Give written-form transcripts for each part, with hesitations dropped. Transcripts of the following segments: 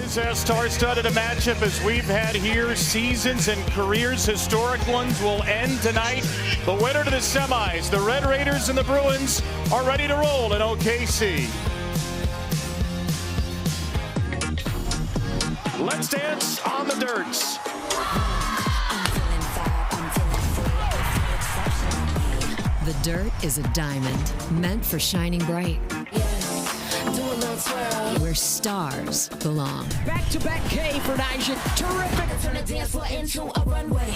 is as star-studded a matchup as we've had here. Seasons and careers, historic ones, will end tonight. The winner to the semis, the Red Raiders and the Bruins, are ready to roll in OKC. Let's dance on the dirts. The dirt is a diamond meant for shining bright, where stars belong. Back-to-back K for Nigel. Terrific. Turn the dance floor into a runway.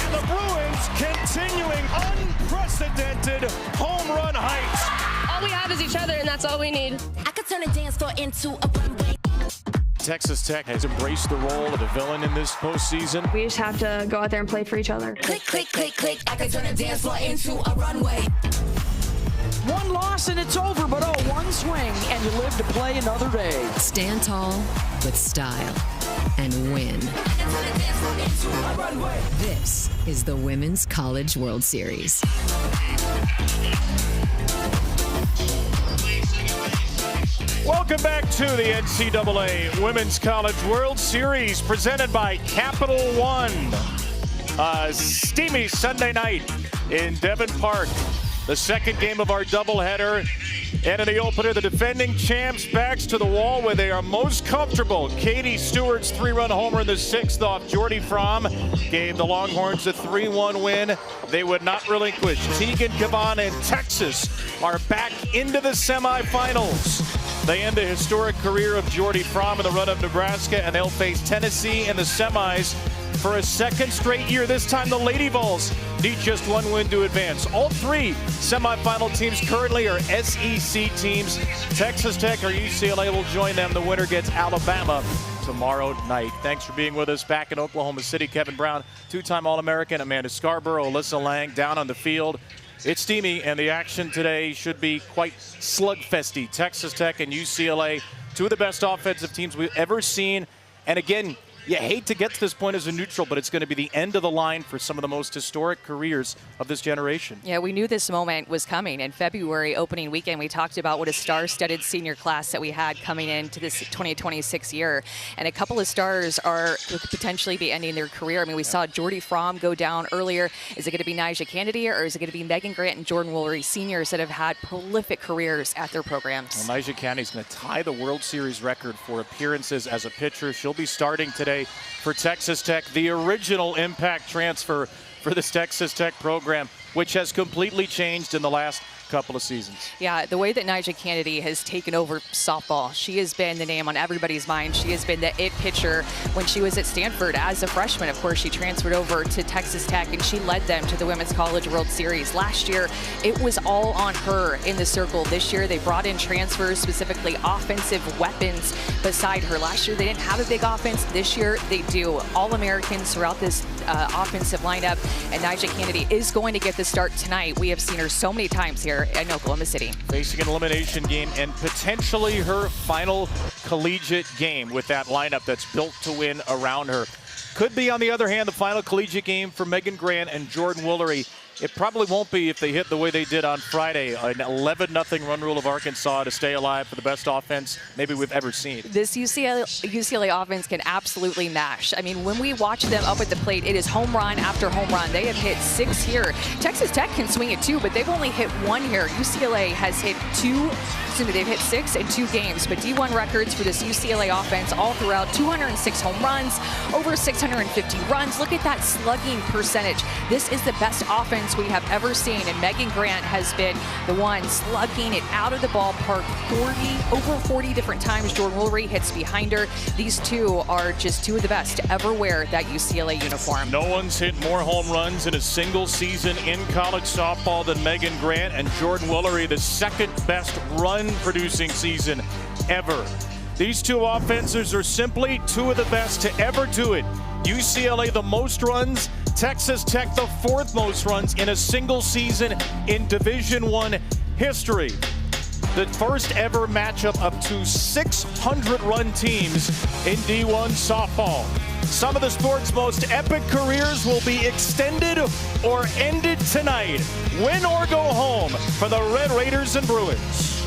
And the Bruins continuing unprecedented home run heights. All we have is each other, and that's all we need. I could turn the dance floor into a runway. Texas Tech has embraced the role of a villain in this postseason. We just have to go out there and play for each other. Click, click, click, click. I could turn the dance floor into a runway. One loss and it's over, but oh, one swing and you live to play another day. Stand tall with style and win. I could turn the dance floor into a runway. This is the Women's College World Series. Welcome back to the NCAA Women's College World Series presented by Capital One. A steamy Sunday night in Devon Park. The second game of our doubleheader. And in the opener, the defending champs backs to the wall where they are most comfortable. Katie Stewart's 3-run homer in the 6th off Jordy Fromm gave the Longhorns a 3-1 win. They would not relinquish. Tegan Cavan and Texas are back into the semifinals. They end the historic career of Jordy Fromm in the run of Nebraska, and they'll face Tennessee in the semis for a second straight year. This time the Lady Vols need just one win to advance. All three semifinal teams currently are SEC teams. Texas Tech or UCLA will join them. The winner gets Alabama tomorrow night. Thanks for being with us back in Oklahoma City. Kevin Brown, two-time All-American, Amanda Scarborough, Alyssa Lang down on the field. It's steamy, and the action today should be quite slugfesty. Texas Tech and UCLA, two of the best offensive teams we've ever seen. And again, you hate to get to this point as a neutral, but it's going to be the end of the line for some of the most historic careers of this generation. Yeah, we knew this moment was coming. In February opening weekend, we talked about what a star-studded senior class that we had coming into this 2026 year. And a couple of stars could potentially be ending their career. I mean, we saw Jordy Fromm go down earlier. Is it going to be Nyjah Kennedy, or is it going to be Megan Grant and Jordan Woolery, seniors that have had prolific careers at their programs? Well, Nyjah Kennedy's going to tie the World Series record for appearances as a pitcher. She'll be starting today for Texas Tech, the original impact transfer for this Texas Tech program, which has completely changed in the last couple of seasons. Yeah, the way that Nyjah Kennedy has taken over softball, she has been the name on everybody's mind. She has been the it pitcher when she was at Stanford as a freshman. Of course, she transferred over to Texas Tech and she led them to the Women's College World Series. Last year, it was all on her in the circle. This year, they brought in transfers, specifically offensive weapons beside her. Last year, they didn't have a big offense. This year, they do. All-Americans throughout this offensive lineup, and Nyjah Kennedy is going to get the start tonight. We have seen her so many times here in Oklahoma City. Facing an elimination game and potentially her final collegiate game with that lineup that's built to win around her. Could be, on the other hand, the final collegiate game for Megan Grant and Jordan Woolery. It probably won't be if they hit the way they did on Friday, an 11-0 run rule of Arkansas to stay alive for the best offense maybe we've ever seen. This UCLA offense can absolutely mash. I mean, when we watch them up at the plate, it is home run after home run. They have hit 6 here. Texas Tech can swing it too, but they've only hit 1 here. UCLA has hit 6 in 2 games, but D1 records for this UCLA offense all throughout: 206 home runs, over 650 runs. Look at that slugging percentage. This is the best offense we have ever seen, and Megan Grant has been the one slugging it out of the ballpark over 40 different times. Jordan Woolery hits behind her. These two are just two of the best to ever wear that UCLA uniform. No one's hit more home runs in a single season in college softball than Megan Grant, and Jordan Woolery, the second best run-producing season ever. These two offenses are simply two of the best to ever do it. UCLA the most runs, Texas Tech the 4th most runs in a single season in Division I history. The first ever matchup up to 600-run teams in D1 softball. Some of the sport's most epic careers will be extended or ended tonight. Win or go home for the Red Raiders and Bruins.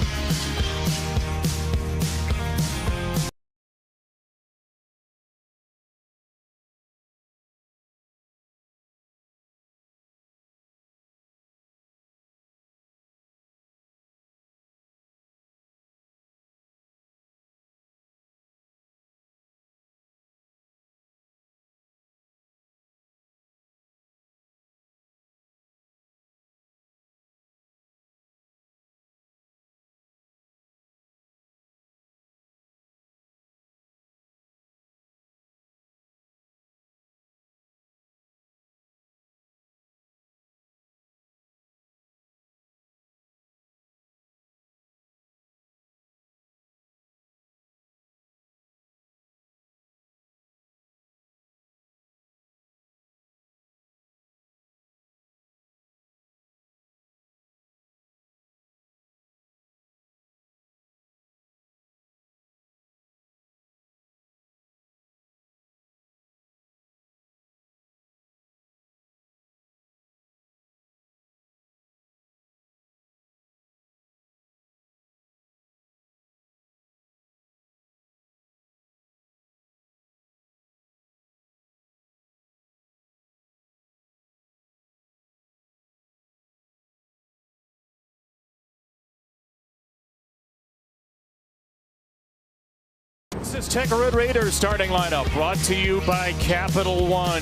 Texas Tech Red Raiders starting lineup brought to you by Capital One.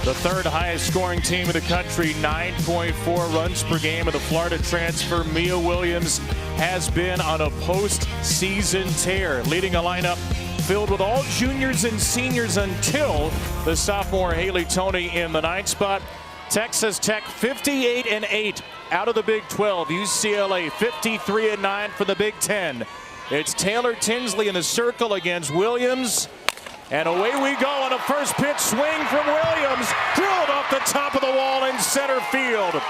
The third highest scoring team in the country, 9.4 runs per game. And the Florida transfer Mia Williams has been on a postseason tear, leading a lineup filled with all juniors and seniors until the sophomore Haley Toney in the 9th spot. Texas Tech 58-8 out of the Big 12. UCLA 53-9 for the Big 10. It's Taylor Tinsley in the circle against Williams. And away we go on a first pitch swing from Williams. Drilled off the top of the wall in center field.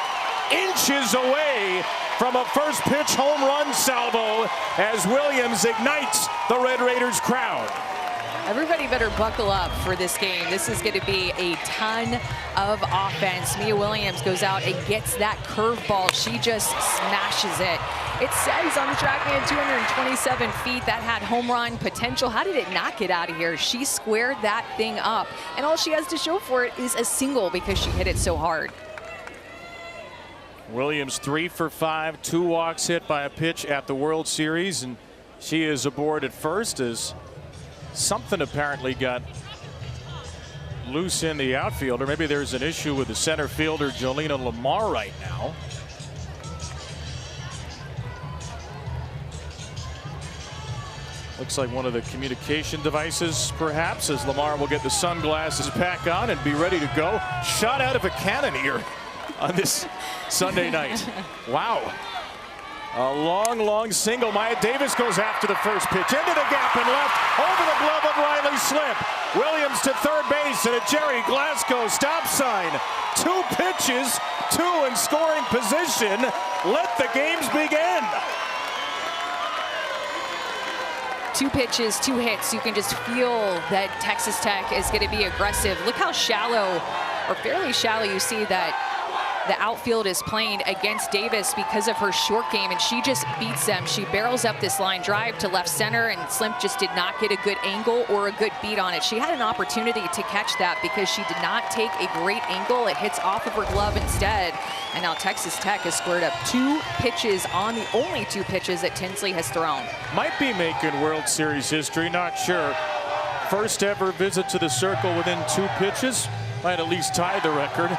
Inches away from a first pitch home run salvo as Williams ignites the Red Raiders crowd. Everybody better buckle up for this game. This is going to be a ton of offense. Mia Williams goes out and gets that curveball. She just smashes it. It says on the TrackMan 227 feet. That had home run potential. How did it not get out of here? She squared that thing up. And all she has to show for it is a single because she hit it so hard. Williams 3 for 5, 2 walks hit by a pitch at the World Series. And she is aboard at first as something apparently got loose in the outfield, or maybe there's an issue with the center fielder Jolena Lamar right now. Looks like one of the communication devices perhaps, as Lamar will get the sunglasses back on and be ready to go. Shot out of a cannon here on this Sunday night. Wow. A long single. Maya Davis goes after the first pitch. Into the gap and left. Over the glove of Riley Slimp. Williams to third base and a Jerry Glasgow stop sign. 2 pitches, 2 in scoring position. Let the games begin. 2 pitches, 2 hits. You can just feel that Texas Tech is going to be aggressive. Look how shallow, or fairly shallow, you see that the outfield is playing against Davis because of her short game, and she just beats them. She barrels up this line drive to left center, and Slimp just did not get a good angle or a good beat on it. She had an opportunity to catch that because she did not take a great angle. It hits off of her glove instead. And now Texas Tech has squared up 2 pitches on the only 2 pitches that Tinsley has thrown. Might be making World Series history, not sure. First ever visit to the circle within 2 pitches. Might at least tie the record.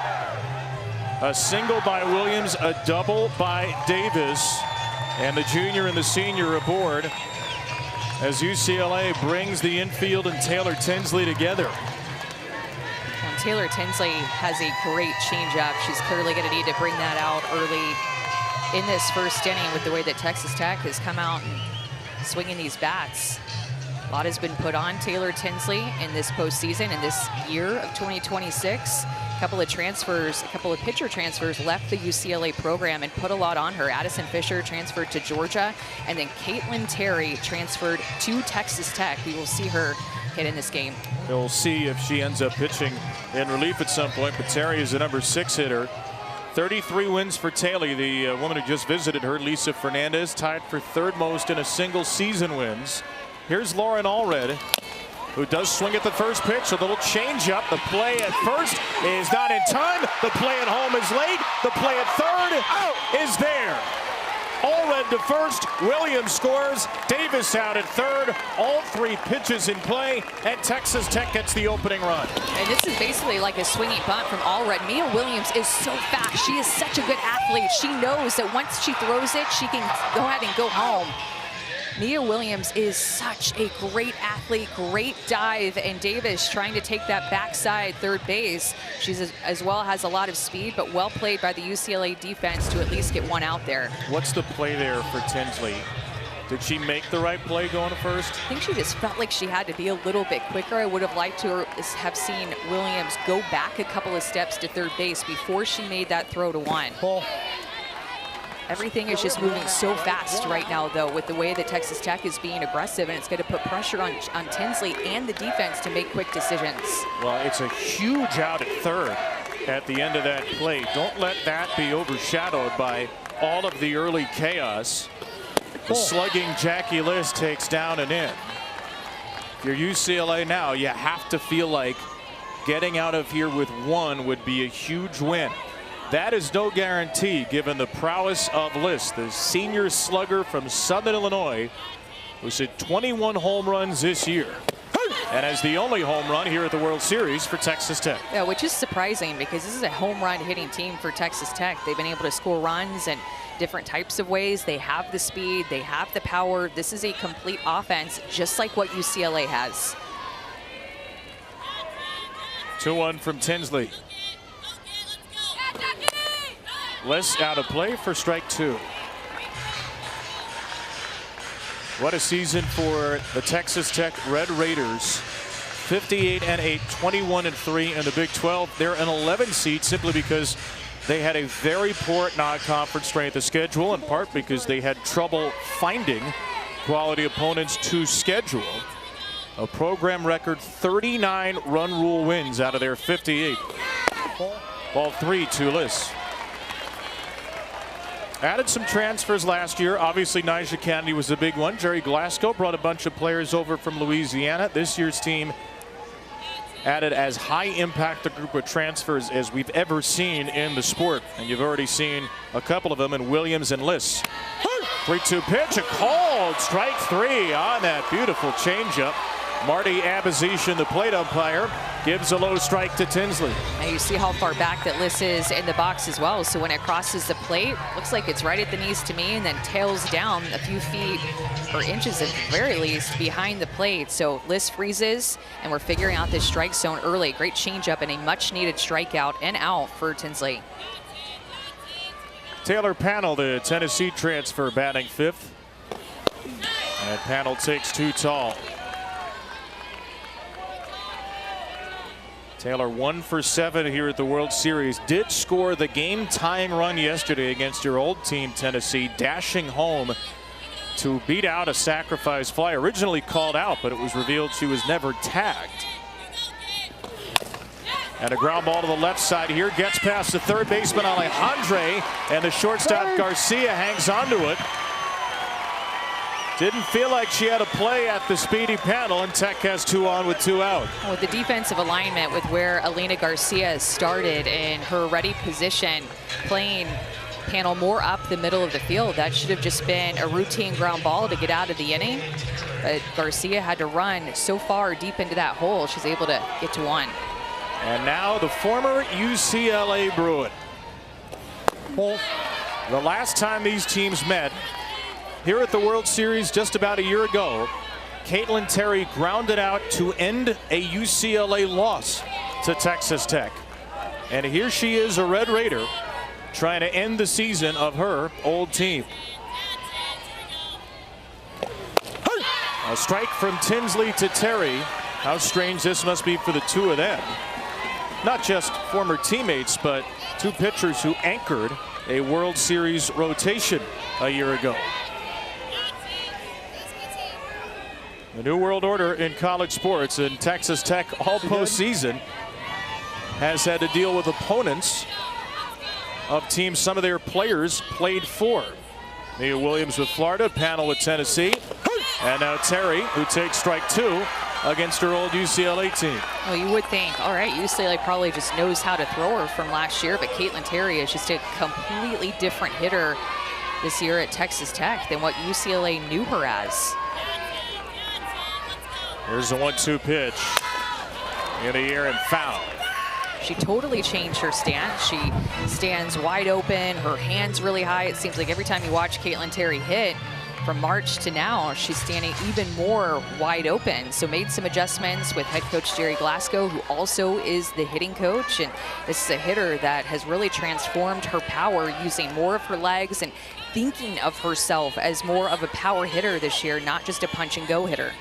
A single by Williams, a double by Davis, and the junior and the senior aboard as UCLA brings the infield and Taylor Tinsley together. And Taylor Tinsley has a great changeup. She's clearly going to need to bring that out early in this first inning with the way that Texas Tech has come out and swinging these bats. A lot has been put on Taylor Tinsley in this postseason, in this year of 2026. A couple of transfers, a couple of pitcher transfers left the UCLA program and put a lot on her. Addison Fisher transferred to Georgia, and then Caitlin Terry transferred to Texas Tech. We will see her hit in this game. We'll see if she ends up pitching in relief at some point, but Terry is the number 6 hitter. 33 wins for Taylor. The woman who just visited her, Lisa Fernandez, tied for 3rd most in a single season wins. Here's Lauren Allred, who does swing at the first pitch. A little changeup. The play at first is not in time. The play at home is late. The play at third is there. Allred to first. Williams scores. Davis out at third. All 3 pitches in play, and Texas Tech gets the opening run. And this is basically like a swinging bunt from Allred. Mia Williams is so fast. She is such a good athlete. She knows that once she throws it, she can go ahead and go home. Mia Williams is such a great athlete, great dive, and Davis trying to take that backside third base. She's as well has a lot of speed, but well played by the UCLA defense to at least get one out there. What's the play there for Tinsley? Did she make the right play going to first? I think she just felt like she had to be a little bit quicker. I would have liked to have seen Williams go back a couple of steps to third base before she made that throw to one. Everything is just moving so fast right now, though, with the way that Texas Tech is being aggressive, and it's going to put pressure on Tinsley and the defense to make quick decisions. Well, it's a huge out at third at the end of that play. Don't let that be overshadowed by all of the early chaos. The slugging Jackie Liss takes down and in. If you're UCLA now, you have to feel like getting out of here with 1 would be a huge win. That is no guarantee given the prowess of Liss, the senior slugger from Southern Illinois, who's hit 21 home runs this year, and has the only home run here at the World Series for Texas Tech. Yeah, which is surprising because this is a home run hitting team for Texas Tech. They've been able to score runs in different types of ways. They have the speed, they have the power. This is a complete offense, just like what UCLA has. 2-1 from Tinsley. Liss out of play for strike 2. What a season for the Texas Tech Red Raiders. 58-8, 21-3 in the Big 12. They're an 11 seed simply because they had a very poor non-conference strength of schedule, in part because they had trouble finding quality opponents to schedule. A program record 39 run rule wins out of their 58. Ball 3 to Liss. Added some transfers last year. Obviously, Nyjah Kennedy was a big one. Jerry Glasgow brought a bunch of players over from Louisiana. This year's team added as high impact a group of transfers as we've ever seen in the sport. And you've already seen a couple of them in Williams and Liss. 3-2 pitch, a called strike 3 on that beautiful changeup. Marty Abazishan, the plate umpire, gives a low strike to Tinsley. And you see how far back that Liss is in the box as well. So when it crosses the plate, looks like it's right at the knees to me and then tails down a few feet or inches at the very least behind the plate. So Liss freezes and we're figuring out this strike zone early. Great changeup and a much needed strikeout and out for Tinsley. Taylor Pannell, the Tennessee transfer, batting 5th. And Pannell takes 2 tall. Taylor 1 for 7 here at the World Series. Did score the game-tying run yesterday against your old team, Tennessee, dashing home to beat out a sacrifice fly. Originally called out, but it was revealed she was never tagged. And a ground ball to the left side here. Gets past the third baseman, Alejandre, and the shortstop, Garcia, hangs onto it. Didn't feel like she had a play at the speedy Pannell, and Tech has 2 on with 2 out. With the defensive alignment with where Alina Garcia started in her ready position, playing Pannell more up the middle of the field, that should have just been a routine ground ball to get out of the inning. But Garcia had to run so far deep into that hole, she's able to get to 1. And now the former UCLA Bruin. The last time these teams met here at the World Series just about a year ago, Caitlin Terry grounded out to end a UCLA loss to Texas Tech. And here she is, a Red Raider, trying to end the season of her old team. A strike from Tinsley to Terry. How strange this must be for the two of them. Not just former teammates, but two pitchers who anchored a World Series rotation a year ago. The new world order in college sports, and Texas Tech all postseason has had to deal with opponents of teams some of their players played for. Mia Williams with Florida, Pannell with Tennessee, and now Terry, who takes strike 2 against her old UCLA team. Well, you would think, all right, UCLA probably just knows how to throw her from last year, but Caitlin Terry is just a completely different hitter this year at Texas Tech than what UCLA knew her as. Here's the 1-2 pitch in the air and foul. She totally changed her stance. She stands wide open, her hands really high. It seems like every time you watch Caitlin Terry hit, from March to now, she's standing even more wide open. So made some adjustments with head coach Jerry Glasgow, who also is the hitting coach. And this is a hitter that has really transformed her power, using more of her legs and thinking of herself as more of a power hitter this year, not just a punch and go hitter.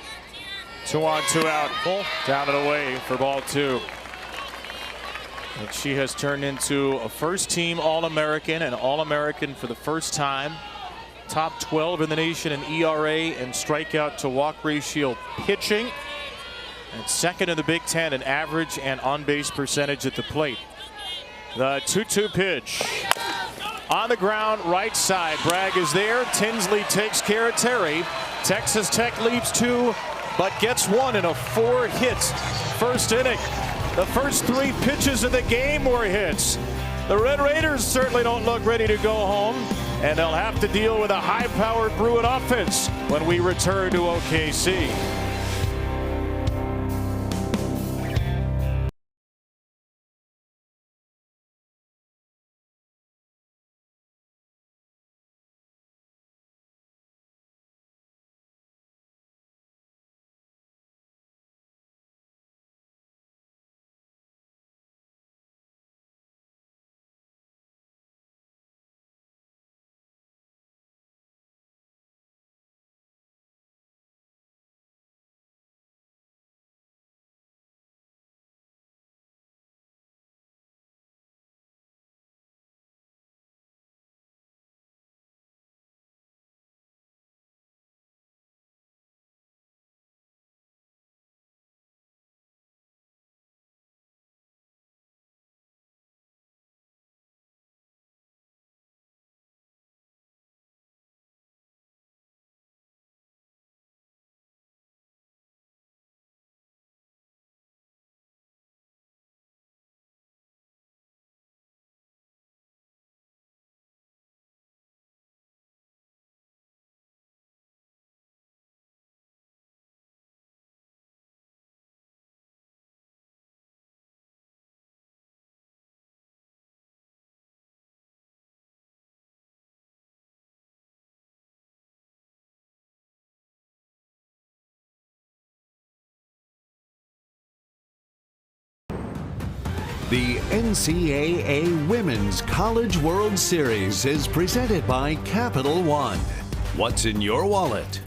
2 on, 2 out. Down and away for ball 2. And she has turned into a first-team All-American, and All-American for the first time. Top 12 in the nation in ERA and strikeout to walk ratio pitching, and second in the Big Ten in average and on-base percentage at the plate. The 2-2 pitch on the ground, right side. Bragg is there. Tinsley takes care of Terry. Texas Tech leads 2, but gets 1 in a 4-hit first inning. The first 3 pitches of the game were hits. The Red Raiders certainly don't look ready to go home. and they'll have to deal with a high-powered Bruin offense when we return to OKC. The NCAA Women's College World Series is presented by Capital One. What's in your wallet?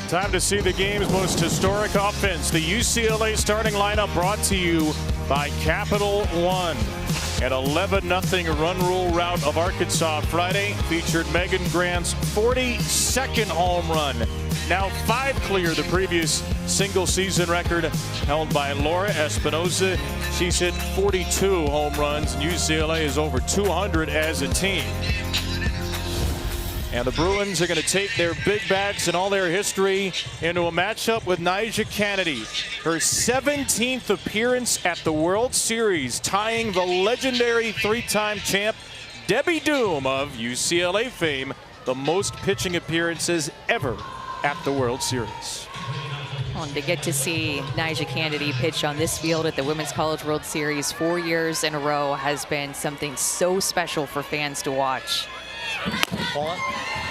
Time to see the game's most historic offense. The UCLA starting lineup brought to you by Capital One. An 11-0 run rule rout of Arkansas Friday featured Megan Grant's 42nd home run. Now 5 clear the previous single season record held by Laura Espinoza. She's hit 42 home runs, and UCLA is over 200 as a team. And the Bruins are going to take their big bats and all their history into a matchup with Nyjah Kennedy. Her 17th appearance at the World Series, tying the legendary 3-time champ Debbie Doom of UCLA fame, the most pitching appearances ever at the World Series. Well, to get to see Nyjah Kennedy pitch on this field at the Women's College World Series 4 years in a row has been something so special for fans to watch.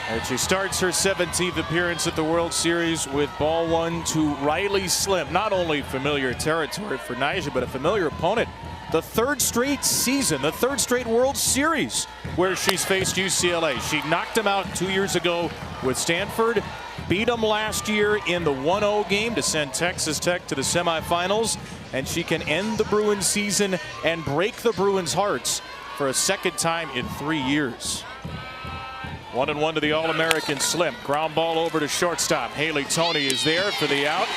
And she starts her 17th appearance at the World Series with ball 1 to Riley Slim. Not only familiar territory for Nyjah, but a familiar opponent. The 3rd straight season, the 3rd straight World Series where she's faced UCLA. She knocked them out 2 years ago with Stanford, beat them last year in the 1-0 game to send Texas Tech to the semifinals, and she can end the Bruins season and break the Bruins' hearts for a second time in 3 years. 1-1 to the All-American Slim. Ground ball over to shortstop. Haley Toney is there for the out,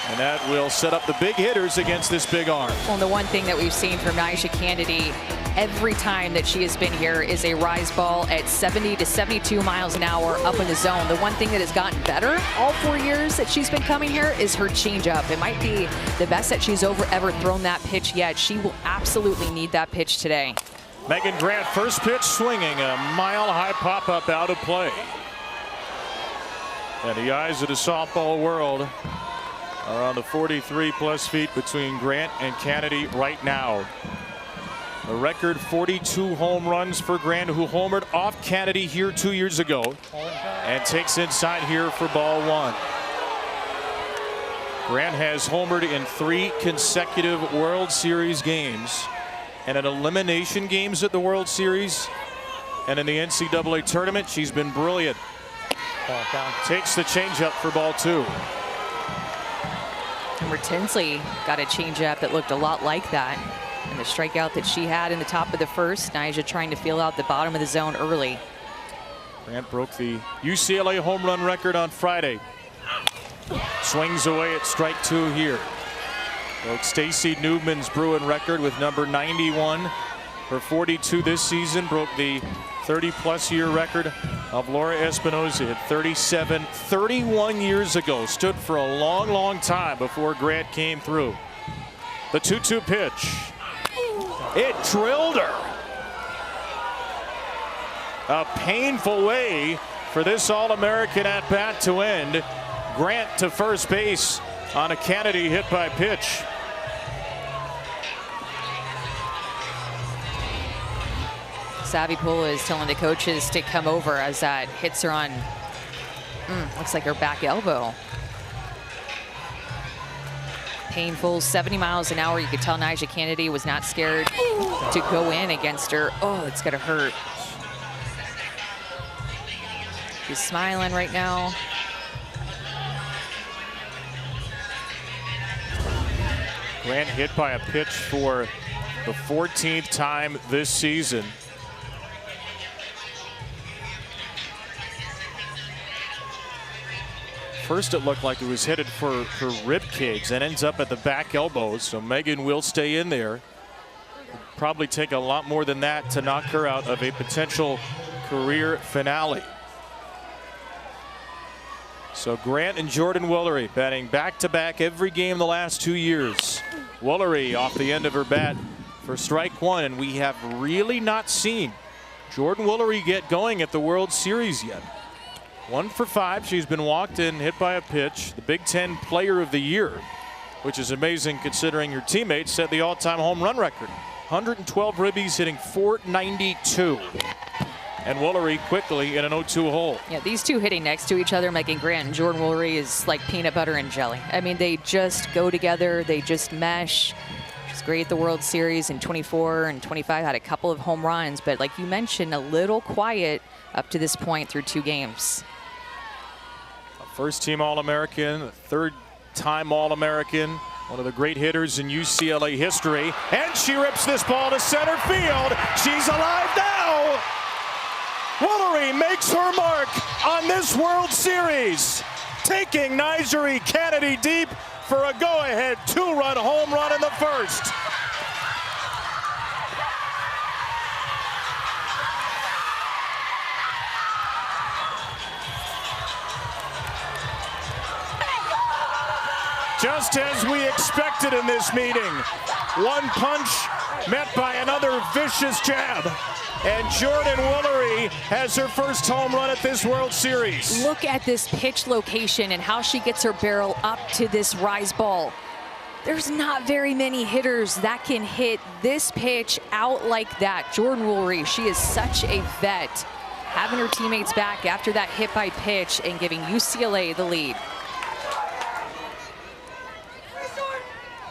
and that will set up the big hitters against this big arm. Well, the one thing that we've seen from Nyjah Kennedy every time that she has been here is a rise ball at 70 to 72 miles an hour up in the zone. The one thing that has gotten better all 4 years that she's been coming here is her changeup. It might be the best that she's ever thrown that pitch yet. She will absolutely need that pitch today. Megan Grant, first pitch swinging, a mile-high pop-up out of play. And the eyes of the softball world are on the 43-plus feet between Grant and Kennedy right now. A record 42 home runs for Grant, who homered off Kennedy here 2 years ago, and takes inside here for ball 1. Grant has homered in 3 consecutive World Series games, and in elimination games at the World Series and in the NCAA tournament. She's been brilliant. Takes the changeup for ball 2. And Tinsley got a changeup that looked a lot like that. And the strikeout that she had in the top of the first, Nyjah trying to feel out the bottom of the zone early. Grant broke the UCLA home run record on Friday. Swings away at strike 2 here. Broke Stacey Newman's Bruin record with number 91. Her 42 this season broke the 30-plus year record of Laura Espinoza at 37, 31 years ago. Stood for a long, long time before Grant came through. The 2-2 pitch. It drilled her. A painful way for this All-American at-bat to end. Grant to first base on a Kennedy hit by pitch. Savipula is telling the coaches to come over as that hits her on, looks like her back elbow. Painful, 70 miles an hour. You could tell Nyjah Kennedy was not scared to go in against her. Oh, it's gonna hurt. She's smiling right now. Grant hit by a pitch for the 14th time this season. First it looked like it was headed for her rib cage and ends up at the back elbow, so Megan will stay in there. It'll probably take a lot more than that to knock her out of a potential career finale. So Grant and Jordan Woolery batting back-to-back every game the last 2 years. Woolery off the end of her bat for strike one, and we have really not seen Jordan Woolery get going at the World Series yet. 1 for 5. She's been walked in, hit by a pitch. The Big Ten Player of the Year, which is amazing considering her teammates set the all-time home run record. 112 ribbies, hitting .492. And Woolery quickly in an 0-2 hole. Yeah, these two hitting next to each other, making Grant and Jordan Woolery is like peanut butter and jelly. I mean, they just go together. They just mesh. She's great at the World Series in 24 and 25, had a couple of home runs, but like you mentioned, a little quiet up to this point through 2 games. First team All-American, third-time All-American, one of the great hitters in UCLA history. And she rips this ball to center field. She's alive now. Woolery makes her mark on this World Series, taking Nyjah Kennedy deep for a go-ahead 2-run home run in the first. Just as we expected in this meeting. One punch met by another vicious jab. And Jordan Woolery has her first home run at this World Series. Look at this pitch location and how she gets her barrel up to this rise ball. There's not very many hitters that can hit this pitch out like that. Jordan Woolery, she is such a vet. Having her teammates back after that hit by pitch and giving UCLA the lead.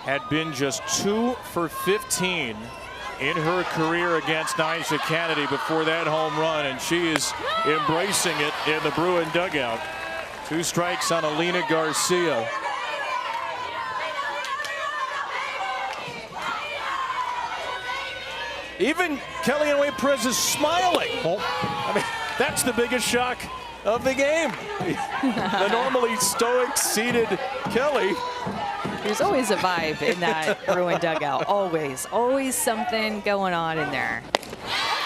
Had been just 2 for 15 in her career against Nyjah Kennedy before that home run, and she is embracing it in the Bruin dugout. 2 strikes on Alina Garcia. Even Kellyanne Way-Perez is smiling. I mean, that's the biggest shock of the game. The normally stoic, seated Kelly. There's always a vibe in that Bruin dugout. Always something going on in there.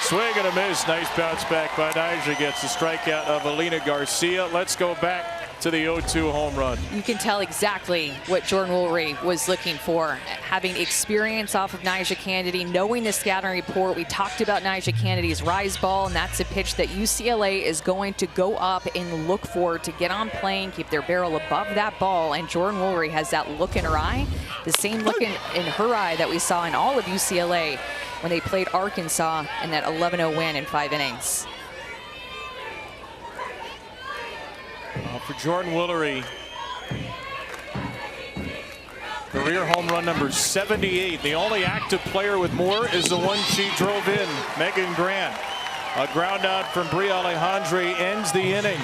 Swing and a miss. Nice bounce back by Nyjah. Gets the strikeout of Alina Garcia. Let's go back to the 0-2 home run. You can tell exactly what Jordan Woolery was looking for. Having experience off of Nyjah Kennedy, knowing the scouting report. We talked about Nyjah Kennedy's rise ball, and that's a pitch that UCLA is going to go up and look for to get on plane, keep their barrel above that ball. And Jordan Woolery has that look in her eye, the same look in her eye that we saw in all of UCLA when they played Arkansas in that 11-0 win in 5 innings. For Jordan Woolery, career home run number 78. The only active player with more is the one she drove in, Megan Grant. A ground out from Bri Alejandre ends the inning.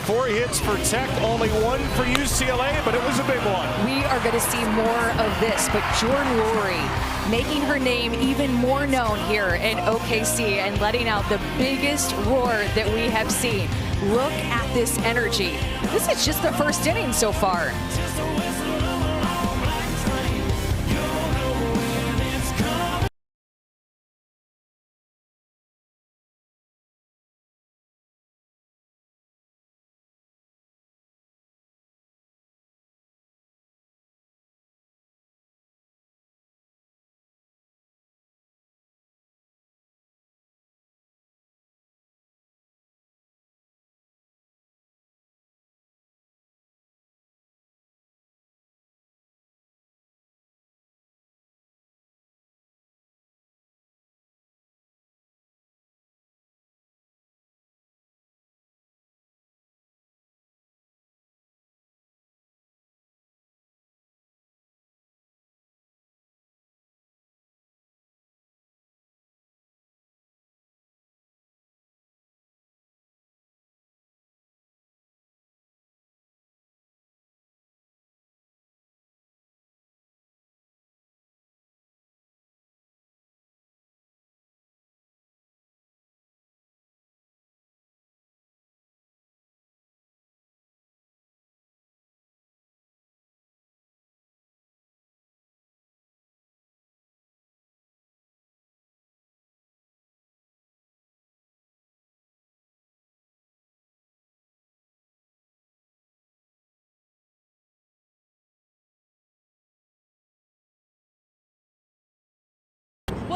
4 hits for Tech, only 1 for UCLA, but it was a big one. We are going to see more of this, but Jordan Woolery making her name even more known here in OKC and letting out the biggest roar that we have seen. Look at this energy. This is just the first inning so far.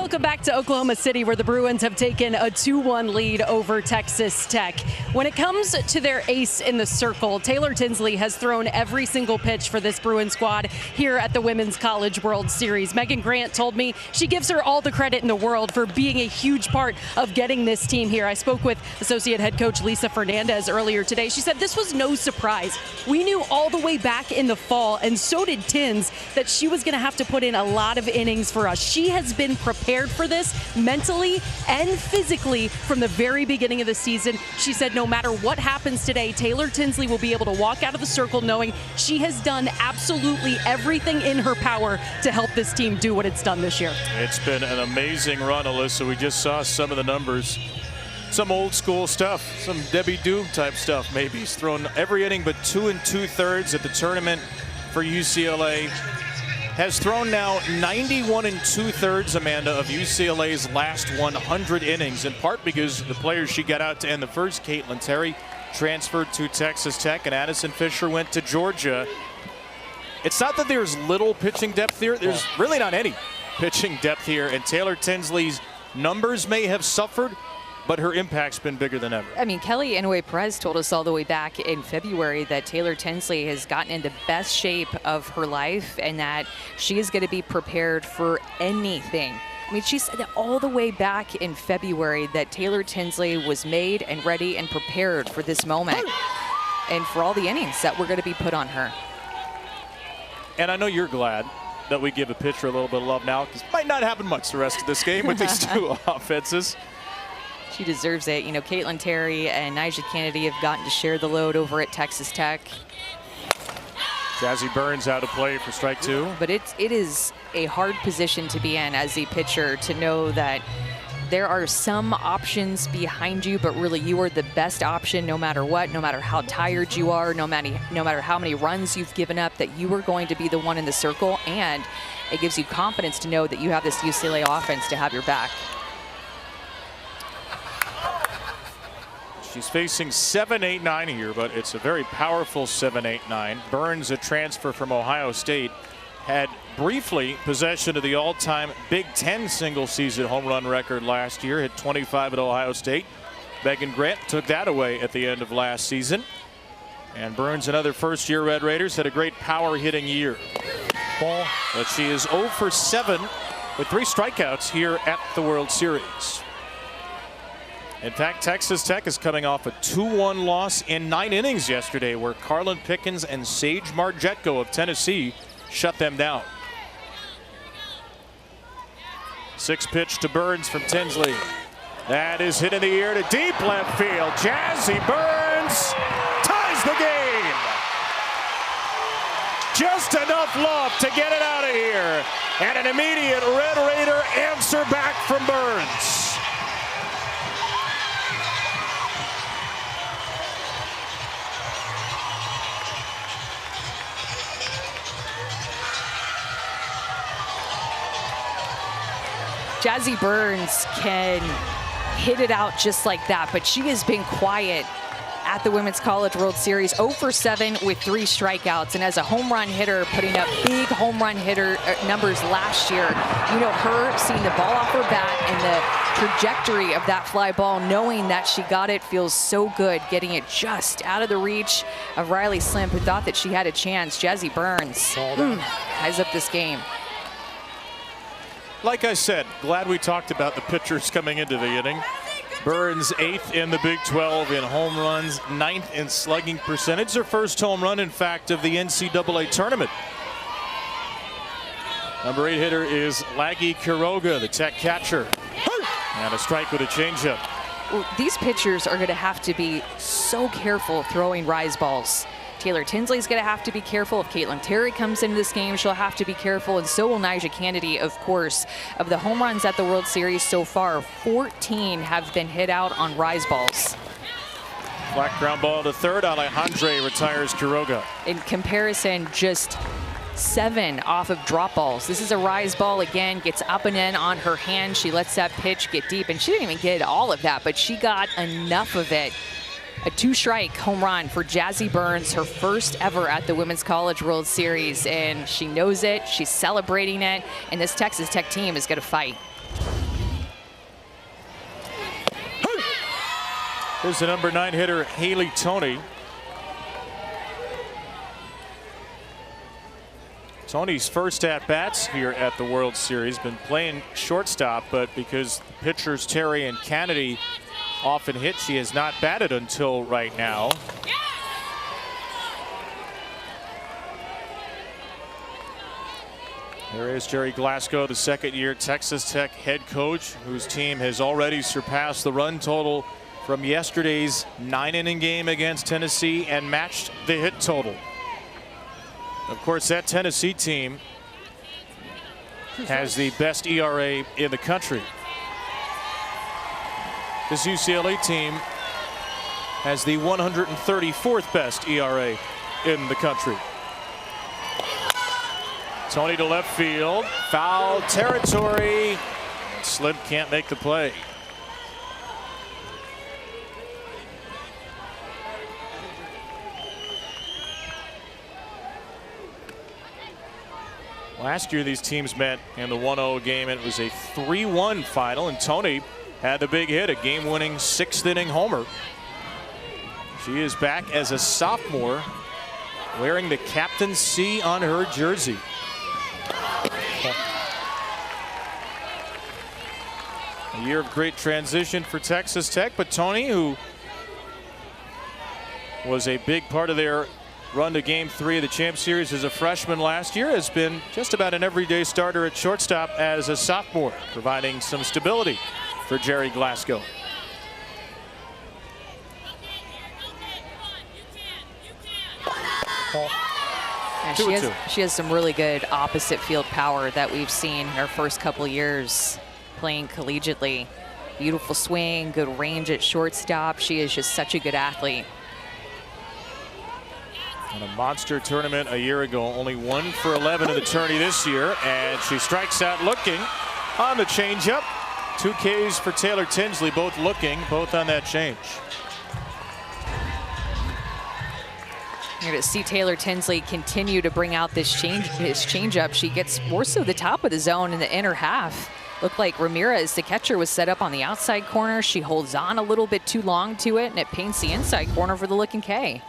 Welcome back to Oklahoma City, where the Bruins have taken a 2-1 lead over Texas Tech. When it comes to their ace in the circle, Taylor Tinsley has thrown every single pitch for this Bruin squad here at the Women's College World Series. Megan Grant told me she gives her all the credit in the world for being a huge part of getting this team here. I spoke with Associate Head Coach Lisa Fernandez earlier today. She said this was no surprise. We knew all the way back in the fall, and so did Tins, that she was going to have to put in a lot of innings for us. She has been prepared for this mentally and physically from the very beginning of the season. She said no matter what happens today, Taylor Tinsley will be able to walk out of the circle knowing she has done absolutely everything in her power to help this team do what it's done this year. It's been an amazing run, Alyssa. We just saw some of the numbers. Some old school stuff, some Debbie Doom type stuff maybe. He's thrown every inning but 2 2/3 at the tournament for UCLA. Has thrown now 91 2/3, Amanda, of UCLA's last 100 innings, in part because the players she got out to end the first, Caitlin Terry, transferred to Texas Tech, and Addison Fisher went to Georgia. It's not that there's little pitching depth here. There's really not any pitching depth here, and Taylor Tinsley's numbers may have suffered, but her impact's been bigger than ever. I mean, Kelly Inouye Perez told us all the way back in February that Taylor Tinsley has gotten into best shape of her life and that she is going to be prepared for anything. I mean, she said that all the way back in February that Taylor Tinsley was made and ready and prepared for this moment and for all the innings that were going to be put on her. And I know you're glad that we give a pitcher a little bit of love now, because it might not happen much the rest of this game with these two offenses. She deserves it. You know, Caitlin Terry and Nyjah Kennedy have gotten to share the load over at Texas Tech. Jazzy Burns out of play for strike 2. But it is a hard position to be in as a pitcher, to know that there are some options behind you, but really you are the best option no matter what, no matter how tired you are, no matter how many runs you've given up, that you are going to be the one in the circle. And it gives you confidence to know that you have this UCLA offense to have your back. She's facing 7-8-9 here, but it's a very powerful 7-8-9. Burns, a transfer from Ohio State, had briefly possession of the all-time Big Ten single-season home run record last year, hit 25 at Ohio State. Megan Grant took that away at the end of last season. And Burns, another first-year Red Raiders, had a great power-hitting year. But she is 0 for 7 with 3 strikeouts here at the World Series. In fact, Texas Tech is coming off a 2-1 loss in 9 innings yesterday, where Carlin Pickens and Sage Margetko of Tennessee shut them down. 6 pitch to Burns from Tinsley. That is hit in the air to deep left field. Jazzy Burns ties the game. Just enough love to get it out of here. And an immediate Red Raider answer back from Burns. Jazzy Burns can hit it out just like that, but she has been quiet at the Women's College World Series. 0 for 7 with 3 strikeouts, and as a home run hitter, putting up big home run hitter numbers last year. You know, her seeing the ball off her bat and the trajectory of that fly ball, knowing that she got it, feels so good. Getting it just out of the reach of Riley Slimp, who thought that she had a chance. Jazzy Burns ties up this game. Like I said, glad we talked about the pitchers coming into the inning. Burns 8th in the Big 12 in home runs, 9th in slugging percentage. Her first home run, in fact, of the NCAA tournament. Number 8 hitter is Laggy Quiroga, the Tech catcher. And a strike with a changeup. Well, these pitchers are going to have to be so careful throwing rise balls. Taylor Tinsley's going to have to be careful. If Caitlin Terry comes into this game, she'll have to be careful, and so will Nyjah Kennedy, of course. Of the home runs at the World Series so far, 14 have been hit out on rise balls. Black ground ball to third. Alejandre retires Quiroga. In comparison, just 7 off of drop balls. This is a rise ball again, gets up and in on her hand. She lets that pitch get deep, and she didn't even get all of that, but she got enough of it. A 2-strike home run for Jazzy Burns, her first ever at the Women's College World Series, and she knows it, she's celebrating it, and this Texas Tech team is going to fight. Here's the number 9 hitter, Haley Toney. Tony's first at-bats here at the World Series. Been playing shortstop, but because pitchers Terry and Kennedy often hit, she has not batted until right now. There is Jerry Glasgow, the second-year Texas Tech head coach, whose team has already surpassed the run total from yesterday's 9-inning game against Tennessee and matched the hit total. Of course, that Tennessee team has the best ERA in the country. This UCLA team has the 134th best ERA in the country. Toney to left field, foul territory. Slim can't make the play. Last year these teams met in the 1-0 game, and it was a 3-1 final, and Toney had the big hit, a game-winning 6th-inning homer. She is back as a sophomore, wearing the Captain C on her jersey. A year of great transition for Texas Tech, but Toney, who was a big part of their run to Game 3 of the Champ Series as a freshman last year, has been just about an everyday starter at shortstop as a sophomore, providing some stability for Jerry Glasgow. Yeah, she has some really good opposite field power that we've seen in her first couple years playing collegiately. Beautiful swing, good range at shortstop. She is just such a good athlete. In a monster tournament a year ago, only 1 for 11 in the tourney this year, and she strikes out looking on the changeup. 2 Ks for Taylor Tinsley, both looking, both on that change. You're going to see Taylor Tinsley continue to bring out his changeup. She gets more so the top of the zone in the inner half. Looked like Ramirez, the catcher, was set up on the outside corner. She holds on a little bit too long to it, and it paints the inside corner for the looking K.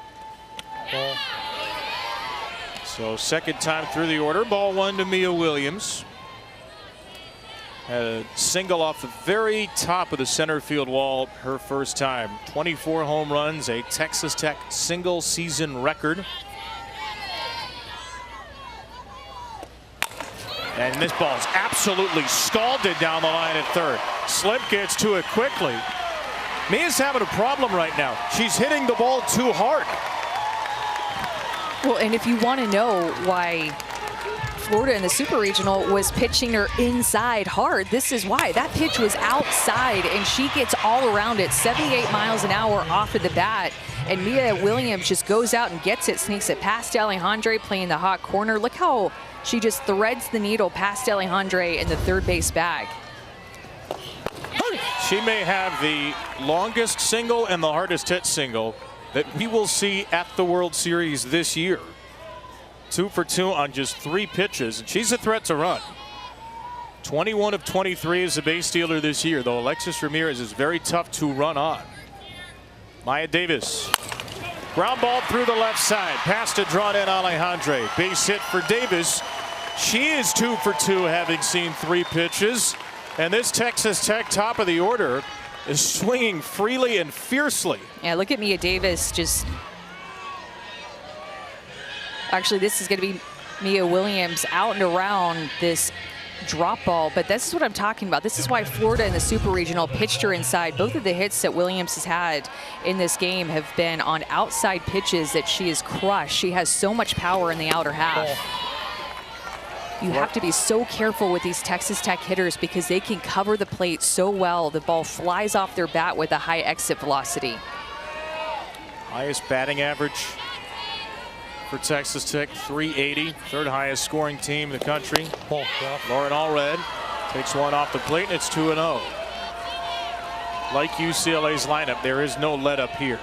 So second time through the order, ball 1 to Mia Williams. Had a single off the very top of the center field wall her first time. 24 home runs, a Texas Tech single season record. And this ball is absolutely scalded down the line at third. Slim gets to it quickly. Mia's having a problem right now. She's hitting the ball too hard. Well, and if you want to know why Florida in the Super Regional was pitching her inside hard, this is why. That pitch was outside, and she gets all around it, 78 miles an hour off of the bat. And Mia Williams just goes out and gets it, sneaks it past Alejandre playing the hot corner. Look how she just threads the needle past Alejandre in the third base bag. She may have the longest single and the hardest hit single that we will see at the World Series this year. 2 for 2 on just 3 pitches, and she's a threat to run. 21 of 23 as a base stealer this year, though Alexis Ramirez is very tough to run on. Maya Davis. Ground ball through the left side. Pass to drawn in Alejandre. Base hit for Davis. She is 2 for 2, having seen 3 pitches. And this Texas Tech top of the order is swinging freely and fiercely. Yeah, look at Mia Davis just... Actually, this is going to be Mia Williams out and around this drop ball, but this is what I'm talking about. This is why Florida in the Super Regional pitched her inside. Both of the hits that Williams has had in this game have been on outside pitches that she has crushed. She has so much power in the outer half. You have to be so careful with these Texas Tech hitters because they can cover the plate so well. The ball flies off their bat with a high exit velocity. Highest batting average for Texas Tech, 380. Third highest scoring team in the country. Lauren Allred takes one off the plate, and it's 2-0. Like UCLA's lineup, there is no let up here.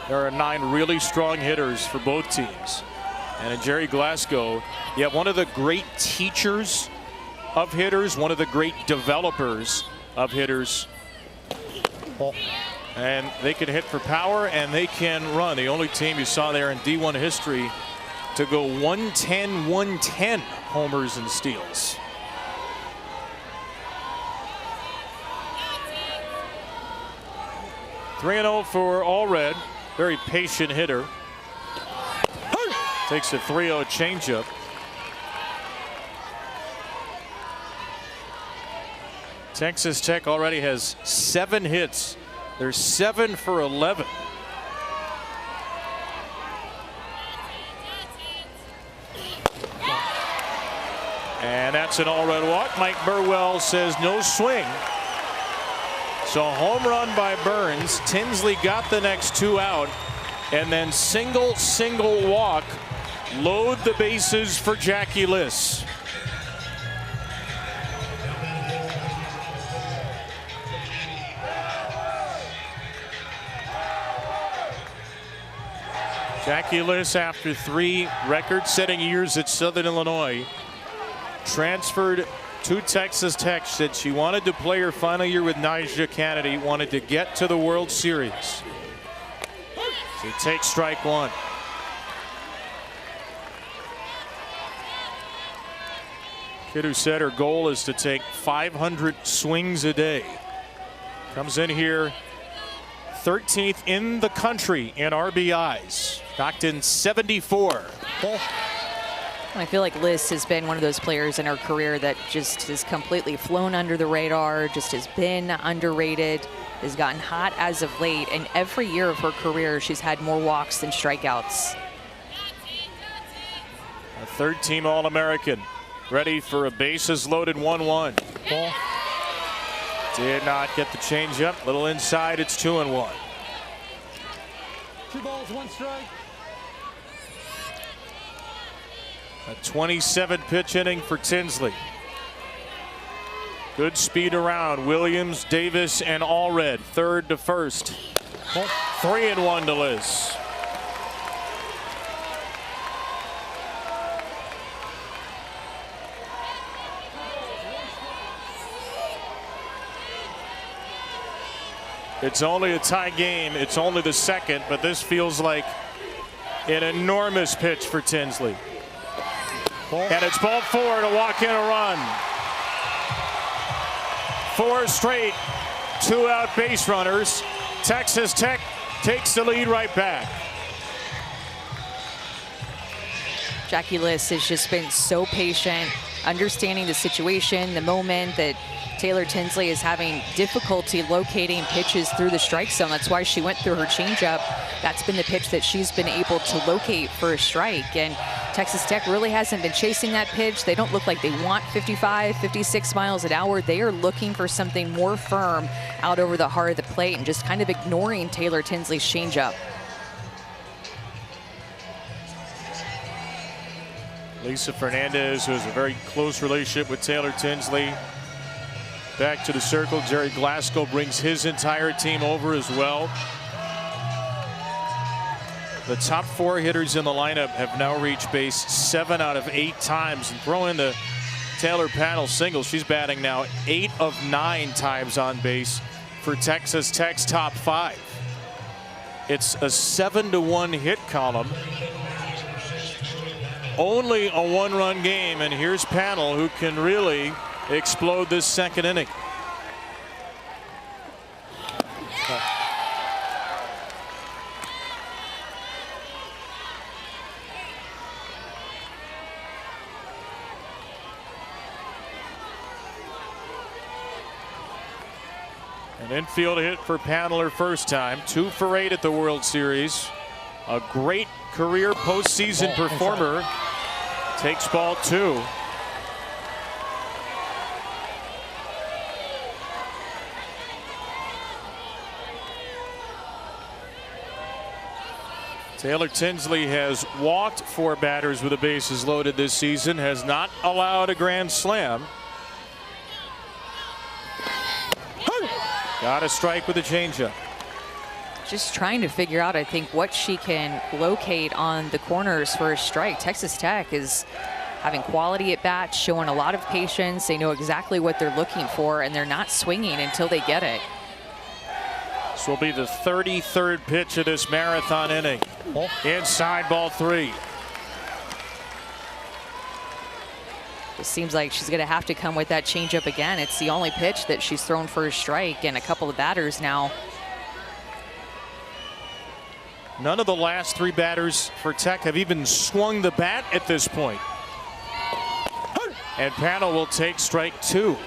There are 9 really strong hitters for both teams. And in Jerry Glasgow, you have one of the great teachers of hitters, one of the great developers of hitters. And they can hit for power and they can run. The only team you saw there in D1 history to go 110 homers and steals. .3-0 for Allred. Very patient hitter. Takes a 3-0 changeup. Texas Tech already has 7 hits. They're 7 for 11. And that's an Allred walk. Mike Burwell says no swing. So home run by Burns. Tinsley got the next 2 out. And then single walk. Load the bases for Jackie Liss. Jackie Liss, after 3 record-setting years at Southern Illinois, transferred to Texas Tech. Said she wanted to play her final year with Nyjah Kennedy, wanted to get to the World Series. She takes strike 1. Kid who said her goal is to take 500 swings a day. Comes in here 13th in the country in RBIs. Knocked in 74. I feel like Liss has been one of those players in her career that just has completely flown under the radar, just has been underrated, has gotten hot as of late, and every year of her career she's had more walks than strikeouts. A 3rd-team All-American, ready for a bases-loaded 1-1. Did not get the changeup. Little inside, it's 2-1. 2 balls, 1 strike. A 27-pitch inning for Tinsley. Good speed around. Williams, Davis, and Allred. 3rd to 1st. 3-1 to Liss. It's only a tie game. It's only the 2nd, but this feels like an enormous pitch for Tinsley. And it's ball 4 to walk in a run. 4 straight 2-out base runners. Texas Tech takes the lead right back. Jackie Liss has just been so patient, understanding the situation, the moment that Taylor Tinsley is having difficulty locating pitches through the strike zone. That's why she went through her changeup. That's been the pitch that she's been able to locate for a strike. And Texas Tech really hasn't been chasing that pitch. They don't look like they want 55, 56 miles an hour. They are looking for something more firm out over the heart of the plate and just kind of ignoring Taylor Tinsley's changeup. Lisa Fernandez, who has a very close relationship with Taylor Tinsley, back to the circle. Jerry Glasgow brings his entire team over as well. The top 4 hitters in the lineup have now reached base 7 out of 8 times. And throw in the Taylor Panel single. She's batting now 8 of 9 times on base for Texas Tech's top 5. It's a 7-1 hit column. Only a 1-run game, and here's Panel, who can really explode this 2nd inning. An infield hit for Panel her first time. 2 for 8 at the World Series. A great career postseason performer. Takes ball 2. Taylor Tinsley has walked 4 batters with the bases loaded this season, has not allowed a grand slam. Got a strike with a changeup. Just trying to figure out, I think, what she can locate on the corners for a strike. Texas Tech is having quality at bats, showing a lot of patience. They know exactly what they're looking for, and they're not swinging until they get it. This will be the 33rd pitch of this marathon inning. Inside, ball 3. It seems like she's going to have to come with that changeup again. It's the only pitch that she's thrown for a strike, and a couple of batters now. None of the last 3 batters for Tech have even swung the bat at this point. And Panel will take strike 2.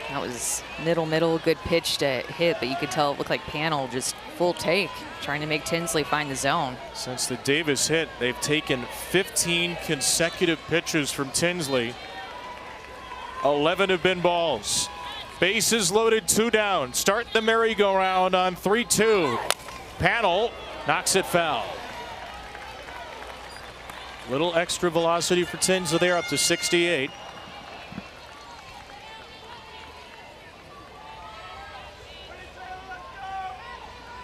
That was middle, good pitch to hit, but you could tell it looked like Panel just full take, trying to make Tinsley find the zone. Since the Davis hit, they've taken 15 consecutive pitches from Tinsley. 11 have been balls. Bases loaded, 2 down. Start the merry-go-round on 3-2. Panel knocks it foul. Little extra velocity for Tinsley there, up to 68.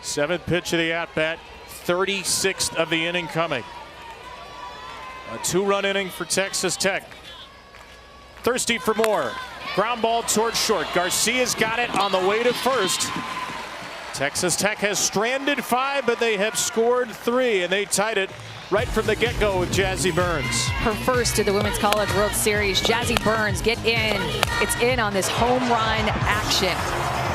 Seventh pitch of the at-bat, 36th of the inning coming. A 2-run inning for Texas Tech. Thirsty for more. Ground ball towards short. Garcia's got it on the way to first. Texas Tech has stranded 5, but they have scored 3, and they tied it right from the get-go with Jazzy Burns. Her first of the Women's College World Series. Jazzy Burns, get in. It's in on this home run action.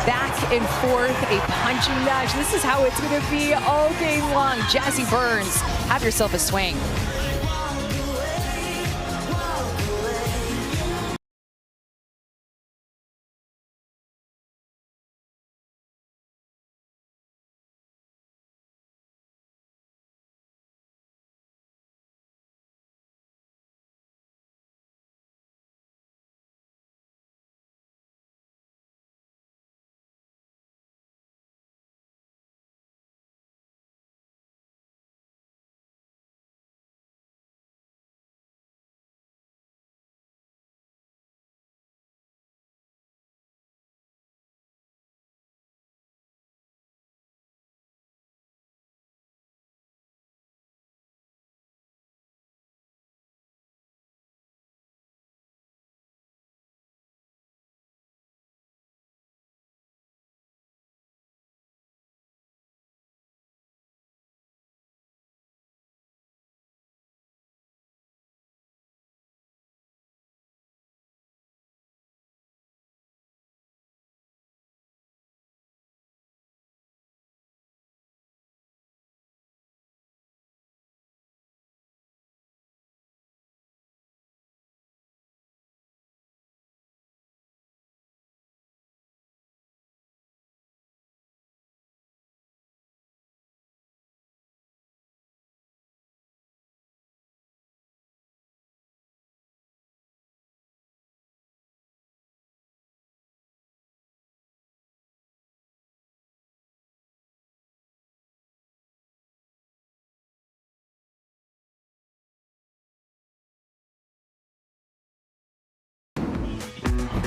Back and forth, a punching match. This is how it's going to be all game long. Jazzy Burns, have yourself a swing.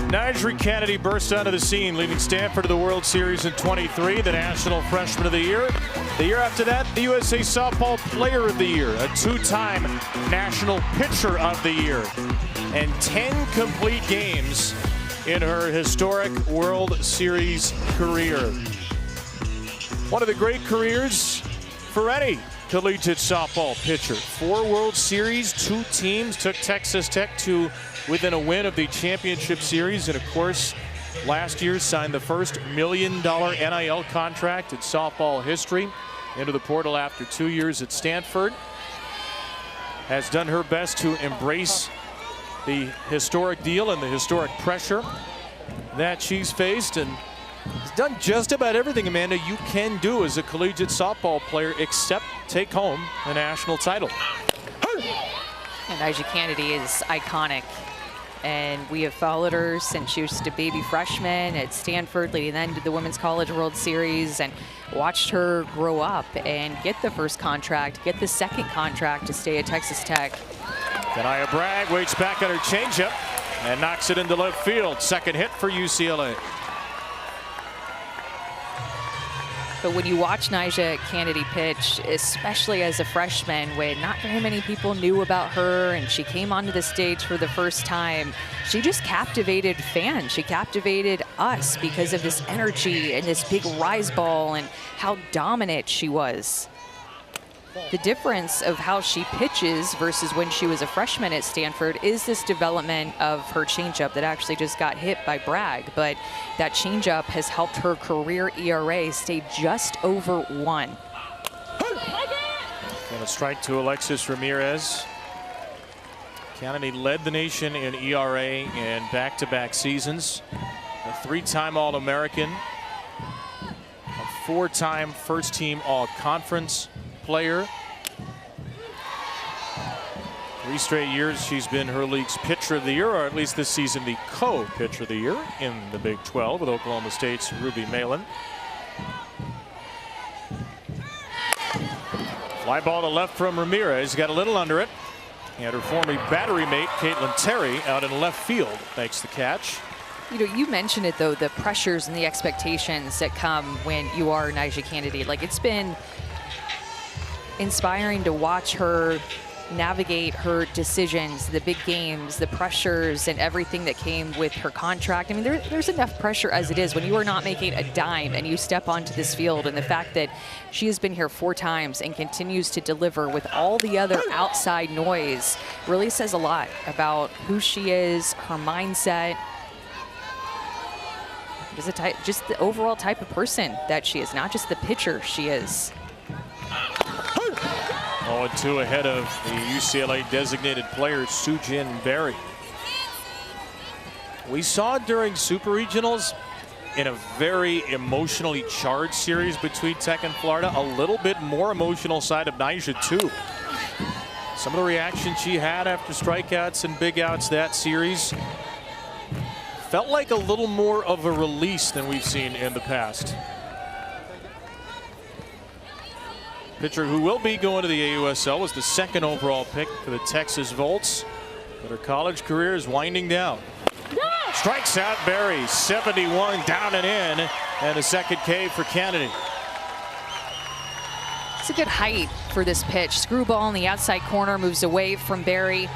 Najri Kennedy burst onto the scene, leading Stanford to the World Series in 23, the National Freshman of the Year. The year after that, the USA Softball Player of the Year, a 2-time National Pitcher of the Year, and 10 complete games in her historic World Series career. One of the great careers for any collegiate softball pitcher. 4 World Series, 2 teams took Texas Tech to within a win of the championship series, and of course last year signed the first $1 million NIL contract in softball history. Into the portal after 2 years at Stanford. Has done her best to embrace the historic deal and the historic pressure that she's faced, and has done just about everything, Amanda, you can do as a collegiate softball player except take home a national title. And Najri Kennedy is iconic, and we have followed her since she was just a baby freshman at Stanford, leading then to the Women's College World Series, and watched her grow up and get the first contract, get the second contract to stay at Texas Tech. Kanaya Bragg waits back on her changeup and knocks it into left field. Second hit for UCLA. But when you watch Nyjah Kennedy pitch, especially as a freshman, when not very many people knew about her and she came onto the stage for the first time, she just captivated fans. She captivated us because of this energy and this big rise ball and how dominant she was. The difference of how she pitches versus when she was a freshman at Stanford is this development of her changeup that actually just got hit by Bragg. But that changeup has helped her career ERA stay just over 1. And a strike to Alexis Ramirez. Kennedy led the nation in ERA in back-to-back seasons. A 3-time All-American, a 4-time first-team All-Conference player. 3 straight years she's been her league's pitcher of the year, or at least this season the co-pitcher of the year in the Big 12 with Oklahoma State's Ruby Malin. Fly ball to left from Ramirez, got a little under it. And her former battery mate, Caitlin Terry, out in left field makes the catch. You know, you mentioned it though, the pressures and the expectations that come when you are Nyjah Kennedy. Like, it's been inspiring to watch her navigate her decisions, the big games, the pressures, and everything that came with her contract. I mean, there's enough pressure as it is when you are not making a dime and you step onto this field, and the fact that she has been here 4 times and continues to deliver with all the other outside noise really says a lot about who she is, her mindset, just the overall type of person that she is, not just the pitcher she is. 0-2 ahead of the UCLA designated player Sujin Berry. We saw during Super Regionals in a very emotionally charged series between Tech and Florida, a little bit more emotional side of Nyjah too. Some of the reaction she had after strikeouts and big outs that series felt like a little more of a release than we've seen in the past. Pitcher who will be going to the AUSL was the 2nd overall pick for the Texas Volts, but her college career is winding down. Strikes out Berry, 71 down and in, and a 2nd K for Kennedy. It's a good height for this pitch. Screwball in the outside corner, moves away from Berry.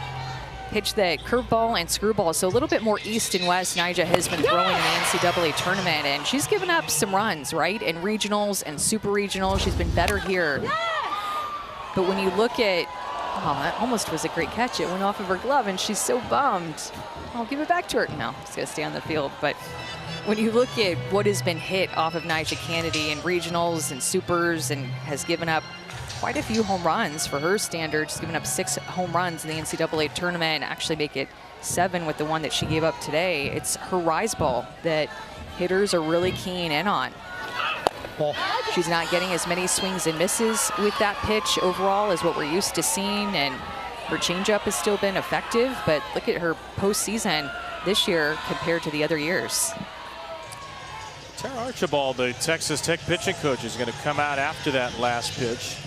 Pitch that curveball and screwball, so a little bit more east and west. Nyjah has been throwing in the NCAA tournament, and she's given up some runs, right? In regionals and super regionals, she's been better here. But when you look at, oh, that almost was a great catch. It went off of her glove, and she's so bummed. I'll give it back to her. No, it's gonna stay on the field. But when you look at what has been hit off of Nyjah Kennedy in regionals and supers, and has given up quite a few home runs for her standards. She's given up 6 home runs in the NCAA tournament, and actually make it 7 with the one that she gave up today. It's her rise ball that hitters are really keen in on. She's not getting as many swings and misses with that pitch overall as what we're used to seeing, and her changeup has still been effective, but look at her postseason this year compared to the other years. Tara Archibald, the Texas Tech pitching coach, is going to come out after that last pitch.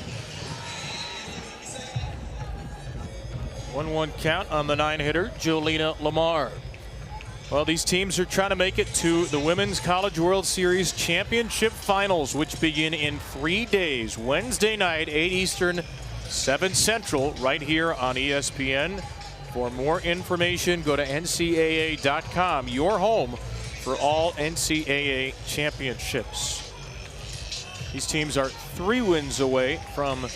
1-1 count on the 9-hitter, Jolina Lamar. Well, these teams are trying to make it to the Women's College World Series Championship Finals, which begin in 3 days. Wednesday night, 8 Eastern, 7 Central, right here on ESPN. For more information, go to NCAA.com, your home for all NCAA championships. These teams are 3 wins away from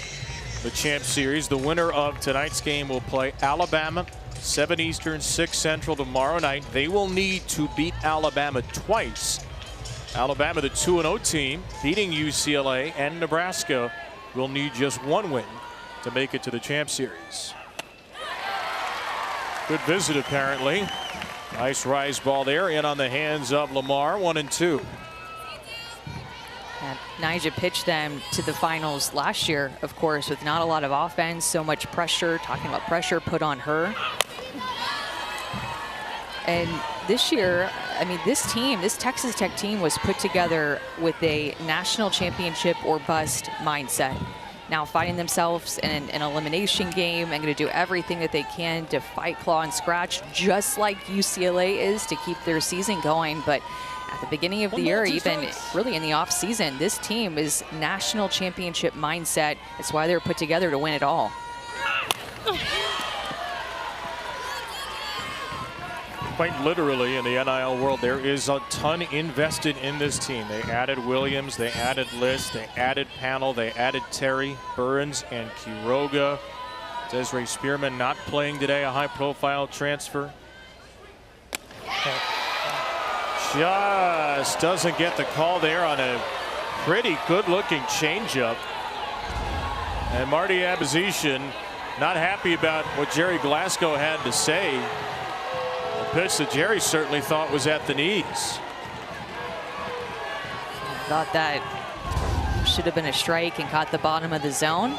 the Champ Series. The winner of tonight's game will play Alabama, 7 Eastern, 6 Central tomorrow night. They will need to beat Alabama twice. Alabama, the 2-0 team, beating UCLA, and Nebraska will need just 1 win to make it to the Champ Series. Good visit, apparently. Nice rise ball there, in on the hands of Lamar, 1-2. And Nyjah pitched them to the finals last year, of course, with not a lot of offense, so much pressure, talking about pressure put on her. And this year, I mean, this team, this Texas Tech team was put together with a national championship or bust mindset. Now finding themselves in an elimination game and going to do everything that they can to fight, claw, and scratch, just like UCLA is, to keep their season going. But at the beginning of the year, even really in the off season, this team is national championship mindset. It's why they're put together to win it all. Quite literally, in the NIL world, there is a ton invested in this team. They added Williams, they added List, they added Panel, they added Terry, Burns, and Quiroga. Desiree Spearman not playing today, a high-profile transfer. Just doesn't get the call there on a pretty good-looking changeup. And Marty Abizishan not happy about what Jerry Glasgow had to say. A pitch that Jerry certainly thought was at the knees. Thought that should have been a strike and caught the bottom of the zone.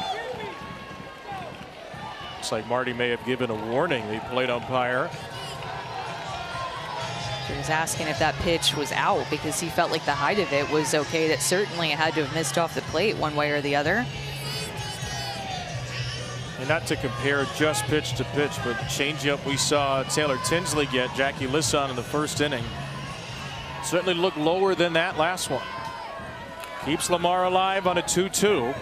Looks like Marty may have given a warning, the plate umpire. He was asking if that pitch was out because he felt like the height of it was okay. That certainly had to have missed off the plate one way or the other. And not to compare just pitch to pitch, but changeup we saw Taylor Tinsley get Jackie Lisson in the first inning. Certainly looked lower than that last one. Keeps Lamar alive on a 2-2.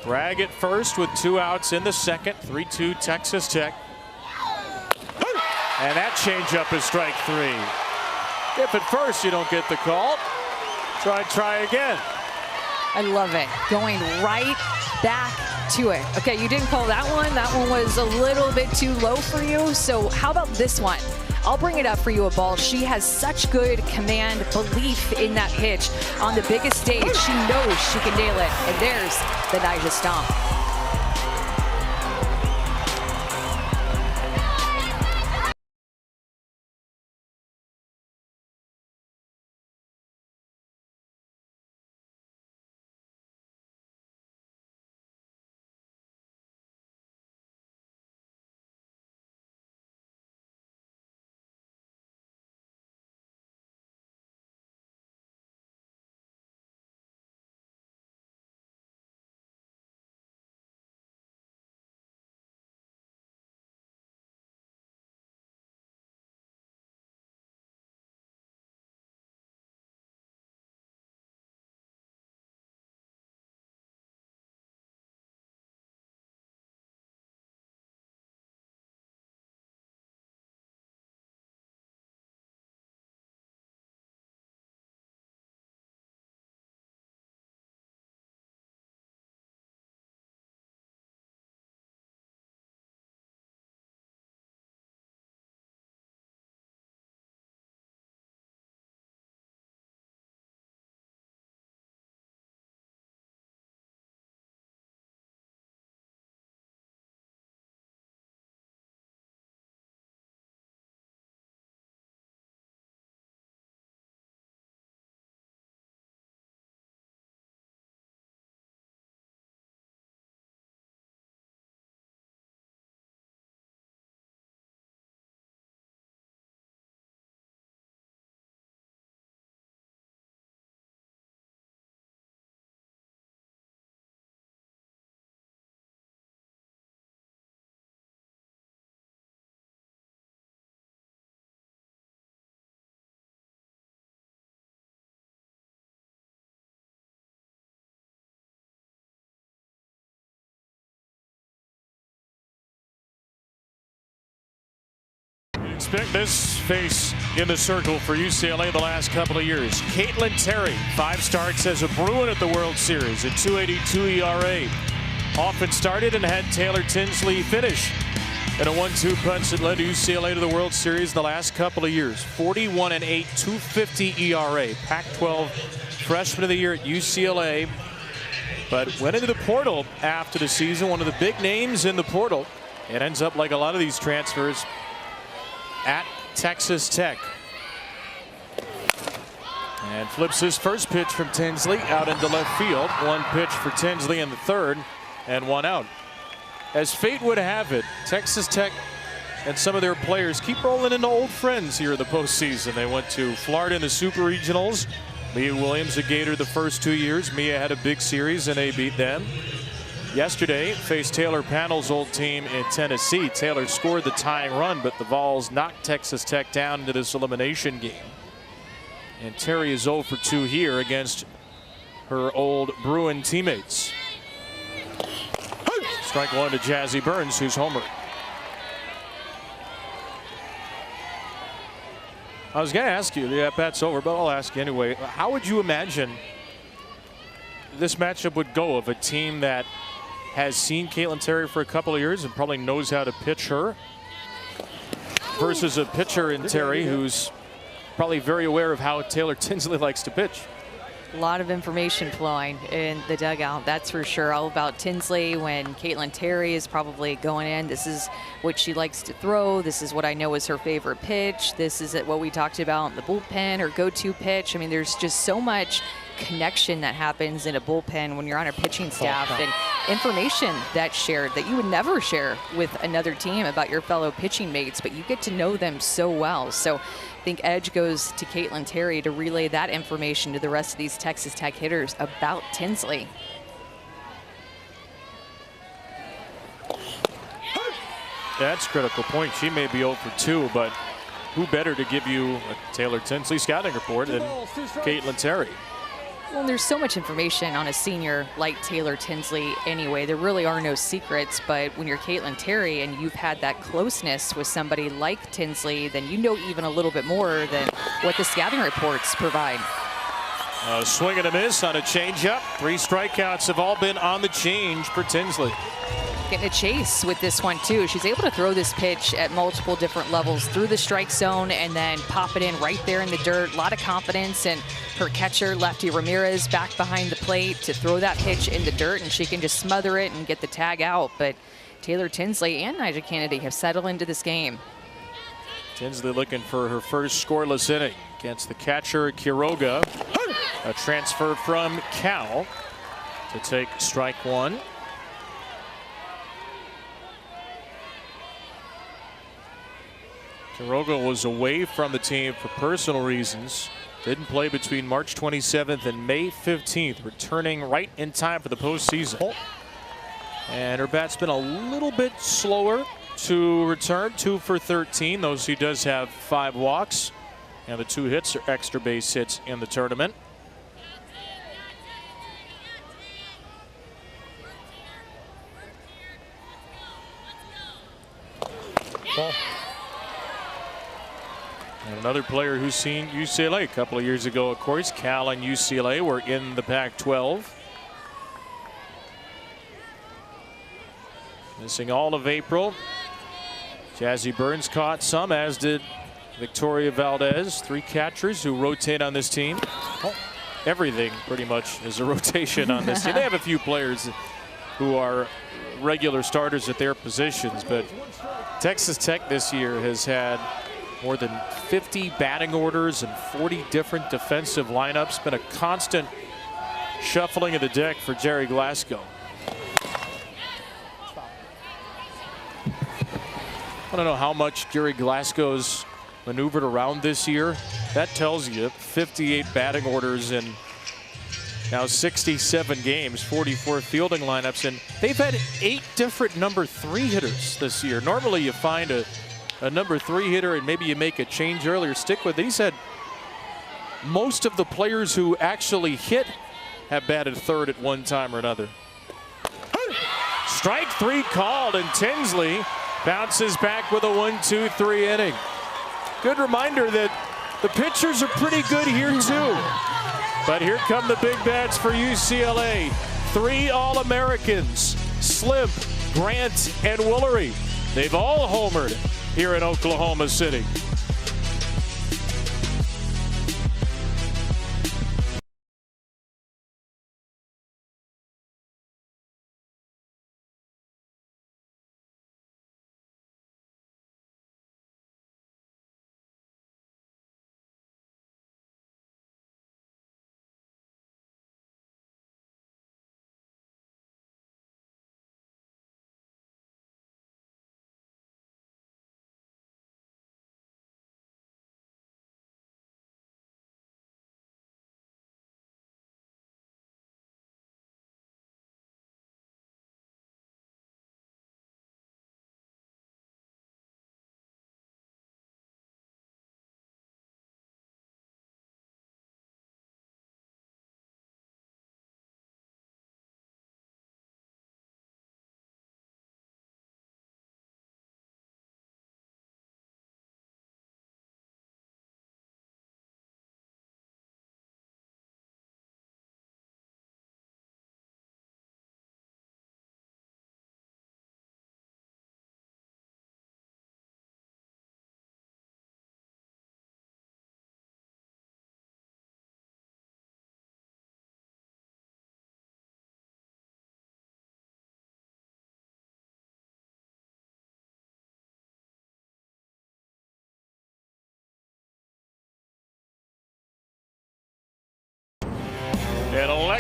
Bragg at first with 2 outs in the second. 3-2 Texas Tech. And that changeup is strike 3. If at first you don't get the call, try again. I love it. Going right back to it. Okay, you didn't call that one. That one was a little bit too low for you. So how about this one? I'll bring it up for you, a ball. She has such good command, belief in that pitch. On the biggest stage, she knows she can nail it. And there's the Nyjah stomp. Expect this face in the circle for UCLA the last couple of years. Caitlin Terry, 5 starts as a Bruin at the World Series, a 2.82 ERA. Often started and had Taylor Tinsley finish in a 1-2 punch that led UCLA to the World Series the last couple of years. 41-8, 2.50 ERA. Pac-12 Freshman of the Year at UCLA, but went into the portal after the season. One of the big names in the portal. It ends up like a lot of these transfers at Texas Tech. And flips his first pitch from Tinsley out into left field. 1 pitch for Tinsley in the third and 1 out. As fate would have it, Texas Tech and some of their players keep rolling into old friends here in the postseason. They went to Florida in the Super Regionals. Mia Williams, a Gator the first 2 years. Mia had a big series and they beat them. Yesterday, faced Taylor Panel's old team in Tennessee. Taylor scored the tying run, but the Vols knocked Texas Tech down into this elimination game. And Terry is 0 for 2 here against her old Bruin teammates. Strike one to Jazzy Burns, who's homered. I was going to ask you, the at-bat's over, but I'll ask you anyway. How would you imagine this matchup would go of a team that has seen Caitlin Terry for a couple of years and probably knows how to pitch her versus a pitcher in Terry who's probably very aware of how Taylor Tinsley likes to pitch? A lot of information flowing in the dugout, that's for sure. All about Tinsley when Caitlin Terry is probably going in. This is what she likes to throw. This is what I know is her favorite pitch. This is what we talked about in the bullpen, or go-to pitch. I mean, there's just so much connection that happens in a bullpen when you're on a pitching staff, and information that's shared that you would never share with another team about your fellow pitching mates, but you get to know them so well. So I think edge goes to Caitlin Terry to relay that information to the rest of these Texas Tech hitters about Tinsley. That's a critical point. She may be 0 for 2, but who better to give you a Taylor Tinsley scouting report than Caitlin Terry? Well, there's so much information on a senior like Taylor Tinsley anyway. There really are no secrets, but when you're Caitlin Terry and you've had that closeness with somebody like Tinsley, then you know even a little bit more than what the scouting reports provide. Swing and a miss on a changeup. 3 strikeouts have all been on the change for Tinsley. Getting a chase with this one too. She's able to throw this pitch at multiple different levels through the strike zone and then pop it in right there in the dirt. A lot of confidence in her catcher, Lefty Ramirez, back behind the plate to throw that pitch in the dirt, and she can just smother it and get the tag out. But Taylor Tinsley and Nyjah Kennedy have settled into this game. Tinsley looking for her first scoreless inning against the catcher, Quiroga, a transfer from Cal, to take strike one. Quiroga was away from the team for personal reasons. Didn't play between March 27th and May 15th, returning right in time for the postseason. And her bat's been a little bit slower to return, 2 for 13, though she does have 5 walks. And the 2 hits are extra base hits in the tournament. And another player who's seen UCLA a couple of years ago, of course. Cal and UCLA were in the Pac-12. Missing all of April. Jazzy Burns caught some, as did Victoria Valdez. 3 catchers who rotate on this team. Everything pretty much is a rotation on this team. They have a few players who are regular starters at their positions, but Texas Tech this year has had more than 50 batting orders and 40 different defensive lineups. Been a constant shuffling of the deck for Jerry Glasgow. I don't know how much Jerry Glasgow's maneuvered around this year. That tells you 58 batting orders in now 67 games, 44 fielding lineups, and they've had 8 different number 3 hitters this year. Normally you find a number 3 hitter and maybe you make a change earlier, stick with it. He said most of the players who actually hit have batted third at one time or another. Strike 3 called, and Tinsley bounces back with a 1-2-3 inning. Good reminder that the pitchers are pretty good here too. But here come the big bats for UCLA. 3 All-Americans, Slim, Grant, and Woolery. They've all homered here in Oklahoma City.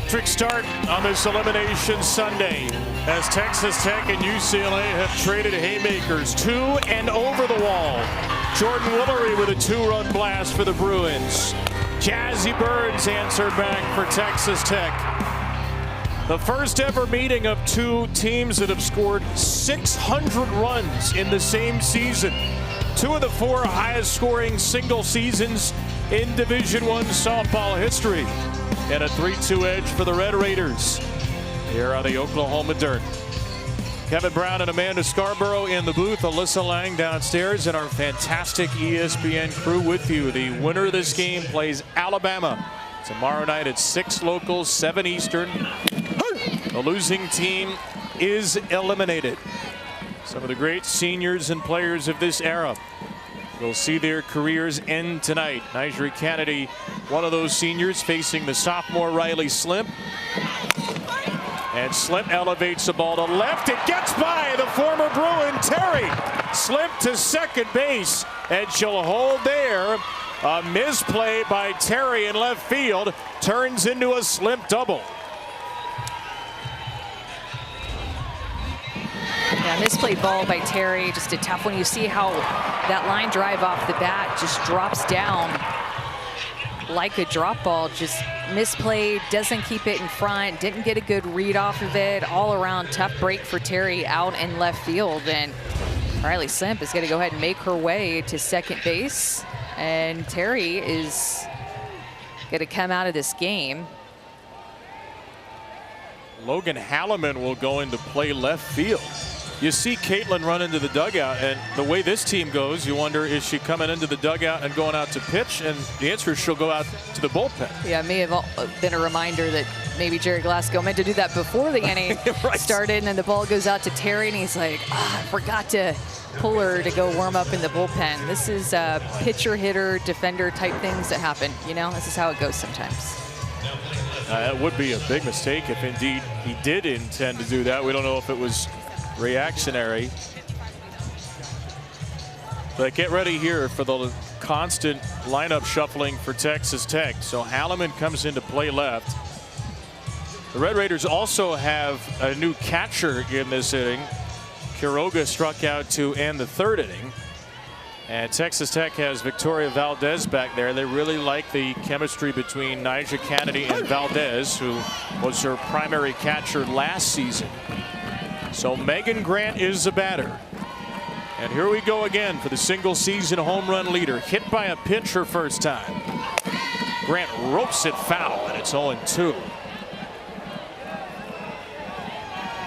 electric start on this Elimination Sunday as Texas Tech and UCLA have traded haymakers to and over the wall. Jordan Woolery with a 2-run blast for the Bruins. Jazzy Burns answered back for Texas Tech. The first ever meeting of two teams that have scored 600 runs in the same season. 2 of the 4 highest scoring single seasons in Division I softball history. And a 3-2 edge for the Red Raiders here on the Oklahoma dirt. Kevin Brown and Amanda Scarborough in the booth. Alyssa Lang downstairs, and our fantastic ESPN crew with you. The winner of this game plays Alabama tomorrow night at 6 local, 7 Eastern. The losing team is eliminated. Some of the great seniors and players of this era will see their careers end tonight. Nyjah Kennedy, one of those seniors, facing the sophomore Riley Slimp. And Slimp elevates the ball to left. It gets by the former Bruin, Terry. Slimp to second base, and she'll hold there. A misplay by Terry in left field turns into a Slimp double. Yeah, misplayed ball by Terry, just a tough one. You see how that line drive off the bat just drops down like a drop ball. Just misplayed, doesn't keep it in front, didn't get a good read off of it. All around tough break for Terry out in left field. And Riley Slimp is going to go ahead and make her way to second base. And Terry is going to come out of this game. Logan Halliman will go into play left field. You see Caitlin run into the dugout, and the way this team goes, you wonder, is she coming into the dugout and going out to pitch? And the answer is she'll go out to the bullpen. Yeah, it may have been a reminder that maybe Jerry Glasgow meant to do that before the inning right. started, and then the ball goes out to Terry, and he's like, I forgot to pull her to go warm up in the bullpen. This is pitcher, hitter, defender type things that happen. You know, this is how it goes sometimes. That would be a big mistake if indeed he did intend to do that. We don't know if it was reactionary. But get ready here for the constant lineup shuffling for Texas Tech. So Halliman comes into play left. The Red Raiders also have a new catcher in this inning. Quiroga struck out to end the 3rd inning. And Texas Tech has Victoria Valdez back there. They really like the chemistry between Nyjah Kennedy and Valdez, who was her primary catcher last season. So Megan Grant is the batter. And here we go again for the single season home run leader. Hit by a pitch her first time. Grant ropes it foul, and it's 0-2.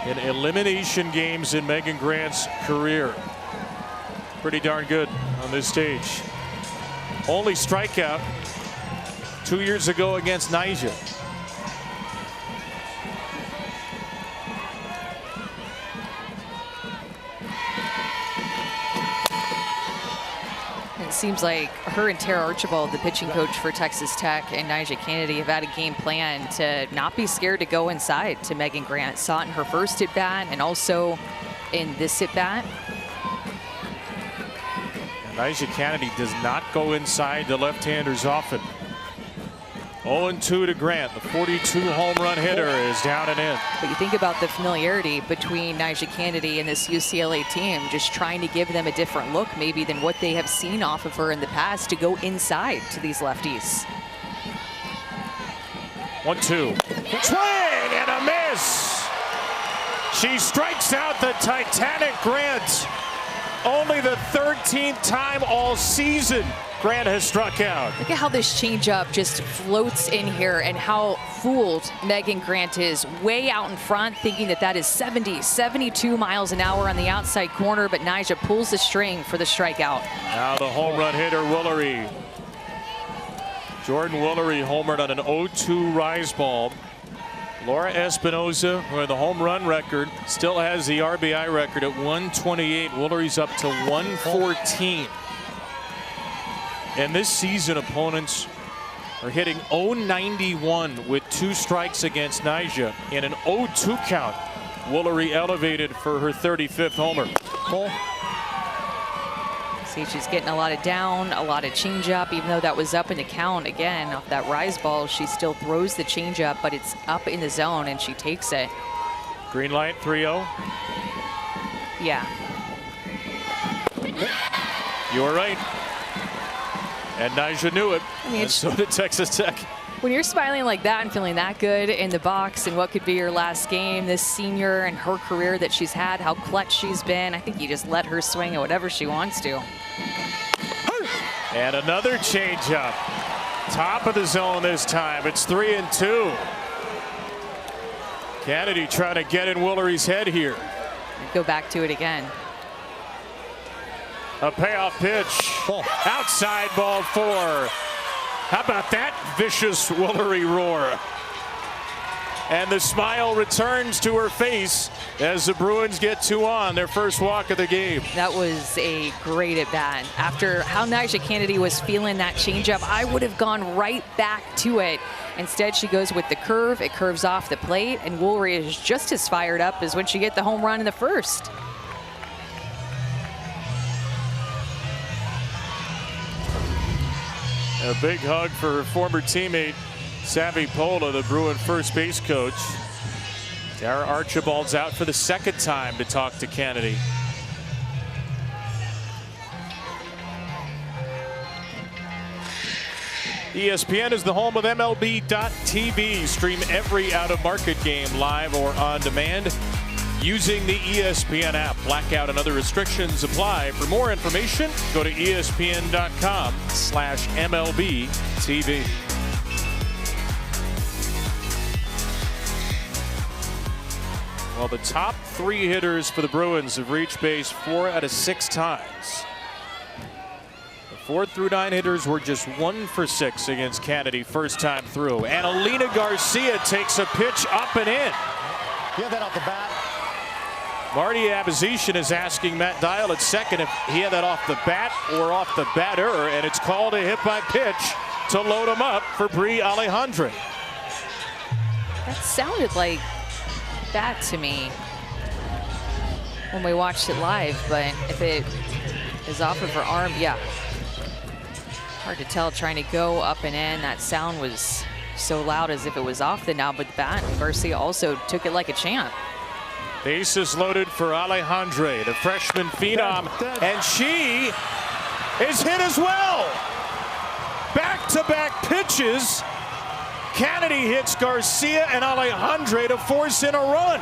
In elimination games in Megan Grant's career. Pretty darn good on this stage. Only strikeout 2 years ago against Nyjah. It seems like her and Tara Archibald, the pitching coach for Texas Tech, and Nyjah Kennedy have had a game plan to not be scared to go inside to Megan Grant. Saw it in her first at bat and also in this at bat. Nyjah Kennedy does not go inside the left-handers often. 0-2 to Grant. The 42 home run hitter is down and in. But you think about the familiarity between Nyjah Kennedy and this UCLA team, just trying to give them a different look maybe than what they have seen off of her in the past to go inside to these lefties. 1-2. Swing and a miss. She strikes out the Titanic Grant. Only the 13th time all season Grant has struck out. Look at how this changeup just floats in here and how fooled Megan Grant is. Way out in front, thinking that that is 70, 72 miles an hour on the outside corner, but Nyjah pulls the string for the strikeout. Now the home run hitter, Woolery. Jordan Woolery homered on an 0-2 rise ball. Laura Espinoza, who had the home run record, still has the RBI record at 128. Woolery's up to 114. And this season, opponents are hitting .091 with 2 strikes against Nyjah. In an 0-2 count, Woolery elevated for her 35th homer. See, she's getting a lot of down, a lot of changeup, even though that was up in the count. Again, off that rise ball, she still throws the changeup, but it's up in the zone, and she takes it. Green light, 3-0. Yeah. You're right. And Nyjah knew it, I mean, and so did Texas Tech. When you're smiling like that and feeling that good in the box and what could be your last game, this senior and her career that she's had, how clutch she's been, I think you just let her swing at whatever she wants to. And another changeup. Top of the zone this time. It's 3-2. Kennedy trying to get in Woolery's head here. Go back to it again. A payoff pitch. Outside ball 4. How about that vicious Woolery roar? And the smile returns to her face as the Bruins get 2 on their first walk of the game. That was a great at bat. After how Nyjah Kennedy was feeling that changeup, I would have gone right back to it. Instead, she goes with the curve. It curves off the plate, and Woolery is just as fired up as when she hit the home run in the first. A big hug for her former teammate, Savvy Pola, the Bruin first base coach. Tara Archibald's out for the second time to talk to Kennedy. ESPN is the home of MLB.TV. Stream every out-of-market game live or on demand using the ESPN app. Blackout and other restrictions apply. For more information, go to ESPN.com/MLB.TV. Well, the top 3 hitters for the Bruins have reached base 4 out of 6 times. The 4 through 9 hitters were just 1 for 6 against Kennedy first time through. And Alina Garcia takes a pitch up and in. Yeah, that off the bat. Marty Abazishan is asking Matt Dial at second if he had that off the bat or off the batter, and it's called a hit by pitch to load him up for Brie Alejandre. That sounded like that to me when we watched it live, but if it is off of her arm, yeah. Hard to tell, trying to go up and in. That sound was so loud as if it was off the knob with the bat. Garcia also took it like a champ. Bases loaded for Alejandre, the freshman phenom, and she is hit as well. Back-to-back pitches. Kennedy hits Garcia and Alejandre to force in a run.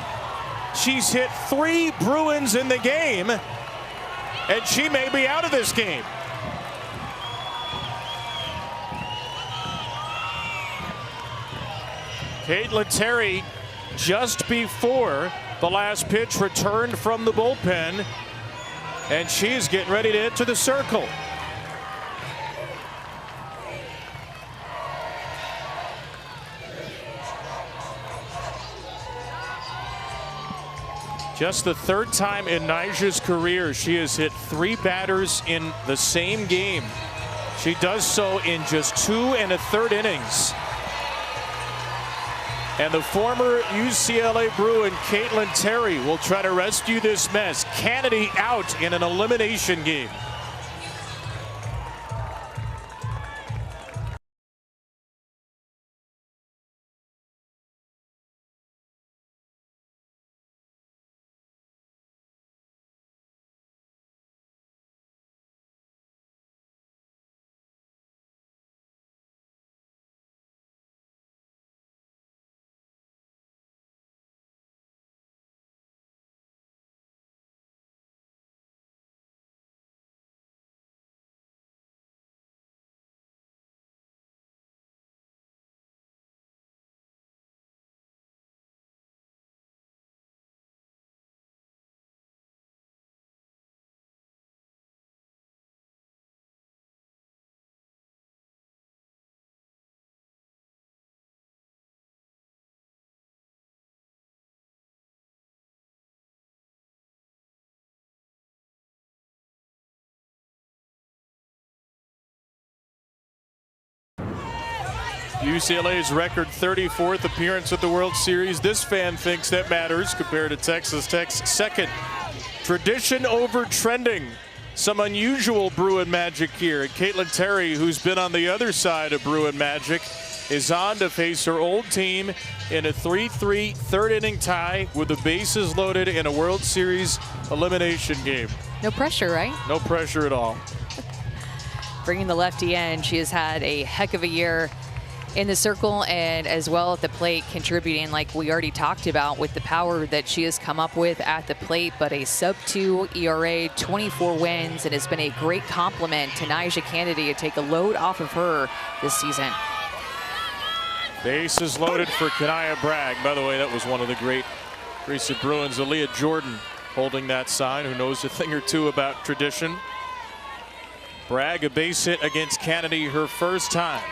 She's hit 3 Bruins in the game, and she may be out of this game. Caitlin Terry, just before the last pitch, returned from the bullpen, and she's getting ready to enter the circle. Just the 3rd time in Nyjah's career she has hit 3 batters in the same game. She does so in just 2 1/3 innings. And the former UCLA Bruin, Caitlin Terry, will try to rescue this mess. Kennedy out in an elimination game. UCLA's record 34th appearance at the World Series. This fan thinks that matters compared to Texas Tech's second. Tradition over trending, some unusual Bruin magic here. Caitlin Terry, who's been on the other side of Bruin magic, is on to face her old team in a 3-3 third inning tie with the bases loaded in a World Series elimination game. No pressure, right? No pressure at all. Bringing the lefty in, she has had a heck of a year in the circle and as well at the plate, contributing like we already talked about with the power that she has come up with at the plate, but a sub-2 ERA, 24 wins, and has been a great compliment to Nyjah Kennedy to take a load off of her this season. Bases loaded for Kenia Bragg. By the way, that was one of the great recent Bruins, Aaliyah Jordan, holding that sign, who knows a thing or two about tradition. Bragg a base hit against Kennedy, her first time.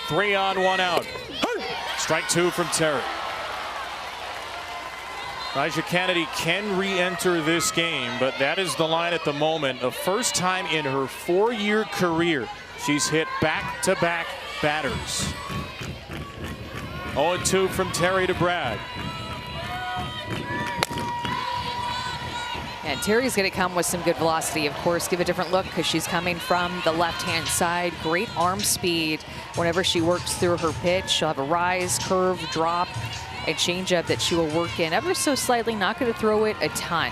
3 on, 1 out. Strike 2 from Terry. Nyjah Kennedy can re-enter this game, but that is the line at the moment. The first time in her 4-year career she's hit back-to-back batters. 0-2 from Terry to Bragg. And Terry's going to come with some good velocity, of course. Give a different look because she's coming from the left-hand side. Great arm speed. Whenever she works through her pitch, she'll have a rise, curve, drop, and changeup that she will work in ever so slightly. Not going to throw it a ton.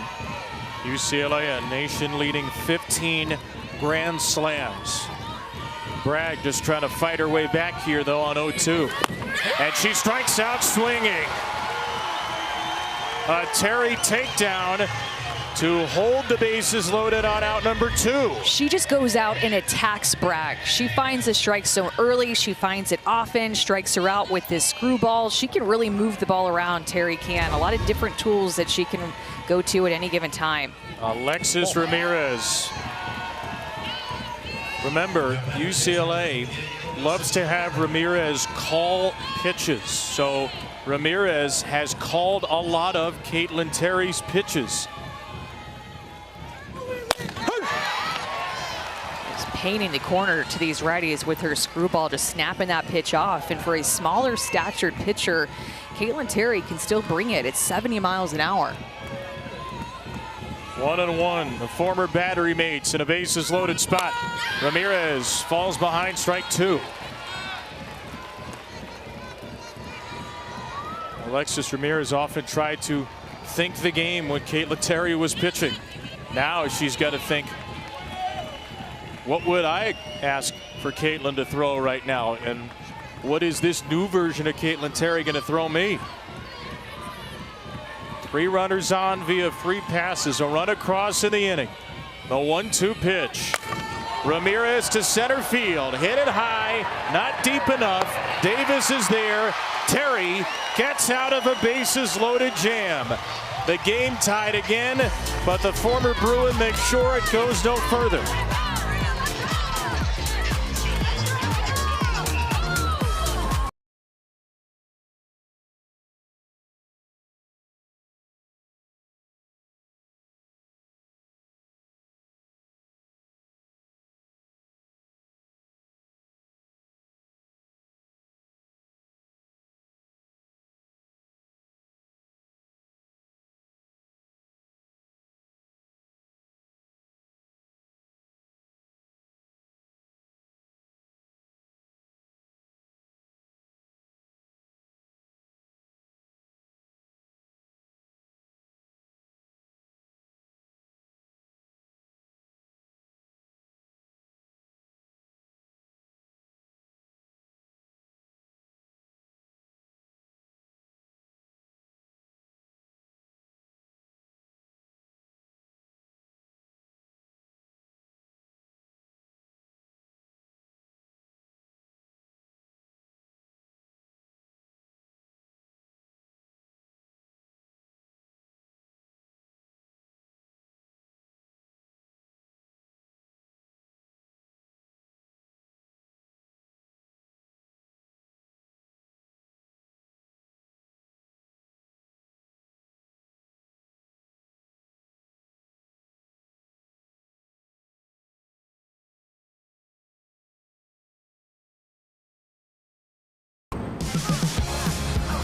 UCLA, a nation-leading 15 grand slams. Bragg just trying to fight her way back here, though, on 0-2. And she strikes out swinging. A Terry takedown to hold the bases loaded on out number 2. She just goes out and attacks Bragg. She finds the strike zone early. She finds it often, strikes her out with this screwball. She can really move the ball around, Terry can. A lot of different tools that she can go to at any given time. Alexis Ramirez. Remember, UCLA loves to have Ramirez call pitches. So Ramirez has called a lot of Caitlin Terry's pitches. Painting the corner to these righties with her screwball, just snapping that pitch off. And for a smaller statured pitcher, Caitlin Terry can still bring it. It's 70 miles an hour. 1-1, the former battery mates in a bases loaded spot. Ramirez falls behind, strike 2. Alexis Ramirez often tried to think the game when Caitlin Terry was pitching. Now she's got to think, what would I ask for Caitlin to throw right now? And what is this new version of Caitlin Terry going to throw me? 3 runners on via 3 passes. A run across in the inning. The 1-2 pitch. Ramirez to center field. Hit it high. Not deep enough. Davis is there. Terry gets out of a bases loaded jam. The game tied again, but the former Bruin makes sure it goes no further.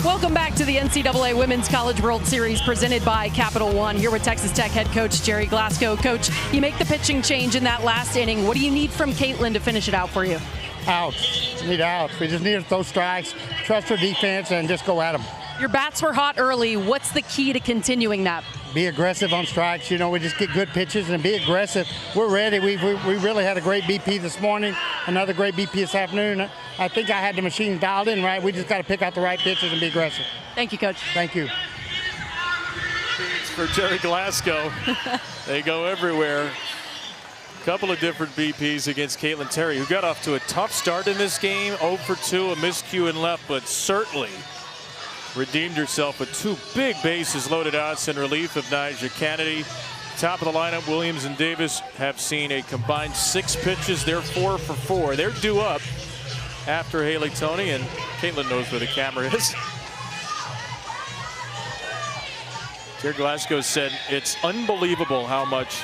Welcome back to the NCAA Women's College World Series presented by Capital One. Here with Texas Tech head coach Jerry Glasgow. Coach, you make the pitching change in that last inning. What do you need from Caitlin to finish it out for you? Outs. Need outs. We just need to throw strikes, trust our defense, and just go at them. Your bats were hot early. What's the key to continuing that? Be aggressive on strikes. You know, we just get good pitches and be aggressive. We're ready. We really had a great BP this morning, another great BP this afternoon. I think I had the machines dialed in right. We just got to pick out the right pitches and be aggressive. Thank you, Coach. Thank you. For Jerry Glasgow. They go everywhere. Couple of different BPs against Caitlin Terry, who got off to a tough start in this game. 0 for 2, a miscue in left, but certainly redeemed herself with 2 big bases loaded outs in relief of Nyjah Kennedy. Top of the lineup, Williams and Davis have seen a combined 6 pitches. They're 4 for 4. They're due up after Haley Toney, and Caitlin knows where the camera is. Jerry Glasgow said it's unbelievable how much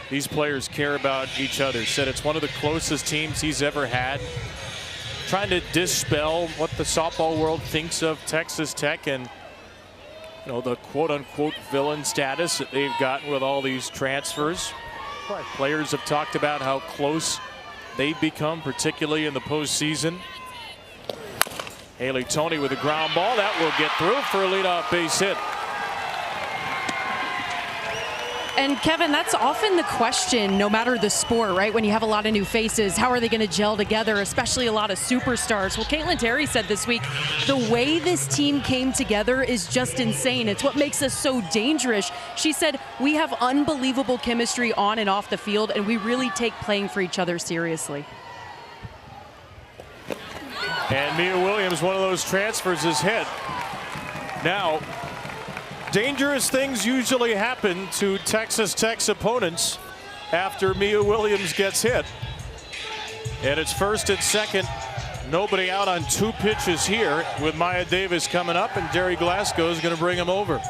these players care about each other. Said it's one of the closest teams he's ever had. Trying to dispel what the softball world thinks of Texas Tech and, you know, the quote-unquote villain status that they've gotten with all these transfers. Players have talked about how close they've become, particularly in the postseason. Haley Toney with a ground ball. That will get through for a leadoff base hit. And Kevin, that's often the question, no matter the sport, right? When you have a lot of new faces, how are they going to gel together, especially a lot of superstars? Well, Caitlin Terry said this week, the way this team came together is just insane. It's what makes us so dangerous. She said, we have unbelievable chemistry on and off the field, and we really take playing for each other seriously. And Mia Williams, one of those transfers, is hit. Now, dangerous things usually happen to Texas Tech's opponents after Mia Williams gets hit. And it's first and second. Nobody out on 2 pitches here with Maya Davis coming up, and Jerry Glasgow is going to bring him over.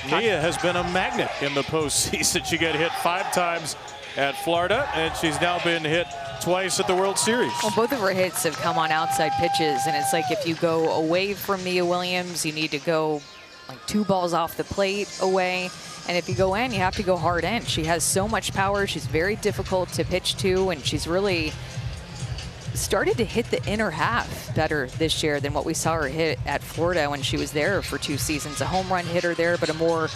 Mia has been a magnet in the postseason. She got hit 5 times at Florida, and she's now been hit twice at the World Series. Well, both of her hits have come on outside pitches, and it's like if you go away from Mia Williams, you need to go like 2 balls off the plate away. And if you go in, you have to go hard in. She has so much power. She's very difficult to pitch to, and she's really started to hit the inner half better this year than what we saw her hit at Florida when she was there for 2 seasons. A home run hitter there, but a more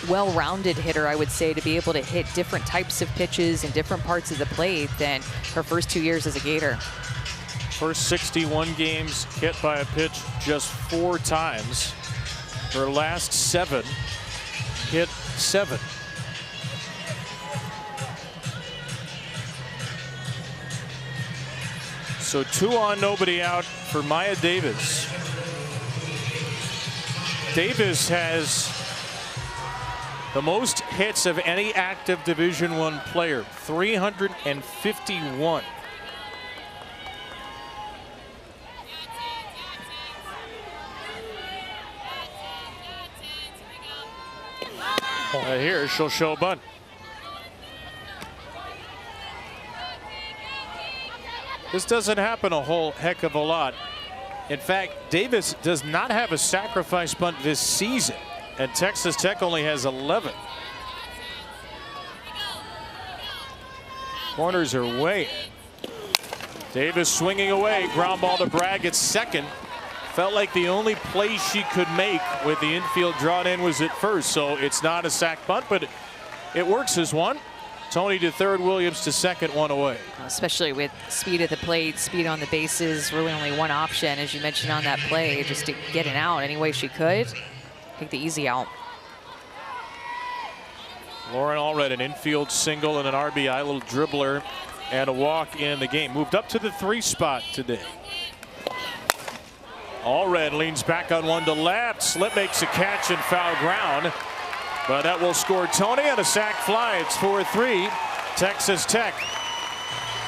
well-rounded hitter, I would say, to be able to hit different types of pitches in different parts of the plate than her first 2 years as a Gator. First 61 games hit by a pitch just 4 times. Her last 7 hit 7. So 2 on, nobody out for Maya Davis. Davis has the most hits of any active Division I player, 351. Here she'll show a bunt. This doesn't happen a whole heck of a lot. In fact, Davis does not have a sacrifice bunt this season, and Texas Tech only has 11. Corners are way in. Davis swinging away, ground ball to Bragg at second. Felt like the only play she could make with the infield drawn in was at first, so it's not a sac bunt, but it works as one. Toney to third, Williams to second, 1 away. Especially with speed at the plate, speed on the bases, really only one option, as you mentioned on that play, just to get an out any way she could. Take the easy out. Lauren Allred, an infield single and an RBI, little dribbler, and a walk in the game. Moved up to the 3 spot today. Allred leans back on one to left. Slip makes a catch and foul ground. But that will score Toney and a sac fly. It's 4-3. Texas Tech.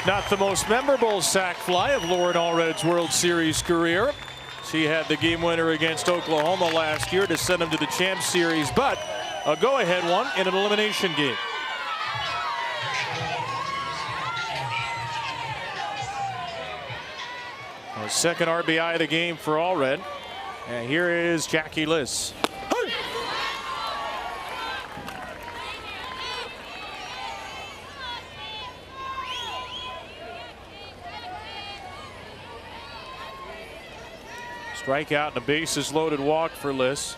Not the most memorable sac fly of Lauren Allred's World Series career. She had the game winner against Oklahoma last year to send them to the Champs Series, but a go-ahead one in an elimination game. A second RBI of the game for Allred. And here is Jackie Liss. Strikeout and a bases loaded walk for Liss.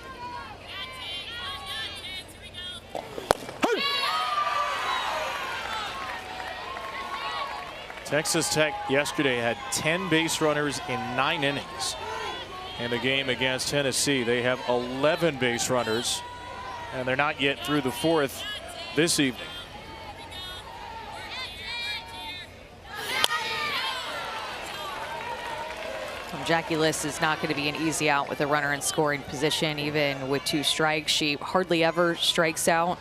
Texas Tech yesterday had 10 base runners in 9 innings. In the game against Tennessee, they have 11 base runners, and they're not yet through the 4th this evening. Jackie Liss is not going to be an easy out with a runner in scoring position. Even with 2 strikes, she hardly ever strikes out.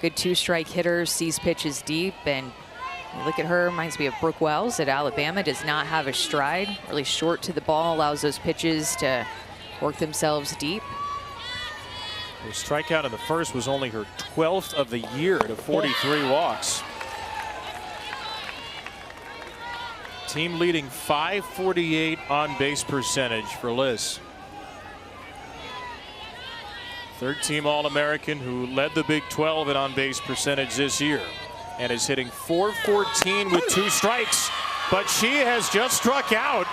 Good 2-strike hitter, sees pitches deep, and you look at her, reminds me of Brooke Wells at Alabama. Does not have a stride, really short to the ball, allows those pitches to work themselves deep. Her strikeout in the first was only her 12th of the year to 43 walks. Team leading .548 on base percentage for Liss. 3rd team All-American who led the Big 12 in on base percentage this year and is hitting .414 with 2 strikes, but she has just struck out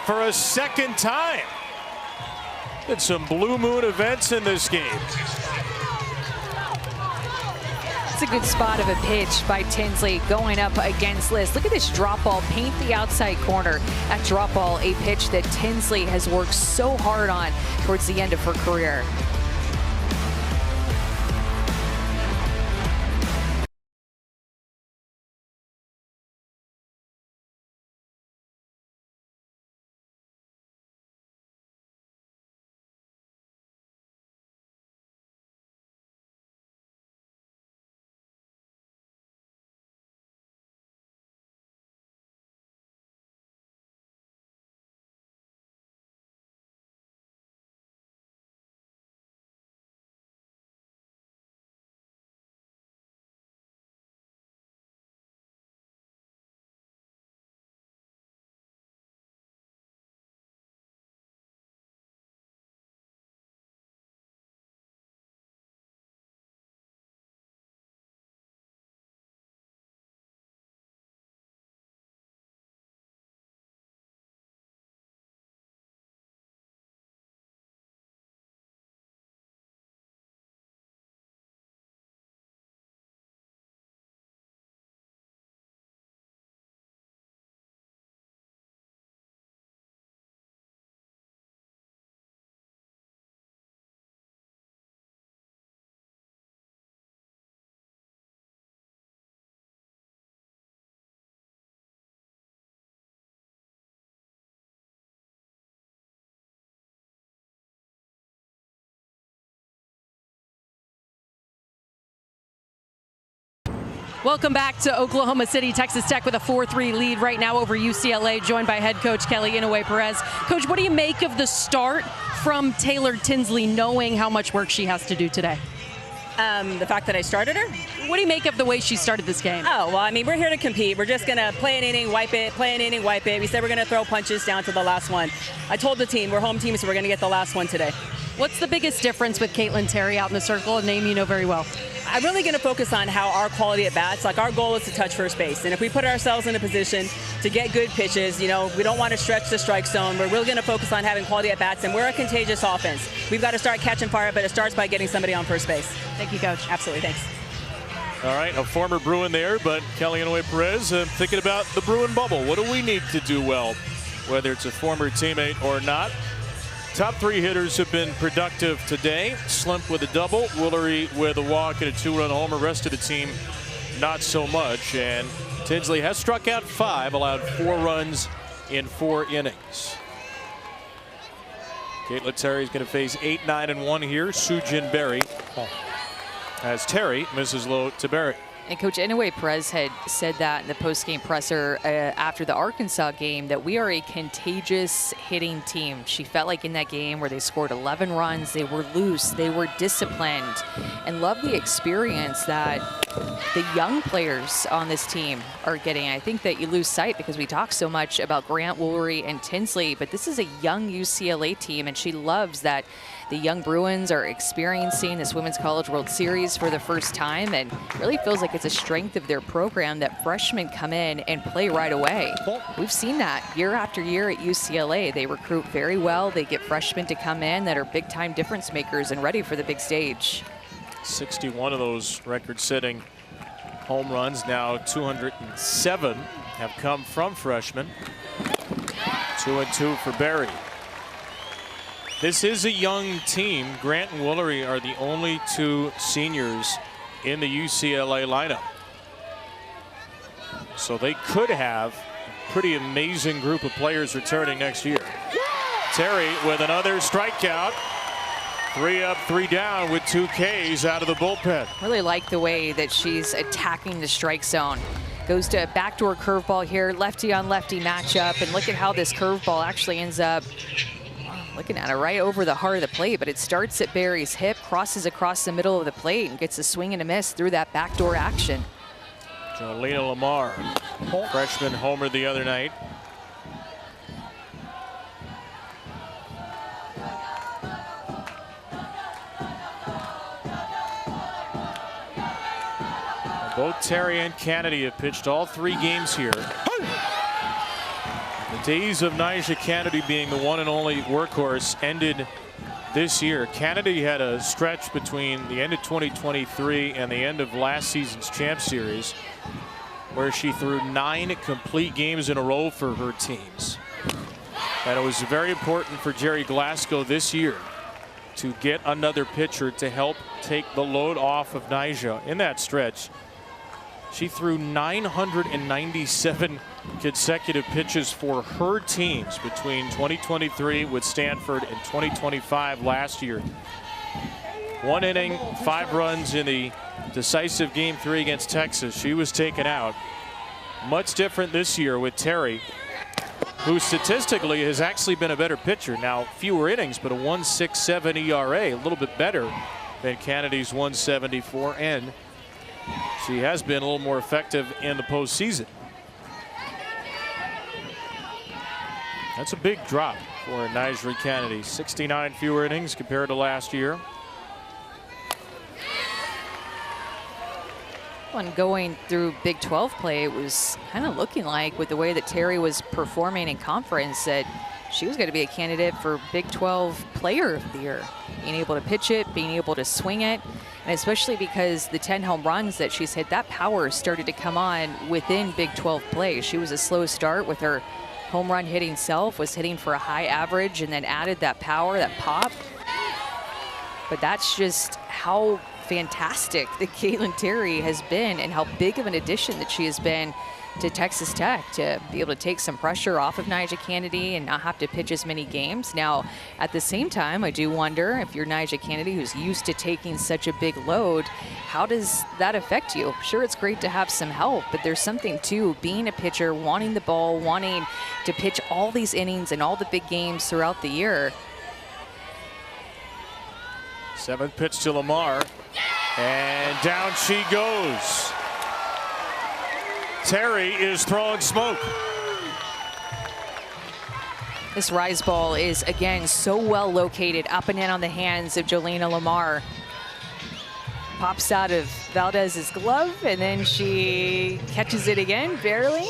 for a 2nd time. Did some blue moon events in this game. It's a good spot of a pitch by Tinsley going up against Liss. Look at this drop ball, paint the outside corner. That drop ball, a pitch that Tinsley has worked so hard on towards the end of her career. Welcome back to Oklahoma City. Texas Tech with a 4-3 lead right now over UCLA, joined by head coach Kelly Inouye-Perez. Coach, what do you make of the start from Taylor Tinsley, knowing how much work she has to do today? The fact that I started her? What do you make of the way she started this game? Oh, well, I mean, we're here to compete. We're just going to play an inning, wipe it, play an inning, wipe it. We said we're going to throw punches down to the last one. I told the team, we're home team, so we're going to get the last one today. What's the biggest difference with Caitlin Terry out in the circle, a name you know very well? I'm really going to focus on how our quality at bats, like our goal is to touch first base. And if we put ourselves in a position to get good pitches, you know, we don't want to stretch the strike zone. We're really going to focus on having quality at bats, and we're a contagious offense. We've got to start catching fire, but it starts by getting somebody on first base. Thank you, Coach. Absolutely, thanks. All right, a former Bruin there, but Kelly Inouye-Perez thinking about the Bruin bubble. What do we need to do well, whether it's a former teammate or not? Top 3 hitters have been productive today. Slimp with a double, Woolery with a walk and a 2-run homer. Rest of the team, not so much. And Tinsley has struck out 5, allowed 4 runs in 4 innings. Caitlin Terry is going to face 8-9-1 here. Sujin Berry as Terry misses low to Berry. And Coach Inouye Perez had said that in the post-game presser after the Arkansas game, that we are a contagious hitting team. She felt like in that game where they scored 11 runs, they were loose, they were disciplined, and love the experience that the young players on this team are getting. I think that you lose sight because we talk so much about Grant, Woolery, and Tinsley, but this is a young UCLA team, and she loves that the young Bruins are experiencing this Women's College World Series for the first time, and really feels like it's a strength of their program that freshmen come in and play right away. We've seen that year after year at UCLA. They recruit very well. They get freshmen to come in that are big-time difference makers and ready for the big stage. 61 of those record-setting home runs, now 207, have come from freshmen. 2-2 for Berry. This is a young team. Grant and Woolery are the only two seniors in the UCLA lineup. So they could have a pretty amazing group of players returning next year. Terry with another strikeout. 3 up, 3 down with 2 Ks out of the bullpen. Really like the way that she's attacking the strike zone. Goes to a backdoor curveball here, lefty on lefty matchup, and look at how this curveball actually ends up looking at it right over the heart of the plate, but it starts at Berry's hip, crosses across the middle of the plate, and gets a swing and a miss through that backdoor action. Jolena Lamar, freshman homer the other night. Both Terry and Kennedy have pitched all 3 games here. The days of Nyjah Kennedy being the one and only workhorse ended this year. Kennedy had a stretch between the end of 2023 and the end of last season's Champ Series where she threw 9 complete games in a row for her teams. And it was very important for Jerry Glasgow this year to get another pitcher to help take the load off of Nyjah. In that stretch, she threw 997 consecutive pitches for her teams between 2023 with Stanford and 2025 last year. 1 inning, 5 runs in the decisive Game 3 against Texas. She was taken out. Much different this year with Terry, who statistically has actually been a better pitcher. Now, fewer innings, but a 1.67 ERA, a little bit better than Kennedy's 1.74, and she has been a little more effective in the postseason. That's a big drop for Nyjah Kennedy. 69 fewer innings compared to last year. When going through Big 12 play, it was kind of looking like, with the way that Terry was performing in conference, that she was going to be a candidate for Big 12 Player of the Year. Being able to pitch it, being able to swing it, and especially because the 10 home runs that she's hit, that power started to come on within Big 12 play. She was a slow start with her home run hitting self, was hitting for a high average, and then added that power, that pop. But that's just how fantastic that Caitlin Terry has been, and how big of an addition that she has been to Texas Tech, to be able to take some pressure off of Nyjah Kennedy and not have to pitch as many games. Now, at the same time, I do wonder if you're Nyjah Kennedy, who's used to taking such a big load, how does that affect you? Sure, it's great to have some help, but there's something to being a pitcher, wanting the ball, wanting to pitch all these innings and all the big games throughout the year. 7th pitch to Lamar, and down she goes. Terry is throwing smoke. This rise ball is, again, so well located up and in on the hands of Jolena Lamar. Pops out of Valdez's glove, and then she catches it again, barely.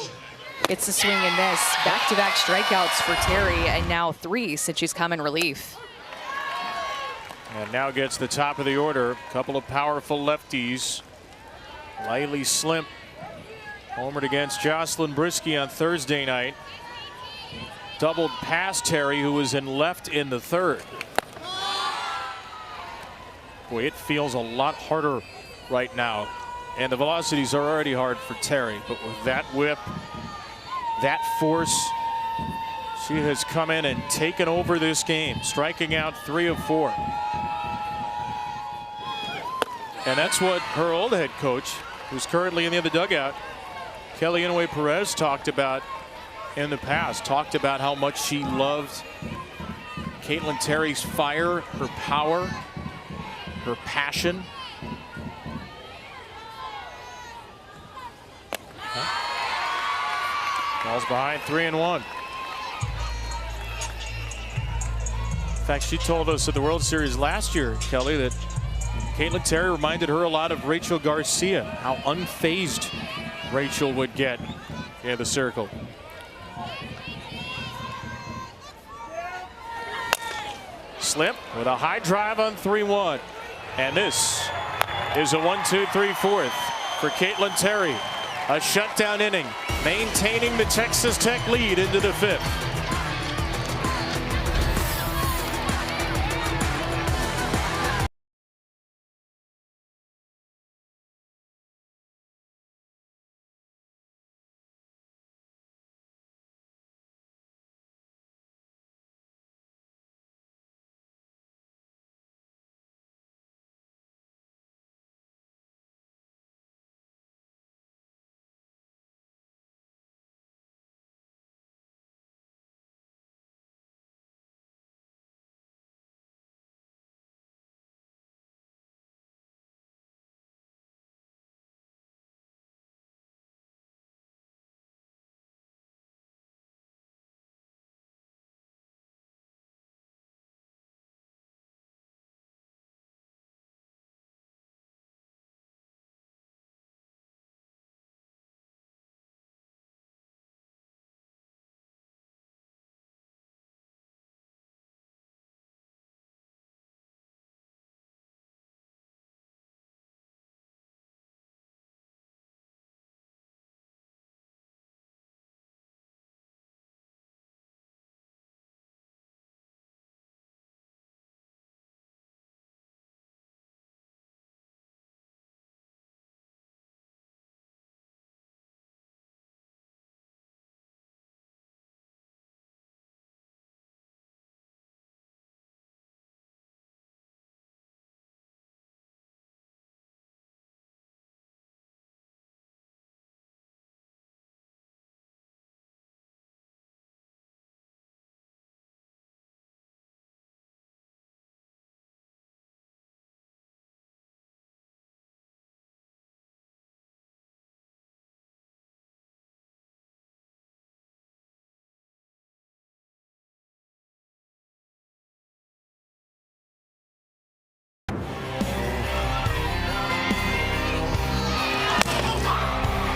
It's a swing and miss. Back-to-back strikeouts for Terry, and now 3 since she's come in relief. And now gets the top of the order. A couple of powerful lefties. Lily Slimp homered against Jocelyn Brisky on Thursday night. Doubled past Terry, who was in left in the 3rd. Boy, it feels a lot harder right now. And the velocities are already hard for Terry. But with that whip, that force, she has come in and taken over this game, striking out 3 of 4. And that's what her old head coach, who's currently in the other dugout. Kelly Inouye Perez talked about in the past, how much she loved Caitlin Terry's fire, her power, her passion. Ball's behind, 3-1. In fact, she told us at the World Series last year, Kelly, that Caitlin Terry reminded her a lot of Rachel Garcia, how unfazed Rachel would get in the circle. Slip with a high drive on 3-1. And this is a 1-2-3-4 for Caitlin Terry. A shutdown inning, maintaining the Texas Tech lead into the 5th.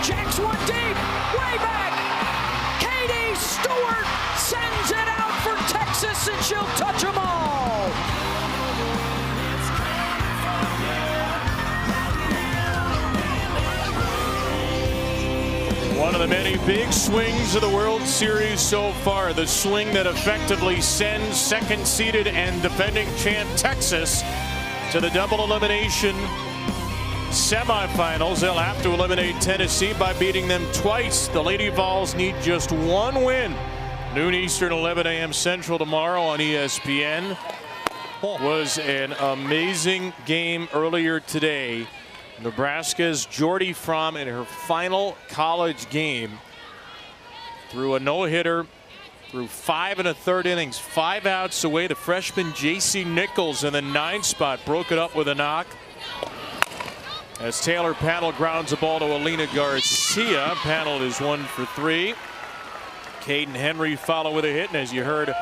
Jacks one deep, way back. Katie Stewart sends it out for Texas, and she'll touch them all. One of the many big swings of the World Series so far. The swing that effectively sends second-seeded and defending champ Texas to the double elimination semifinals. They'll have to eliminate Tennessee by beating them twice. The Lady Vols need just one win. Noon Eastern, 11 a.m. Central tomorrow on ESPN. Was an amazing game earlier today. Nebraska's Jordy Fromm in her final college game threw a no-hitter through 5 1/3 innings, 5 outs away. The freshman J.C. Nichols in the 9th spot broke it up with a knock. As Taylor Panel grounds the ball to Alina Garcia. Panel is 1 for 3. Caden Henry follow with a hit, and as you heard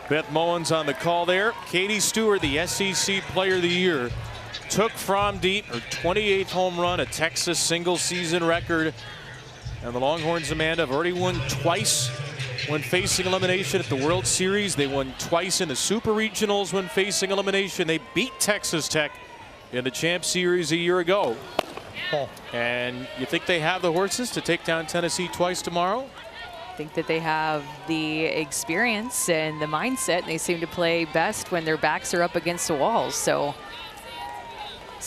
Beth Mowens on the call there, Katie Stewart, the SEC Player of the Year, took Fromm deep, her 28th home run, a Texas single season record. And the Longhorns, Amanda, have already won twice when facing elimination at the World Series. They won twice in the Super Regionals when facing elimination. They beat Texas Tech in the Champ Series a year ago. And you think they have the horses to take down Tennessee twice tomorrow? I think that they have the experience and the mindset, and they seem to play best when their backs are up against the walls. So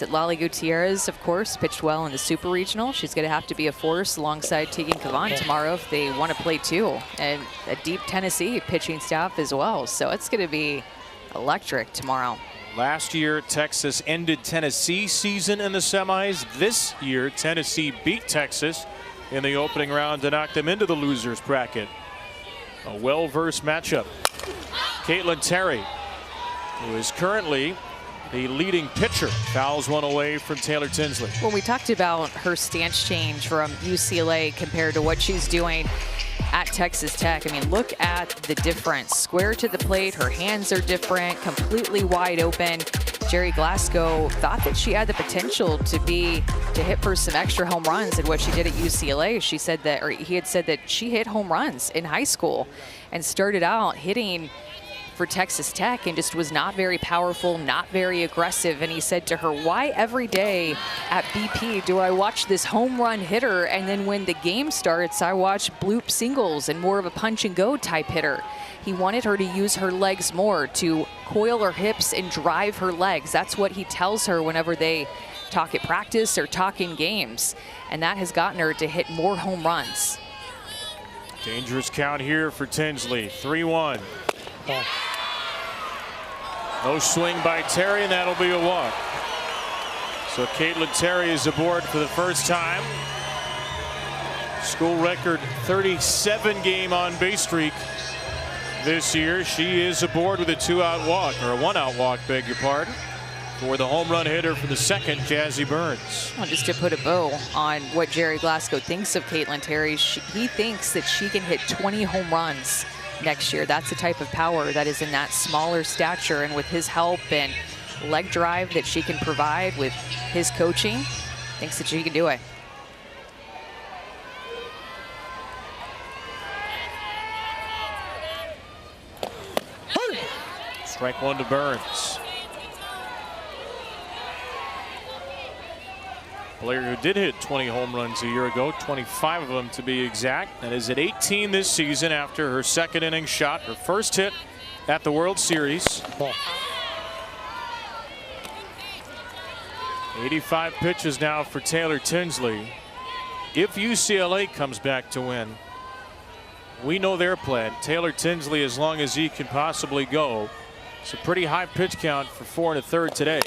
Lali Gutierrez, of course, pitched well in the Super Regional. She's going to have to be a force alongside Tegan Cavan tomorrow if they want to play too. And a deep Tennessee pitching staff as well. So it's going to be electric tomorrow. Last year, Texas ended Tennessee's season in the semis. This year, Tennessee beat Texas in the opening round to knock them into the losers bracket. A well-versed matchup. Caitlin Terry, who is currently the leading pitcher, fouls one away from Taylor Tinsley. Well, we talked about her stance change from UCLA compared to what she's doing at Texas Tech. I mean, look at the difference. Square to the plate, her hands are different, completely wide open. Jerry Glasgow thought that she had the potential to hit for some extra home runs, and what she did at UCLA, she said that, or he had said that she hit home runs in high school and started out hitting for Texas Tech and just was not very powerful, not very aggressive. And he said to her, why every day at BP do I watch this home run hitter, and then when the game starts I watch bloop singles and more of a punch and go type hitter? He wanted her to use her legs more, to coil her hips and drive her legs. That's what he tells her whenever they talk at practice or talk in games, and that has gotten her to hit more home runs. Dangerous count here for Tinsley. 3-1. No swing by Terry, and that'll be a walk. So Caitlin Terry is aboard for the first time. School record 37 game on base streak this year. She is aboard with a 2-out walk, or a 1-out walk, beg your pardon, for the home run hitter for the second, Jazzy Burns. Well, just to put a bow on what Jerry Glasgow thinks of Caitlin Terry, he thinks that she can hit 20 home runs next year. That's the type of power that is in that smaller stature, and with his help and leg drive that she can provide with his coaching, thinks that she can do it. Strike one to Burns. Player who did hit 20 home runs a year ago, 25 of them to be exact, and is at 18 this season after her second inning shot, her first hit at the World Series. 85 pitches now for Taylor Tinsley. If UCLA comes back to win, we know their plan. Taylor Tinsley, as long as he can possibly go. It's a pretty high pitch count for 4 1/3 today.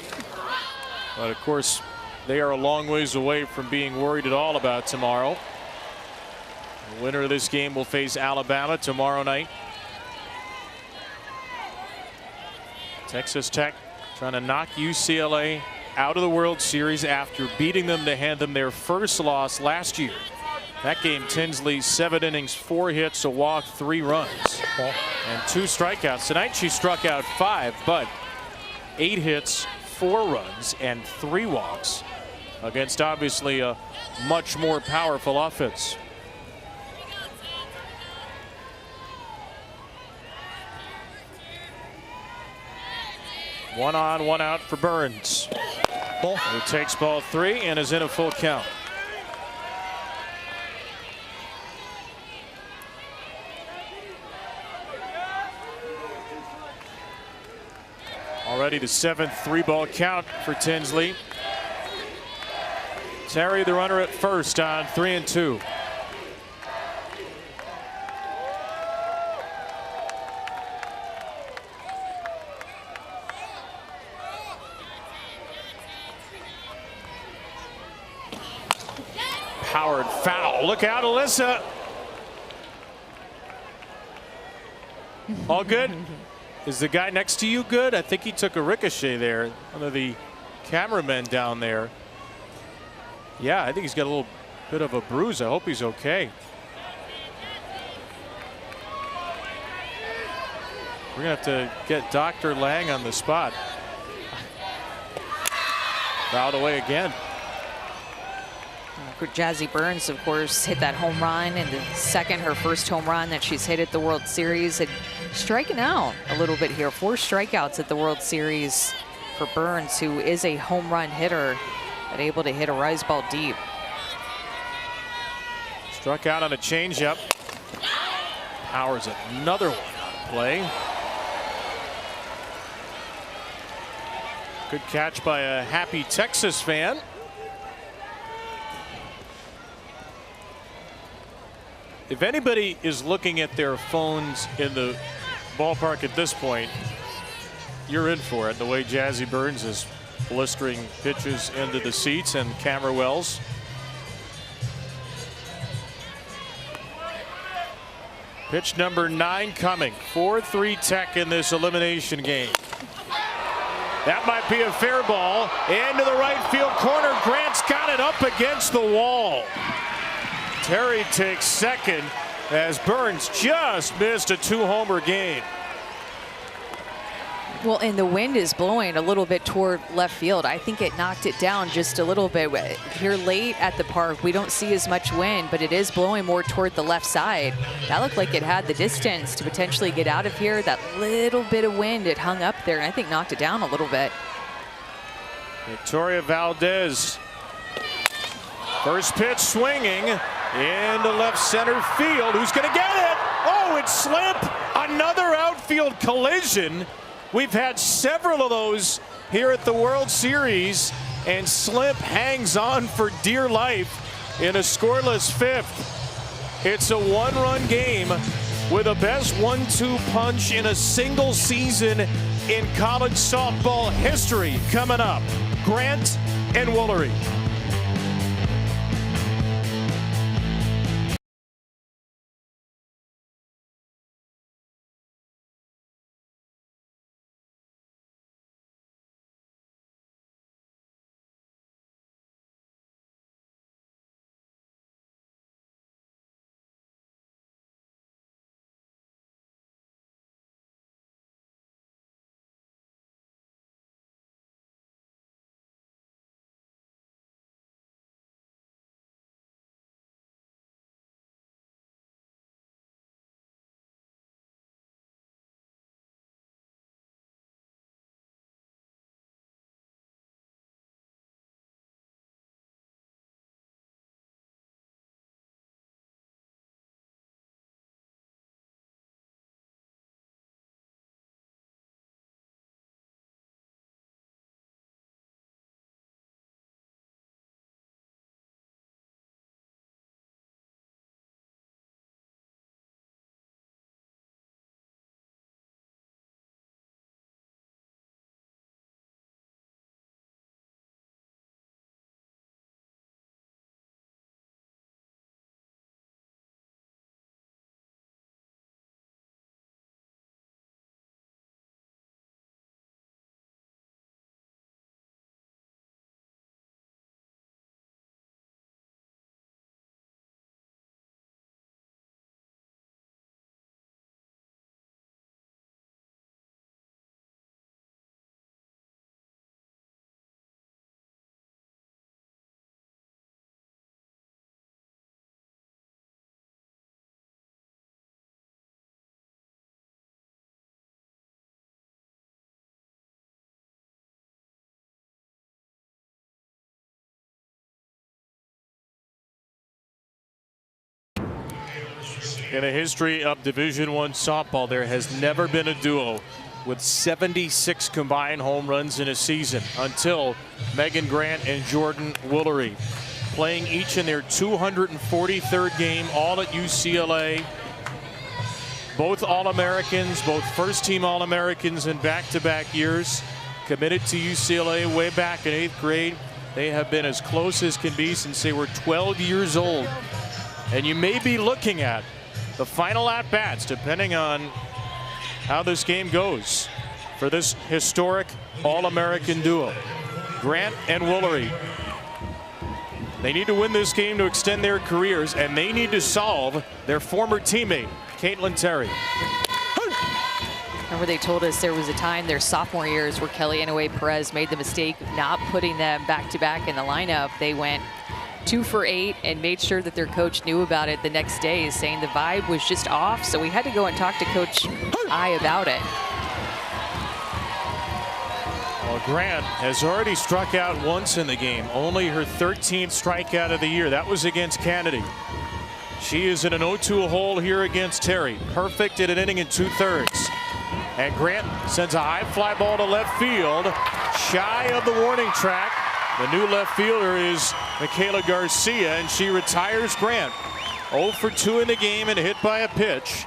But of course, they are a long ways away from being worried at all about tomorrow. The winner of this game will face Alabama tomorrow night. Texas Tech trying to knock UCLA out of the World Series after beating them to hand them their first loss last year. That game, Tinsley, 7 innings, 4 hits, a walk, 3 runs, and 2 strikeouts. Tonight she struck out 5, but 8 hits, 4 runs, and 3 walks against obviously a much more powerful offense. One on, 1 out for Burns. He takes ball 3 and is in a full count. Already the 7th 3-ball count for Tinsley. Terry, the runner at first, on 3-2. Powered foul. Look out, Alyssa. All good? Is the guy next to you good? I think he took a ricochet there. One of the cameramen down there. Yeah, I think he's got a little bit of a bruise. I hope he's okay. We're going to have to get Dr. Lang on the spot. Fouled away again. Jazzy Burns, of course, hit that home run, and the second, her first home run that she's hit at the World Series, and striking out a little bit here. 4 strikeouts at the World Series for Burns, who is a home run hitter, but able to hit a rise ball deep. Struck out on a changeup. Powers another one on play. Good catch by a happy Texas fan. If anybody is looking at their phones in the ballpark at this point, you're in for it. The way Jazzy Burns is blistering pitches into the seats and camera wells. Pitch number 9 coming. 4-3 Tech in this elimination game. That might be a fair ball. Into the right field corner. Grant's got it up against the wall. Terry takes second as Burns just missed a 2-homer game. Well, and the wind is blowing a little bit toward left field. I think it knocked it down just a little bit. Here late at the park, we don't see as much wind, but it is blowing more toward the left side. That looked like it had the distance to potentially get out of here. That little bit of wind, it hung up there, and I think knocked it down a little bit. Victoria Valdez. First pitch swinging into left center field. Who's going to get it? Oh, it's slip. Another outfield collision. We've had several of those here at the World Series, and Slimp hangs on for dear life in a scoreless 5th. It's a 1-run game with a best 1-2 punch in a single season in college softball history. Coming up, Grant and Woolery. In the history of Division I softball, there has never been a duo with 76 combined home runs in a season until Megan Grant and Jordan Woolery, playing each in their 243rd game, all at UCLA. Both All-Americans, both first-team All-Americans in back-to-back years, committed to UCLA way back in 8th grade. They have been as close as can be since they were 12 years old. And you may be looking at the final at-bats, depending on how this game goes, for this historic All-American duo, Grant and Woolery. They need to win this game to extend their careers, and they need to solve their former teammate, Caitlin Terry. Remember, they told us there was a time their sophomore years where Kellyanne Perez made the mistake of not putting them back-to-back in the lineup. They went 2 for 8 and made sure that their coach knew about it the next day, saying the vibe was just off. So we had to go and talk to Coach I about it. Well, Grant has already struck out once in the game, only her 13th strikeout of the year. That was against Kennedy. She is in an 0-2 hole here against Terry. Perfect in an inning and 2/3. And Grant sends a high fly ball to left field, shy of the warning track. The new left fielder is Michaela Garcia, and she retires Grant. 0 for 2 in the game and hit by a pitch.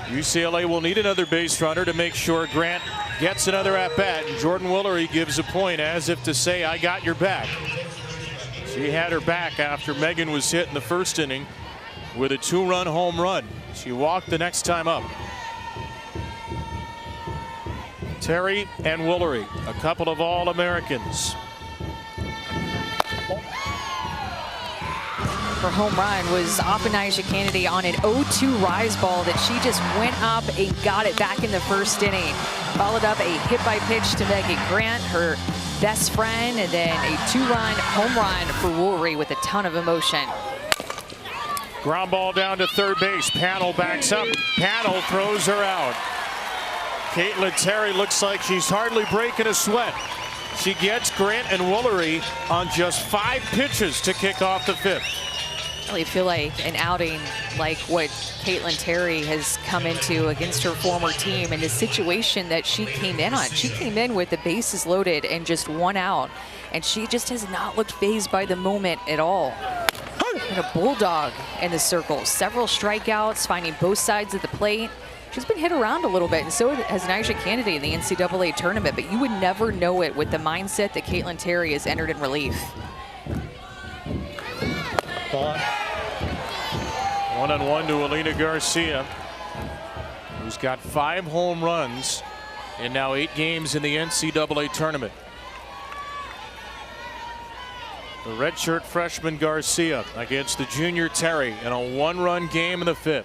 UCLA will need another base runner to make sure Grant gets another at-bat. And Jordan Willery gives a point as if to say, I got your back. She had her back after Megan was hit in the first inning with a 2-run home run. She walked the next time up. Terry and Willery, a couple of All-Americans. Her home run was off of Nyjah Kennedy on an 0-2 rise ball that she just went up and got it back in the first inning. Followed up a hit by pitch to Megan Grant, her best friend, and then a 2-run home run for Willery with a ton of emotion. Ground ball down to third base. Panel backs up. Panel throws her out. Caitlin Terry looks like she's hardly breaking a sweat. She gets Grant and Willery on just 5 pitches to kick off the 5th. I really feel like an outing like what Caitlin Terry has come into against her former team and the situation that she came in on. She came in with the bases loaded and just 1 out, and she just has not looked fazed by the moment at all. And a bulldog in the circle. Several strikeouts, finding both sides of the plate. She's been hit around a little bit, and so has Nyjah Kennedy in the NCAA tournament, but you would never know it with the mindset that Caitlin Terry has entered in relief. 1-on-1 to Alina Garcia, who's got 5 home runs in now 8 games in the NCAA tournament. The redshirt freshman Garcia against the junior Terry in a 1-run game in the 5th.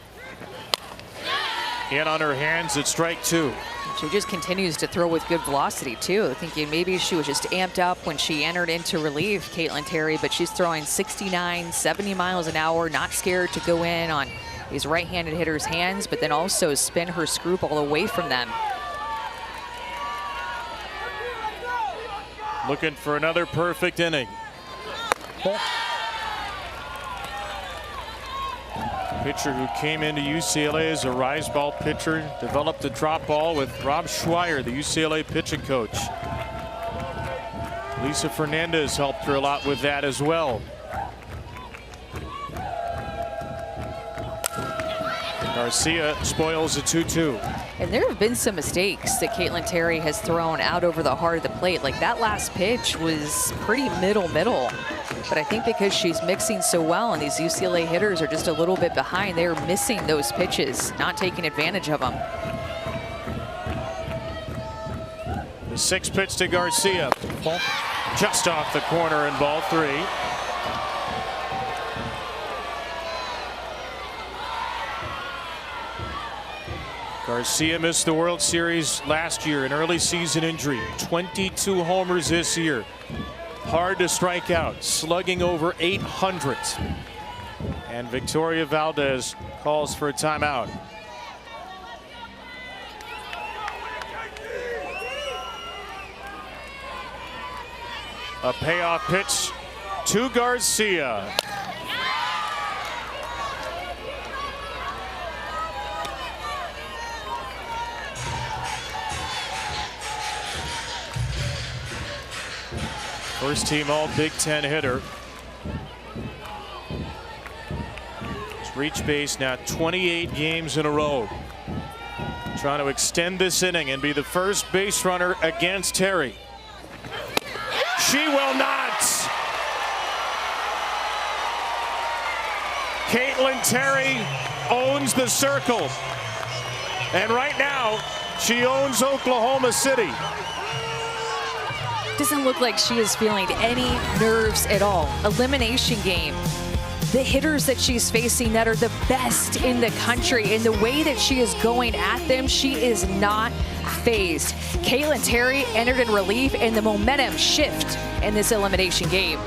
In on her hands at strike 2. She just continues to throw with good velocity too. Thinking maybe she was just amped up when she entered into relief, Caitlin Terry, but she's throwing 69, 70 miles an hour, not scared to go in on these right-handed hitters' hands, but then also spin her screwball away from them. Looking for another perfect inning. Pitcher who came into UCLA as a rise ball pitcher, developed a drop ball with Rob Schweier, the UCLA pitching coach. Lisa Fernandez helped her a lot with that as well. Garcia spoils a 2-2. And there have been some mistakes that Caitlin Terry has thrown out over the heart of the plate. Like that last pitch was pretty middle. But I think because she's mixing so well and these UCLA hitters are just a little bit behind, they're missing those pitches, not taking advantage of them. The 6th pitch to Garcia. Just off the corner in ball 3. Garcia missed the World Series last year, an early season injury. 22 homers this year. Hard to strike out, slugging over 800. And Victoria Valdez calls for a timeout. A payoff pitch to Garcia. First team all Big Ten hitter. He's reached base now 28 games in a row. Trying to extend this inning and be the first base runner against Terry. She will not. Caitlin Terry owns the circle. And right now, she owns Oklahoma City. Doesn't look like she is feeling any nerves at all. Elimination game. The hitters that she's facing that are the best in the country, and the way that she is going at them, she is not phased. Caitlin Terry entered in relief, and the momentum shift in this elimination game.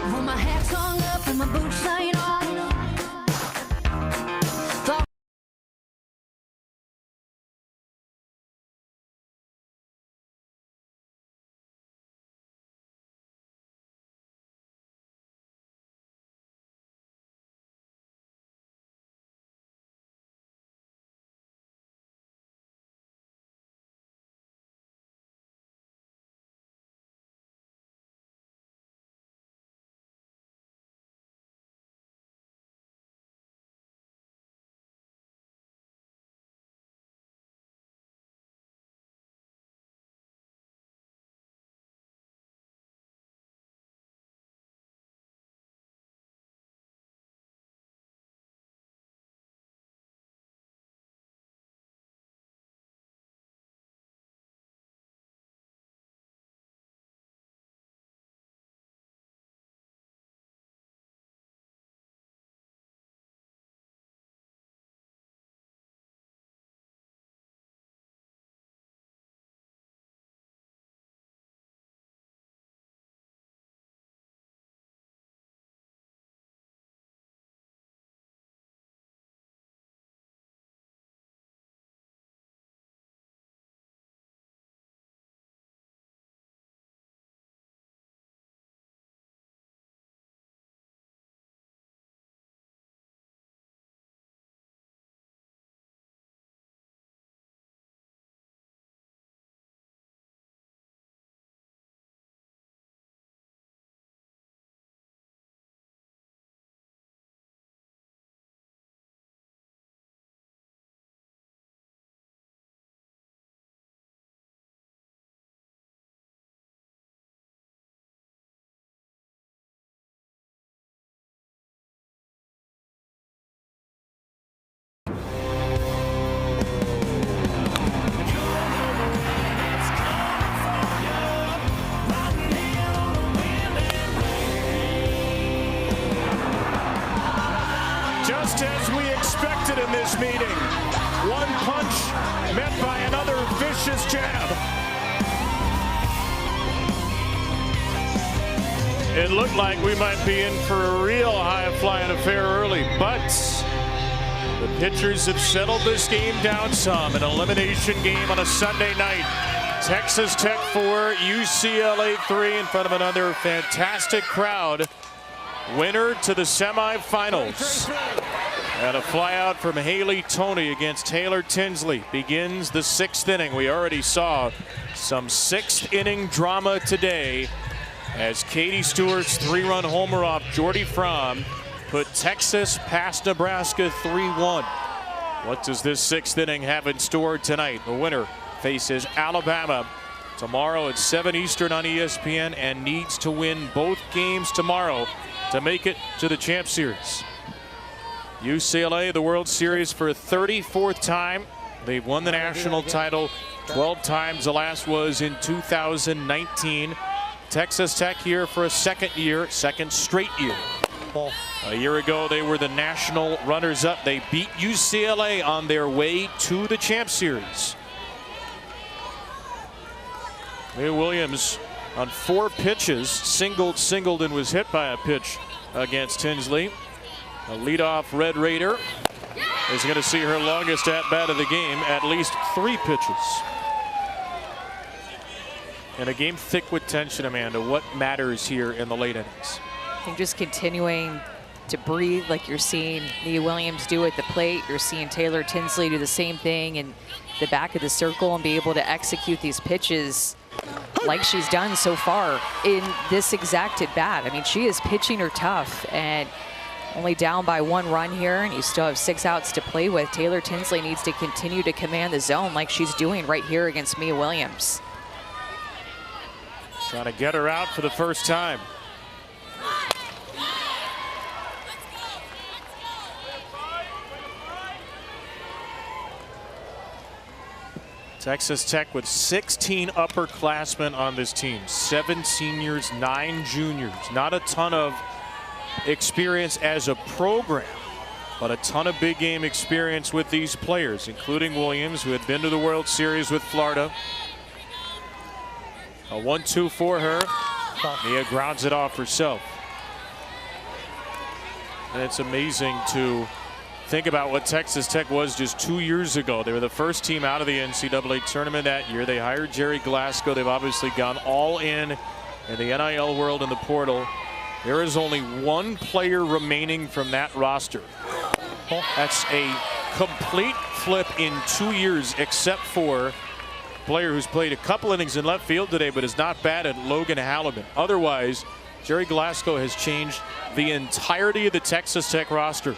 wasted in this meeting. One punch met by another vicious jab. It looked like we might be in for a real high-flying affair early, but the pitchers have settled this game down some. An elimination game on a Sunday night. Texas Tech 4, UCLA 3 in front of another fantastic crowd. Winner to the semifinals. And a flyout from Haley Toney against Taylor Tinsley begins the 6th inning. We already saw some 6th inning drama today as Katie Stewart's 3-run homer off Jordy Fromm put Texas past Nebraska 3-1. What does this 6th inning have in store tonight? The winner faces Alabama tomorrow at 7 Eastern on ESPN and needs to win both games tomorrow to make it to the Champ Series. UCLA, the World Series for a 34th time. They've won the national title 12 times. The last was in 2019. Texas Tech here for a second straight year. A year ago, they were the national runners-up. They beat UCLA on their way to the Champ Series. Mia Williams on 4 pitches, singled, and was hit by a pitch against Tinsley. A leadoff Red Raider is going to see her longest at-bat of the game, at least 3 pitches. And a game thick with tension, Amanda. What matters here in the late innings? I think just continuing to breathe like you're seeing Mia Williams do at the plate. You're seeing Taylor Tinsley do the same thing in the back of the circle and be able to execute these pitches like she's done so far in this exact at bat. I mean, she is pitching her tough and only down by 1 run here, and you still have 6 outs to play with. Taylor Tinsley needs to continue to command the zone like she's doing right here against Mia Williams. Trying to get her out for the first time. Texas Tech with 16 upperclassmen on this team. 7 seniors, 9 juniors. Not a ton of experience as a program, but a ton of big game experience with these players, including Williams, who had been to the World Series with Florida. A 1-2 for her. Mia grounds it off herself. And it's amazing to think about what Texas Tech was just 2 years ago. They were the first team out of the NCAA tournament that year. They hired Jerry Glasgow. They've obviously gone all in the NIL world and the portal. There is only 1 player remaining from that roster. That's a complete flip in 2 years, except for player who's played a couple innings in left field today but is not bad at Logan Halliman. Otherwise, Jerry Glasgow has changed the entirety of the Texas Tech roster.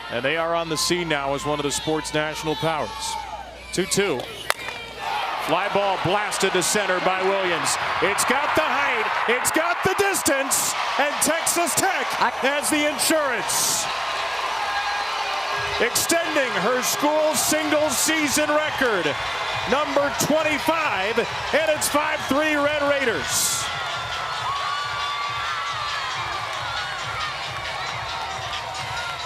And they are on the scene now as one of the sports national powers. 2-2. Fly ball blasted to center by Williams. It's got the height, it's got the distance, and Texas Tech has the insurance. Extending her school single season record, number 25, and it's 5-3 Red Raiders.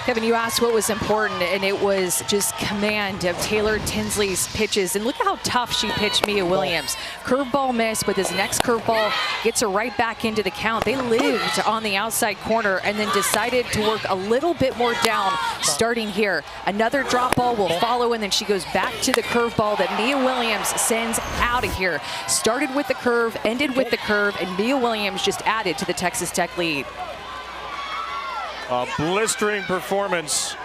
Kevin, you asked what was important, and it was just command of Taylor Tinsley's pitches. And look how tough she pitched Mia Williams. Curveball missed, but this next curveball gets her right back into the count. They lived on the outside corner and then decided to work a little bit more down starting here. Another drop ball will follow, and then she goes back to the curveball that Mia Williams sends out of here. Started with the curve, ended with the curve, and Mia Williams just added to the Texas Tech lead. A blistering performance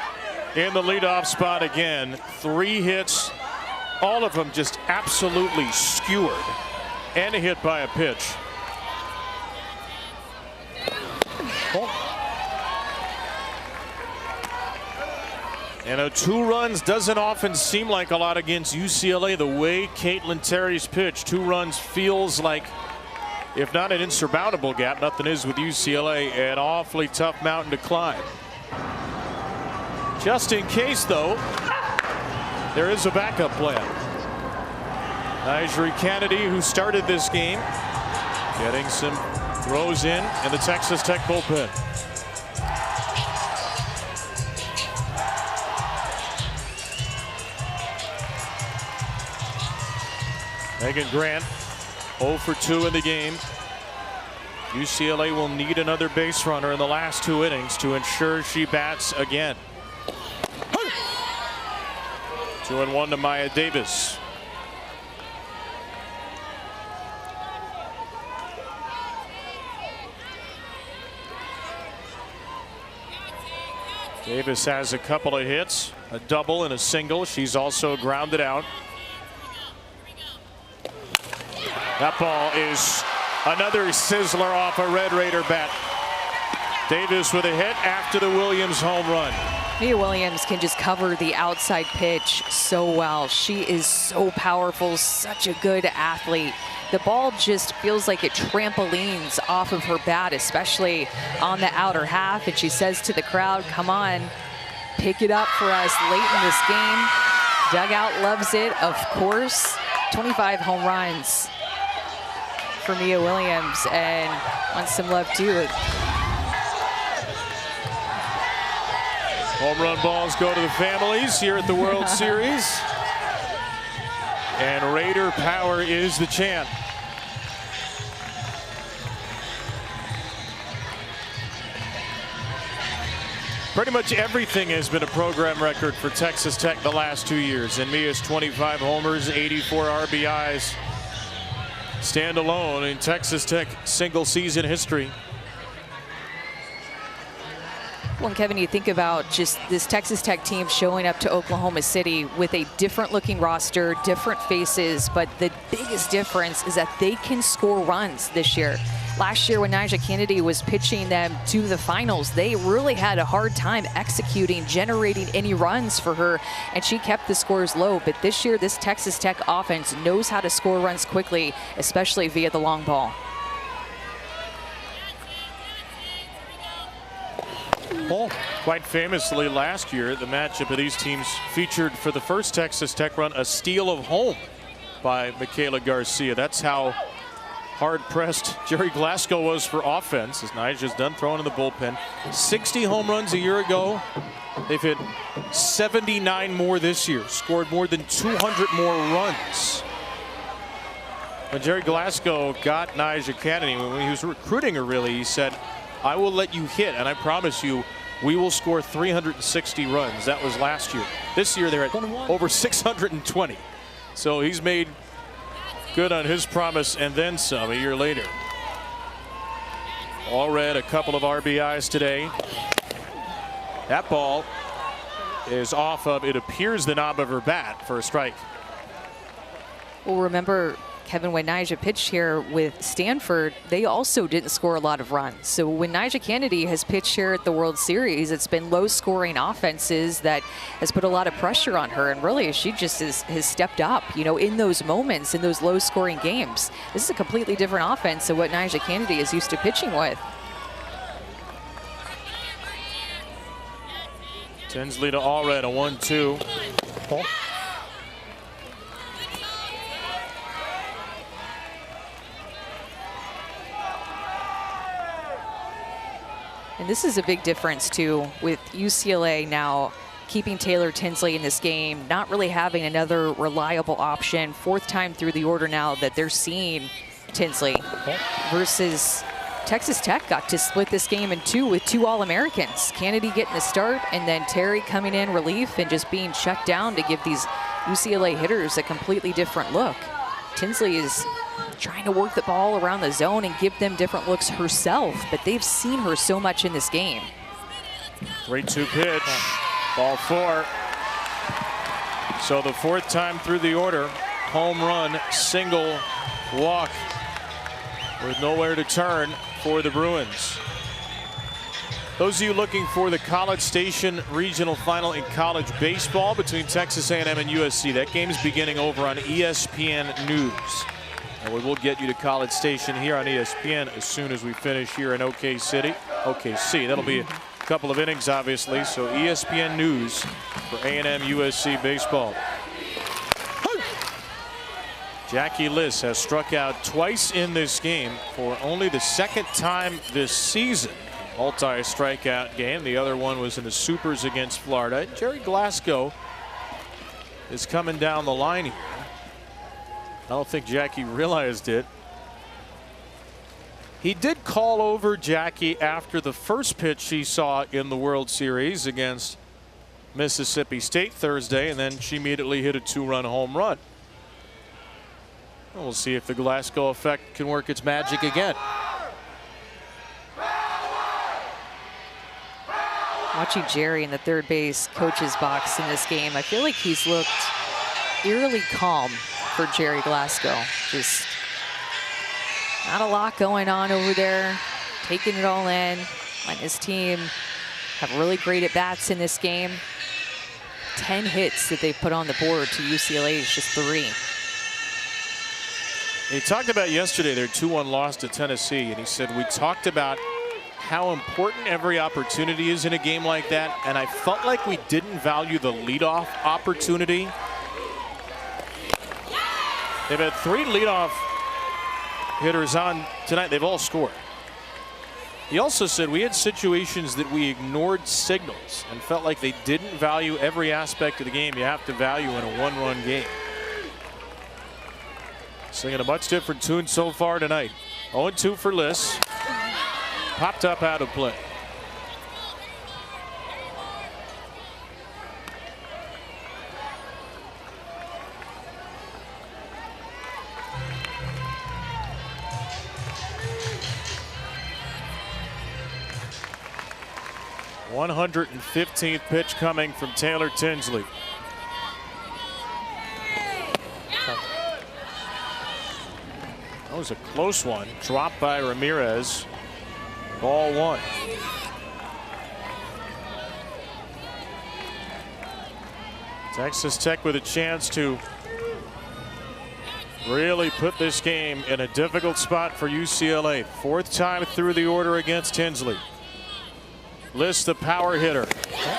in the leadoff spot again. 3 hits, all of them just absolutely skewered, and a hit by a pitch. And 2 runs doesn't often seem like a lot against UCLA. The way Caitlin Terry's pitched, 2 runs feels like, if not an insurmountable gap, nothing is with UCLA, an awfully tough mountain to climb. Just in case, though, there is a backup plan. Nigeri Kennedy, who started this game, getting some throws in the Texas Tech bullpen. Megan Grant 0 for 2 in the game. UCLA will need another base runner in the last 2 innings to ensure she bats again. 2-1 to Maya Davis. Davis has a couple of hits, a double and a single. She's also grounded out. That ball is another sizzler off a Red Raider bat. Davis with a hit after the Williams home run. Mia Williams can just cover the outside pitch so well. She is so powerful, such a good athlete. The ball just feels like it trampolines off of her bat, especially on the outer half. And she says to the crowd, come on, pick it up for us late in this game. Dugout loves it, of course. 25 home runs for Mia Williams, and wants some love too. Home run balls go to the families here at the World Series. And Raider power is the chant. Pretty much everything has been a program record for Texas Tech the last 2 years. And Mia's 25 homers, 84 RBIs stand alone in Texas Tech single season history. Well, and Kevin, you think about just this Texas Tech team showing up to Oklahoma City with a different looking roster, different faces, but the biggest difference is that they can score runs this year. Last year when Nyjah Kennedy was pitching them to the finals, they really had a hard time executing, generating any runs for her, and she kept the scores low. But this year, this Texas Tech offense knows how to score runs quickly, especially via the long ball. Well, quite famously last year, the matchup of these teams featured for the first Texas Tech run a steal of home by Michaela Garcia. That's how hard-pressed Jerry Glasgow was for offense, as Nyjah's done throwing in the bullpen. 60 home runs a year ago. They've hit 79 more this year, scored more than 200 more runs. When Jerry Glasgow got Nyjah Kennedy, when he was recruiting her, really, he said, I will let you hit, and I promise you, we will score 360 runs. That was last year. This year, they're at over 620. So he's made good on his promise and then some a year later. Allred, a couple of RBIs today. That ball is off of, it appears, the knob of her bat for a strike. Well, remember, Kevin, when Nyjah pitched here with Stanford, they also didn't score a lot of runs. So when Nyjah Kennedy has pitched here at the World Series, it's been low-scoring offenses that has put a lot of pressure on her. And really, she just has stepped up, you know, in those moments, in those low-scoring games. This is a completely different offense than what Nyjah Kennedy is used to pitching with. Tinsley to Allred, a 1-2. Paul. And this is a big difference, too, with UCLA now keeping Taylor Tinsley in this game, not really having another reliable option. Fourth time through the order now that they're seeing Tinsley versus Texas Tech got to split this game in two with 2 All-Americans. Kennedy getting the start, and then Terry coming in relief and just being shut down to give these UCLA hitters a completely different look. Tinsley is trying to work the ball around the zone and give them different looks herself, but they've seen her so much in this game. 3-2 pitch, ball 4. So the 4th time through the order, home run, single, walk, with nowhere to turn for the Bruins. Those of you looking for the College Station Regional Final in college baseball between Texas A&M and USC, that game's beginning over on ESPN News. And we will get you to College Station here on ESPN as soon as we finish here in OKC. That'll be a couple of innings, obviously. So ESPN News for A&M USC baseball. Jackie Liss has struck out twice in this game for only the 2nd time this season. Multi-strikeout game. The other one was in the Supers against Florida. Jerry Glasgow is coming down the line here. I don't think Jackie realized it. He did call over Jackie after the first pitch she saw in the World Series against Mississippi State Thursday, and then she immediately hit a 2-run home run. We'll see if the Glasgow effect can work its magic again. Watching Jerry in the third base coach's box in this game, I feel like he's looked eerily calm for Jerry Glasgow. Just not a lot going on over there, taking it all in. And his team have really great at-bats in this game. 10 hits that they put on the board to UCLA's just 3. He talked about yesterday their 2-1 loss to Tennessee, and he said, we talked about how important every opportunity is in a game like that, and I felt like we didn't value the leadoff opportunity. They've had 3 leadoff hitters on tonight. They've all scored. He also said we had situations that we ignored signals and felt like they didn't value every aspect of the game you have to value in a 1-run game. Singing a much different tune so far tonight. 0-2 for Liss. Popped up out of play. .115th pitch coming from Taylor Tinsley. That was a close one. Dropped by Ramirez. Ball 1. Texas Tech with a chance to really put this game in a difficult spot for UCLA. 4th time through the order against Tinsley. Liss, the power hitter,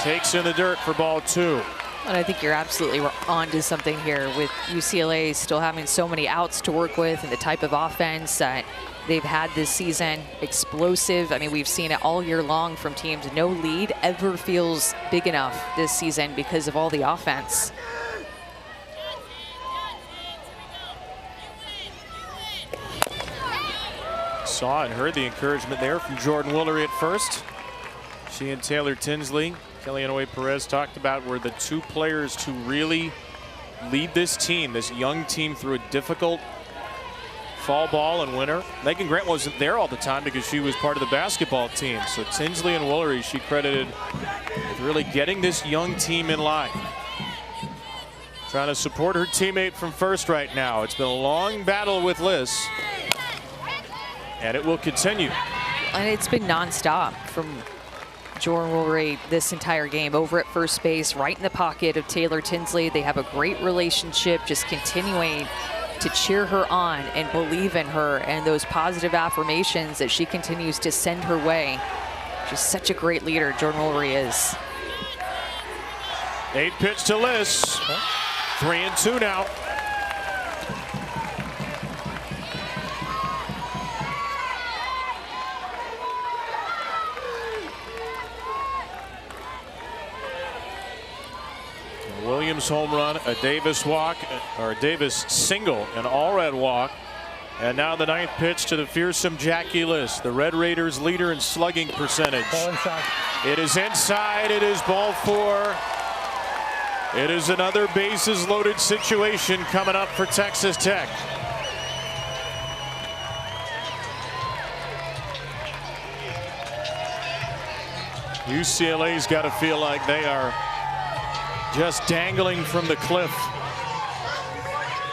takes in the dirt for ball 2. And I think you're absolutely onto something here with UCLA still having so many outs to work with and the type of offense that they've had this season. Explosive. I mean, we've seen it all year long from teams. No lead ever feels big enough this season because of all the offense. Saw and heard the encouragement there from Jordan Woolery at first. She and Taylor Tinsley, Kellyanne Perez talked about were the 2 players to really lead this team, this young team, through a difficult fall ball and winter. Megan Grant wasn't there all the time because she was part of the basketball team. So Tinsley and Woolery she credited with really getting this young team in line. Trying to support her teammate from first right now. It's been a long battle with Liss, and it will continue. And it's been nonstop from Jordan Woolery this entire game, over at first base, right in the pocket of Taylor Tinsley. They have a great relationship, just continuing to cheer her on and believe in her and those positive affirmations that she continues to send her way. She's such a great leader, Jordan Woolery is. 8 pitch to Liss. 3-2 now. Williams home run, a Davis walk, or a Davis single, an Allred walk. And now the 9th pitch to the fearsome Jackie Liss, the Red Raiders leader in slugging percentage. Ball inside. It is inside. It is ball 4. It is another bases loaded situation coming up for Texas Tech. UCLA's got to feel like they are just dangling from the cliff.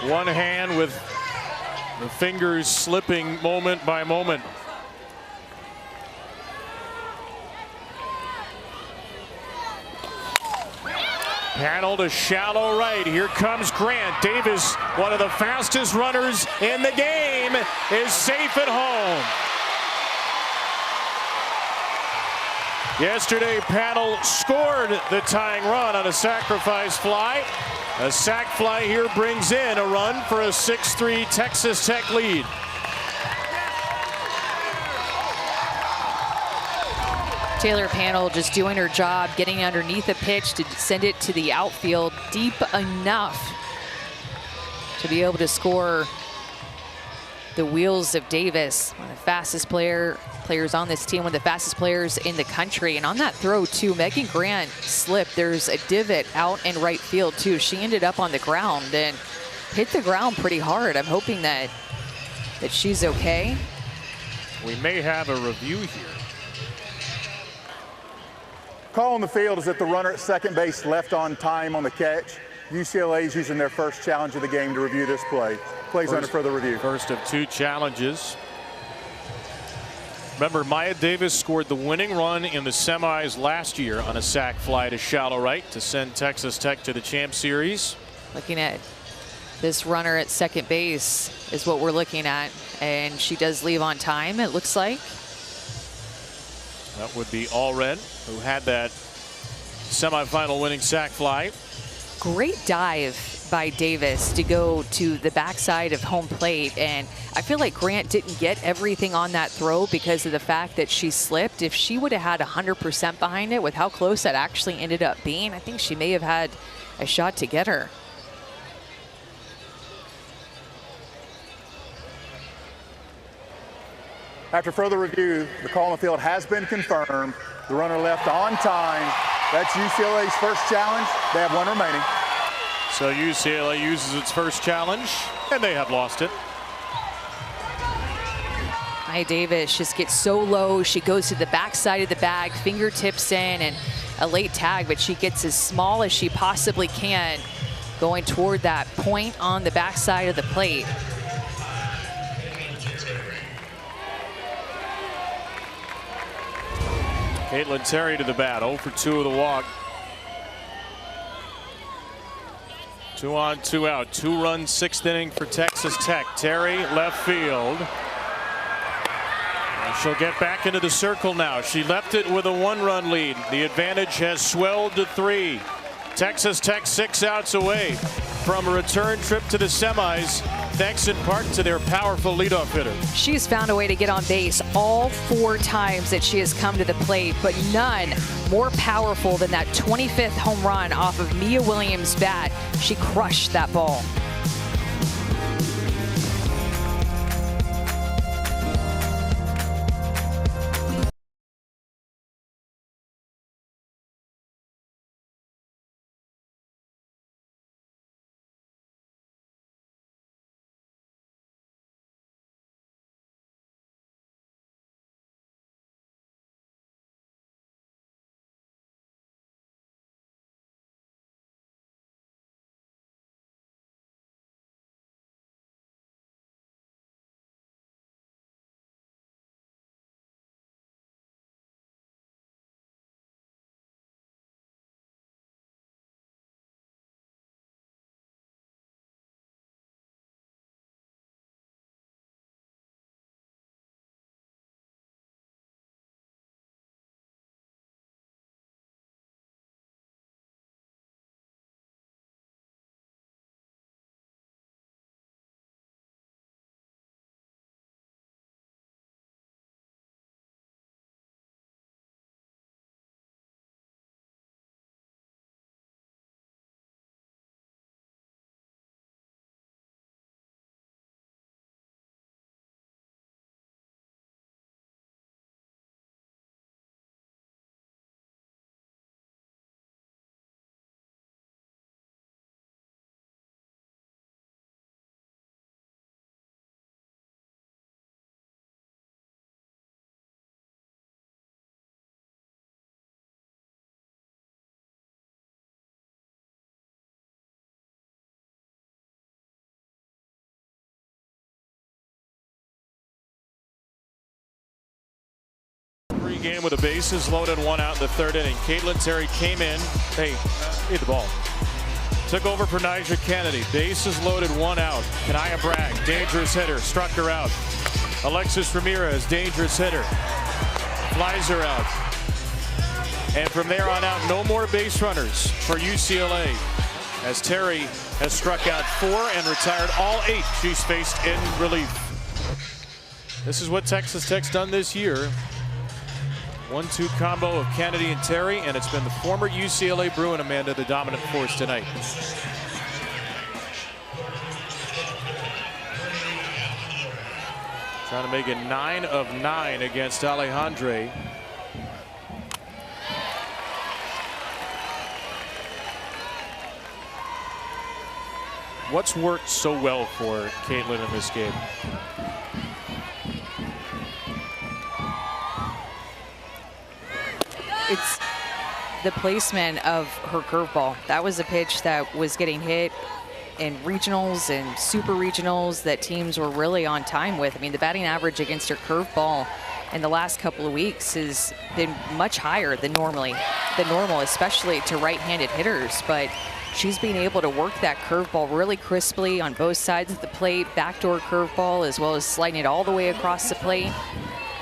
One hand with the fingers slipping moment by moment. Panel to shallow right. Here comes Grant. Davis, one of the fastest runners in the game, is safe at home. Yesterday, Panel scored the tying run on a sacrifice fly. A sac fly here brings in a run for a 6-3 Texas Tech lead. Taylor Panel just doing her job, getting underneath the pitch to send it to the outfield deep enough to be able to score the wheels of Davis, one of the fastest players on this team, one of the fastest players in the country. And on that throw too, Megan Grant slipped. There's a divot out in right field too. She ended up on the ground and hit the ground pretty hard. I'm hoping that she's okay. We may have a review here. Call on the field is that the runner at second base left on time on the catch. UCLA is using their first challenge of the game to review this play. Plays under further review. First of 2 challenges. Remember, Maya Davis scored the winning run in the semis last year on a sac fly to shallow right to send Texas Tech to the Champ Series. Looking at this runner at second base is what we're looking at, and she does leave on time, it looks like. That would be Allred, who had that semifinal winning sac fly. Great dive by Davis to go to the backside of home plate, and I feel like Grant didn't get everything on that throw because of the fact that she slipped. If she would have had 100% behind it with how close that actually ended up being, I think she may have had a shot to get her. After further review, the call on the field has been confirmed. The runner left on time. That's UCLA's first challenge. They have 1 remaining. So UCLA uses its first challenge, and they have lost it. Maya Davis just gets so low. She goes to the backside of the bag, fingertips in, and a late tag, but she gets as small as she possibly can going toward that point on the backside of the plate. Caitlin Terry to the bat, 0 for 2 of the walk. 2 on, 2 out. 2-run 6th inning for Texas Tech. Terry left field. And she'll get back into the circle now. She left it with a 1-run lead. The advantage has swelled to 3. Texas Tech 6 outs away from a return trip to the semis, thanks in part to their powerful leadoff hitter. She's found a way to get on base all 4 times that she has come to the plate, but none more powerful than that 25th home run off of Mia Williams' bat. She crushed that ball. Game with the bases loaded, 1 out in the 3rd inning. Caitlin Terry came in. Hey, hit the ball. Took over for Nyjah Kennedy. Bases loaded, 1 out. Kanaya Bragg, dangerous hitter, struck her out. Alexis Ramirez, dangerous hitter, flies her out. And from there on out, no more base runners for UCLA, as Terry has struck out 4 and retired all 8 she's faced in relief. This is what Texas Tech's done this year. 1-2 combo of Kennedy and Terry, and it's been the former UCLA Bruin, Amanda, the dominant force tonight. Trying to make it 9 of 9 against Alejandre. What's worked so well for Caitlin in this game? It's the placement of her curveball. That was a pitch that was getting hit in regionals and super regionals that teams were really on time with. I mean, the batting average against her curveball in the last couple of weeks has been much higher than normal, especially to right-handed hitters. But she's been able to work that curveball really crisply on both sides of the plate, backdoor curveball, as well as sliding it all the way across the plate.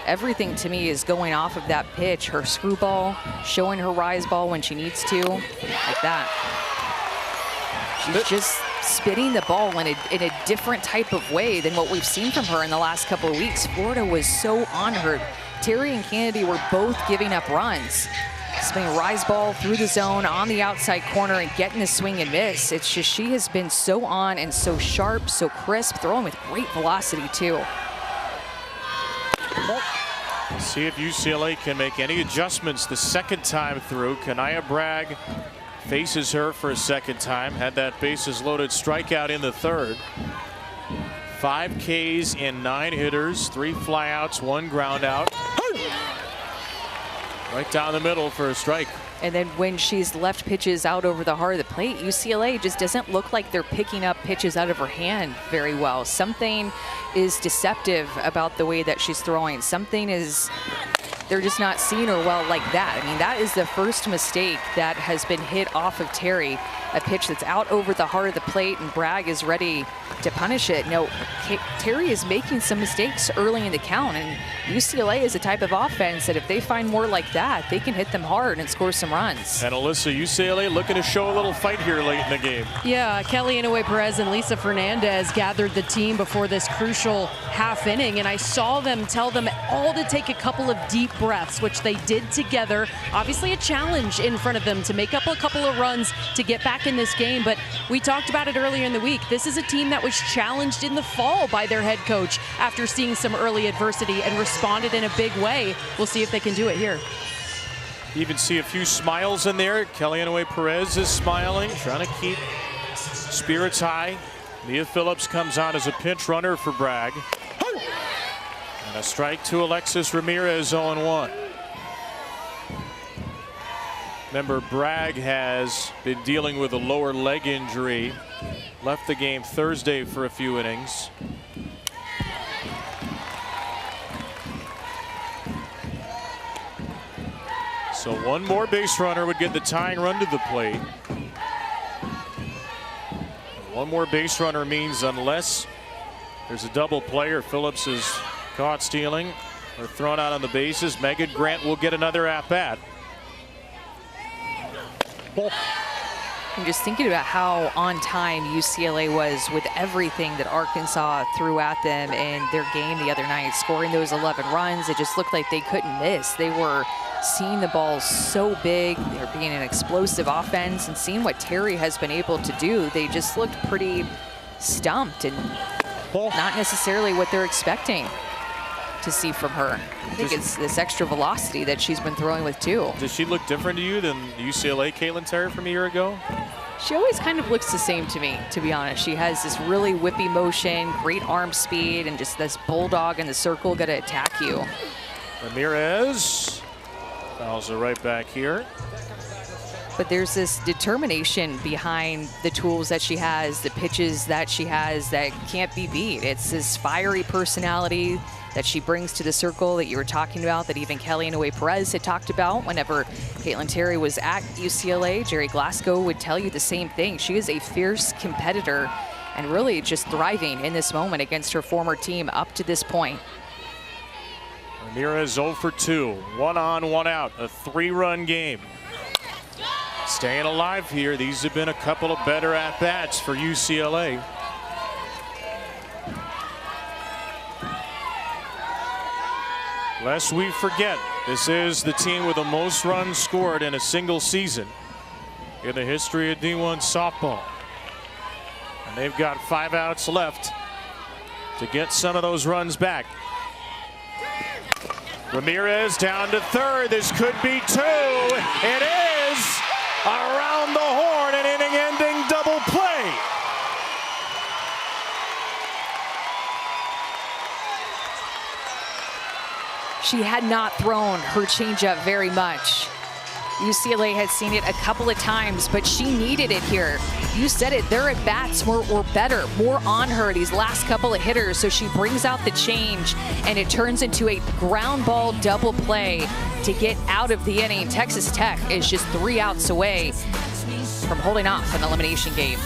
Everything to me is going off of that pitch. Her screwball, showing her rise ball when she needs to, like that. She's just spitting the ball in a different type of way than what we've seen from her in the last couple of weeks. Florida was so on her. Terry and Kennedy were both giving up runs. Spinning rise ball through the zone on the outside corner and getting a swing and miss. It's just she has been so on and so sharp, so crisp, throwing with great velocity too. See if UCLA can make any adjustments the second time through. Kanaya Bragg faces her for a second time. Had that bases loaded strikeout in the third. 5 Ks in 9 hitters, 3 flyouts, 1 ground out. Right down the middle for a strike. And then when she's left pitches out over the heart of the plate, UCLA just doesn't look like they're picking up pitches out of her hand very well. Something is deceptive about the way that she's throwing. Something is, they're just not seeing her well like that. I mean, that is the first mistake that has been hit off of Terry. A pitch that's out over the heart of the plate, and Bragg is ready to punish it. No, Terry is making some mistakes early in the count, and UCLA is a type of offense that if they find more like that, they can hit them hard and score some runs. And Alyssa, UCLA looking to show a little fight here late in the game. Yeah, Kelly Inouye Perez and Lisa Fernandez gathered the team before this crucial half inning, and I saw them tell them all to take a couple of deep breaths, which they did together. Obviously a challenge in front of them to make up a couple of runs to get back in this game, but we talked about it earlier in the week. This is a team that was challenged in the fall by their head coach after seeing some early adversity and responded in a big way. We'll see if they can do it here. You even see a few smiles in there. Kelly Inouye Perez is smiling, trying to keep spirits high. Mia Phillips comes on as a pinch runner for Bragg. And a strike to Alexis Ramirez, 0-1. Remember, Bragg has been dealing with a lower leg injury. Left the game Thursday for a few innings. So one more base runner would get the tying run to the plate. One more base runner means unless there's a double play or Phillips is caught stealing or thrown out on the bases, Megan Grant will get another at-bat. I'm just thinking about how on time UCLA was with everything that Arkansas threw at them in their game the other night, scoring those 11 runs. It just looked like they couldn't miss. They were seeing the ball so big. They're being an explosive offense, and seeing what Terry has been able to do, they just looked pretty stumped and not necessarily what they're expecting to see from her. I think it's this extra velocity that she's been throwing with too. Does she look different to you than the UCLA Caitlin Terry from a year ago? She always kind of looks the same to me, to be honest. She has this really whippy motion, great arm speed, and just this bulldog in the circle gonna attack you. Ramirez fouls her right back here. But there's this determination behind the tools that she has, the pitches that she has that can't be beat. It's this fiery personality that she brings to the circle that you were talking about, that even Kelly Inouye Perez had talked about whenever Caitlin Terry was at UCLA. Jerry Glasgow would tell you the same thing. She is a fierce competitor and really just thriving in this moment against her former team up to this point. Ramirez 0 for 2, 1 on, 1 out, a 3-run game. Staying alive here. These have been a couple of better at-bats for UCLA. Lest we forget, this is the team with the most runs scored in a single season in the history of D1 softball. And they've got 5 outs left to get some of those runs back. Ramirez down to third. This could be two. It is around the horn, an inning-ending double play. She had not thrown her changeup very much. UCLA had seen it a couple of times, but she needed it here. You said it, their at-bats were better, more on her these last couple of hitters, so she brings out the change, and it turns into a ground ball double play to get out of the inning. Texas Tech is just 3 outs away from holding off an elimination game.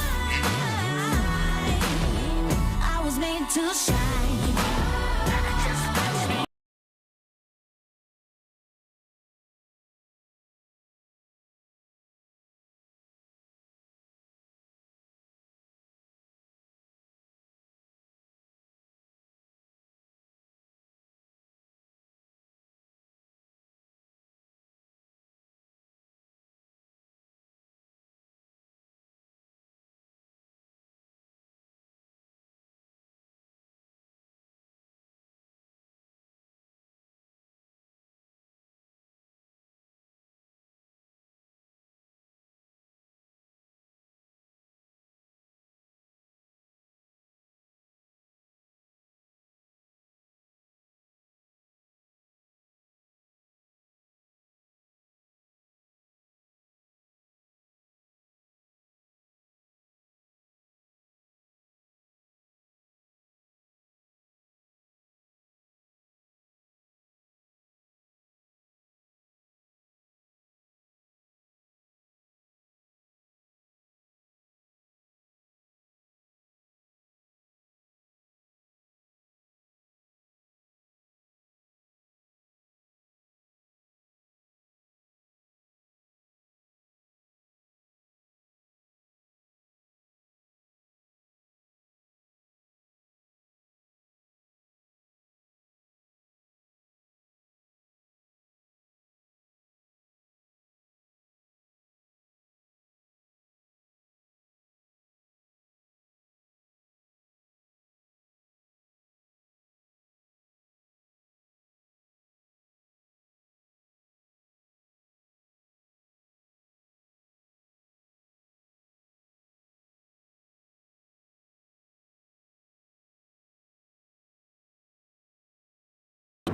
I was made to shine.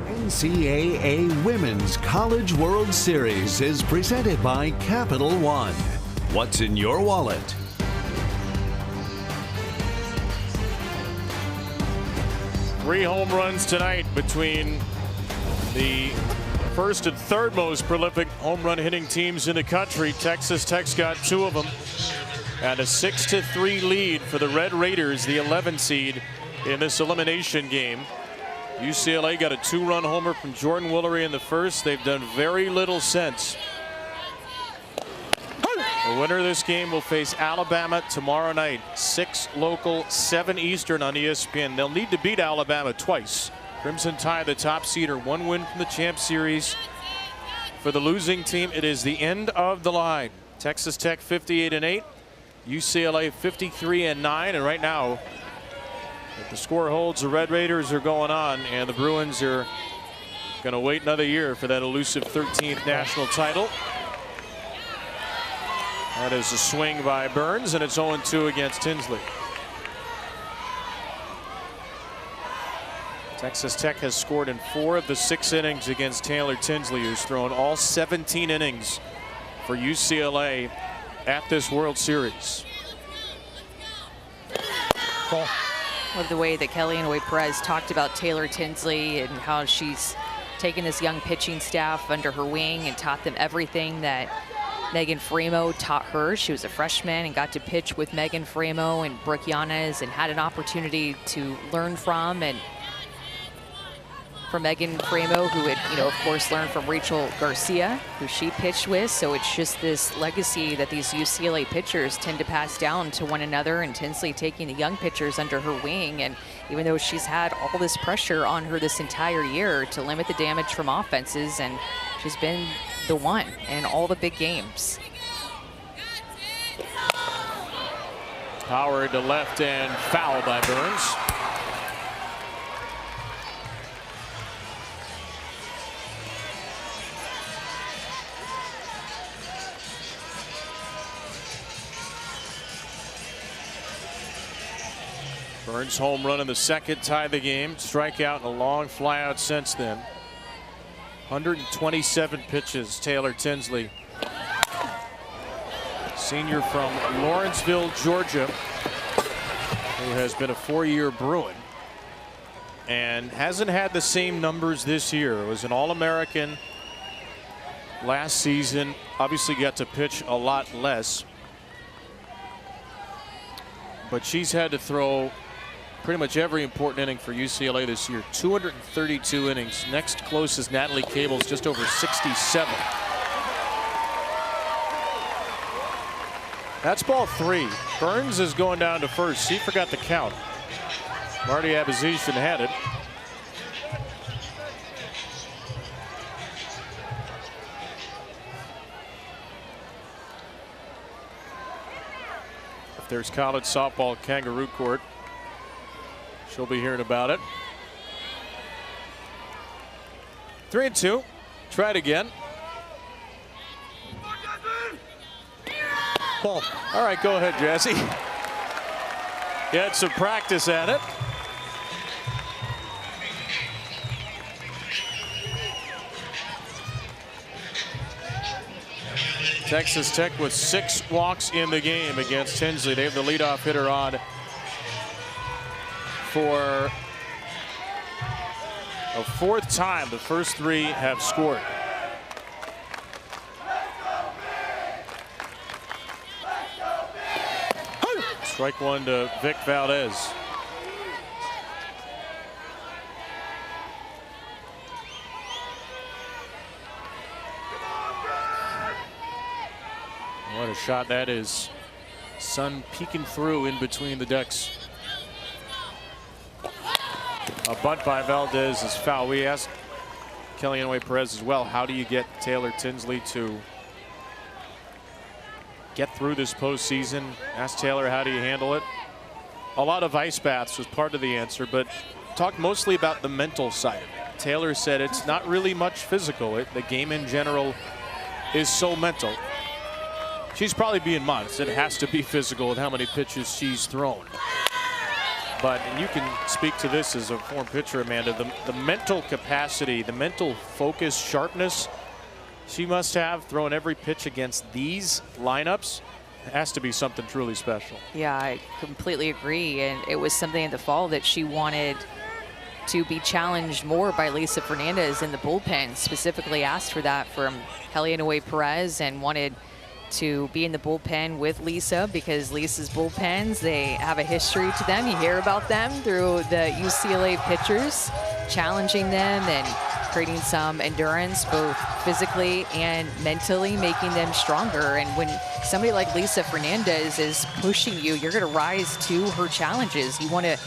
NCAA Women's College World Series is presented by Capital One. What's in your wallet? Three home runs tonight between the first and third most prolific home run hitting teams in the country. Texas Tech's got 2 of them. And a 6-3 lead for the Red Raiders, the 11 seed in this elimination game. UCLA got a 2-run homer from Jordan Woolery in the first. They've done very little since. The winner of this game will face Alabama tomorrow night, 6 local, 7 Eastern on ESPN. They'll need to beat Alabama twice. Crimson Tide, the top seeder, 1 win from the Champ Series. For the losing team, it is the end of the line. Texas Tech 58-8, UCLA 53-9, and right now, if the score holds, the Red Raiders are going on, and the Bruins are going to wait another year for that elusive 13th national title. That is a swing by Burns, and it's 0-2 against Tinsley. Texas Tech has scored in 4 of the 6 innings against Taylor Tinsley, who's thrown all 17 innings for UCLA at this World Series. Cool. Love the way that Kelly Inouye Perez talked about Taylor Tinsley and how she's taken this young pitching staff under her wing and taught them everything that Megan Framo taught her. She was a freshman and got to pitch with Megan Framo and Brooke Yanez and had an opportunity to learn from Megan Framo, who had, of course, learned from Rachel Garcia, who she pitched with. So it's just this legacy that these UCLA pitchers tend to pass down to one another, and Tinsley taking the young pitchers under her wing. And even though she's had all this pressure on her this entire year to limit the damage from offenses, and she's been the one in all the big games. Howard to left and foul by Burns. Burns' home run in the second tied the game. Strikeout and a long flyout since then. 127 pitches, Taylor Tinsley. Senior from Lawrenceville, Georgia, who has been a 4-year Bruin and hasn't had the same numbers this year. It was an All-American last season. Obviously got to pitch a lot less, but she's had to throw pretty much every important inning for UCLA this year. 232 innings. Next closest, Natalie Cable's just over 67. That's ball 3. Burns is going down to first. She forgot the count. Marty Abizishin had it. If there's college softball kangaroo court, she'll be hearing about it. 3-2. Try it again. Ball. All right, go ahead, Jesse. You had some practice at it. Texas Tech with 6 walks in the game against Tinsley. They have the leadoff hitter on for a 4th time. The first 3 have scored. Strike 1 to Vic Valdez. What a shot that is. Sun peeking through in between the decks. A bunt by Valdez is foul. We asked Kellyanne Perez as well, how do you get Taylor Tinsley to get through this postseason? Asked Taylor, how do you handle it? A lot of ice baths was part of the answer, but talked mostly about the mental side. Taylor said it's not really much physical. The game in general is so mental. She's probably being modest. It has to be physical with how many pitches she's thrown. But, and you can speak to this as a former pitcher, Amanda, the mental capacity, the mental focus, sharpness she must have throwing every pitch against these lineups has to be something truly special. Yeah, I completely agree. And it was something in the fall that she wanted to be challenged more by Lisa Fernandez in the bullpen. Specifically asked for that from Kellyanne Perez and wanted to be in the bullpen with Lisa, because Lisa's bullpens, they have a history to them. You hear about them through the UCLA pitchers, challenging them and creating some endurance, both physically and mentally, making them stronger. And when somebody like Lisa Fernandez is pushing you, you're going to rise to her challenges. You want to